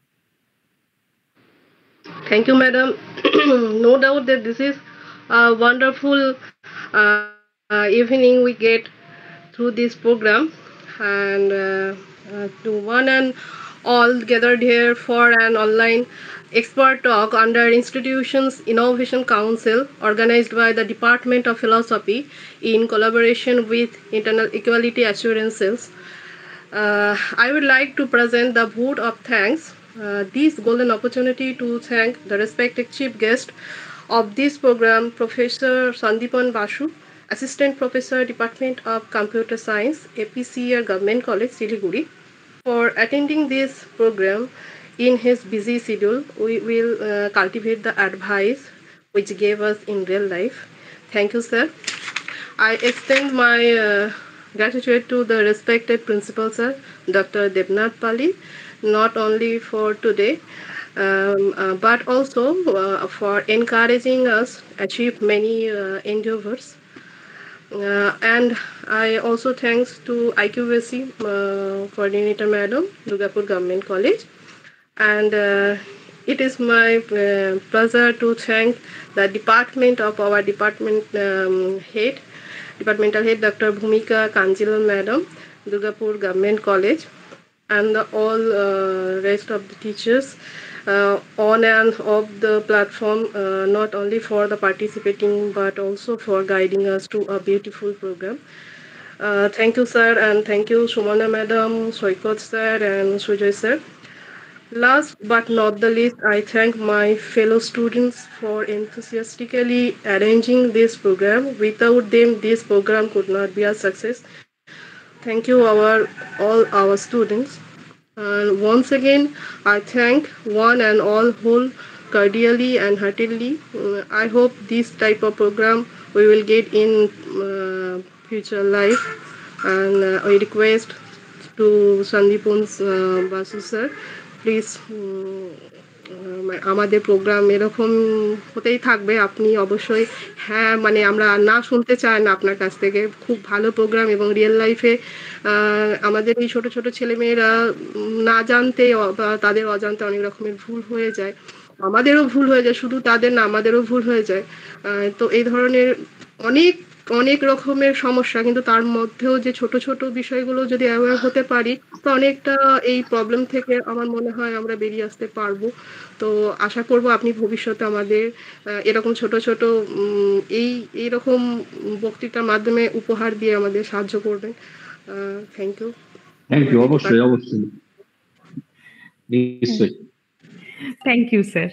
Thank you, madam. No doubt that this is a wonderful evening we get through this program, and to one and all gathered here for an online expert talk under Institutions Innovation Council organized by the Department of Philosophy in collaboration with Internal Equality Assurances. I would like to present the vote of thanks, this golden opportunity to thank the respected chief guest of this program, Professor Sandipan Basu, Assistant Professor, Department of Computer Science, APCR Government College, Siliguri, for attending this program in his busy schedule. We will cultivate the advice which gave us in real life. Thank you, sir. I extend my gratitude to the respected principal, sir, Dr. Debnath Pali, not only for today, but also for encouraging us achieve many endeavors. And I also thanks to IQVC coordinator madam, Durgapur Government College. And it is my pleasure to thank the department of our departmental head, Dr. Bhumika Kanjil madam, Durgapur Government College, and all rest of the teachers on and off the platform, not only for the participating but also for guiding us to a beautiful program. Thank you, sir, and thank you, Sumana madam, Soikot sir, and Sujoy sir. Last but not the least, I thank my fellow students for enthusiastically arranging this program. Without them, this program could not be a success. Thank you, all our students. And once again, I thank one and all whole cordially and heartily. I hope this type of program we will get in future life. And I request to Sandipun Basu sir, please আমাদের প্রোগ্রাম এরকম হতেই থাকবে। আপনি অবশ্যই হ্যাঁ মানে আমরা না শুনতে চাই না আপনার কাছ থেকে। খুব ভালো প্রোগ্রাম এবং রিয়েল লাইফে আমাদের এই ছোট ছোট ছেলেমেয়েরা না জানতে বা তাদের অজান্তে অনেক রকমের ভুল হয়ে যায়, আমাদেরও ভুল হয়ে যায়, শুধু তাদের না আমাদেরও ভুল হয়ে যায়। তো এই ধরনের অনেক অনেক রকমের সমস্যা, কিন্তু তার মধ্যেও যে ছোট ছোট বিষয়গুলো যদি অ্যাওয়্যার হতে পারি তো অনেকটা এই প্রবলেম থেকে আমার মনে হয় আমরা বেরিয়ে আসতে পারবো। তো আশা করব আপনি ভবিষ্যতে আমাদের এরকম ছোট ছোট এইরকম বক্তৃতার মাধ্যমে উপহার দিয়ে আমাদের সাহায্য করবেন। Thank you. থ্যাংক ইউ, অবশ্যই অবশ্যই, নিশ্চয়ই। Thank you sir.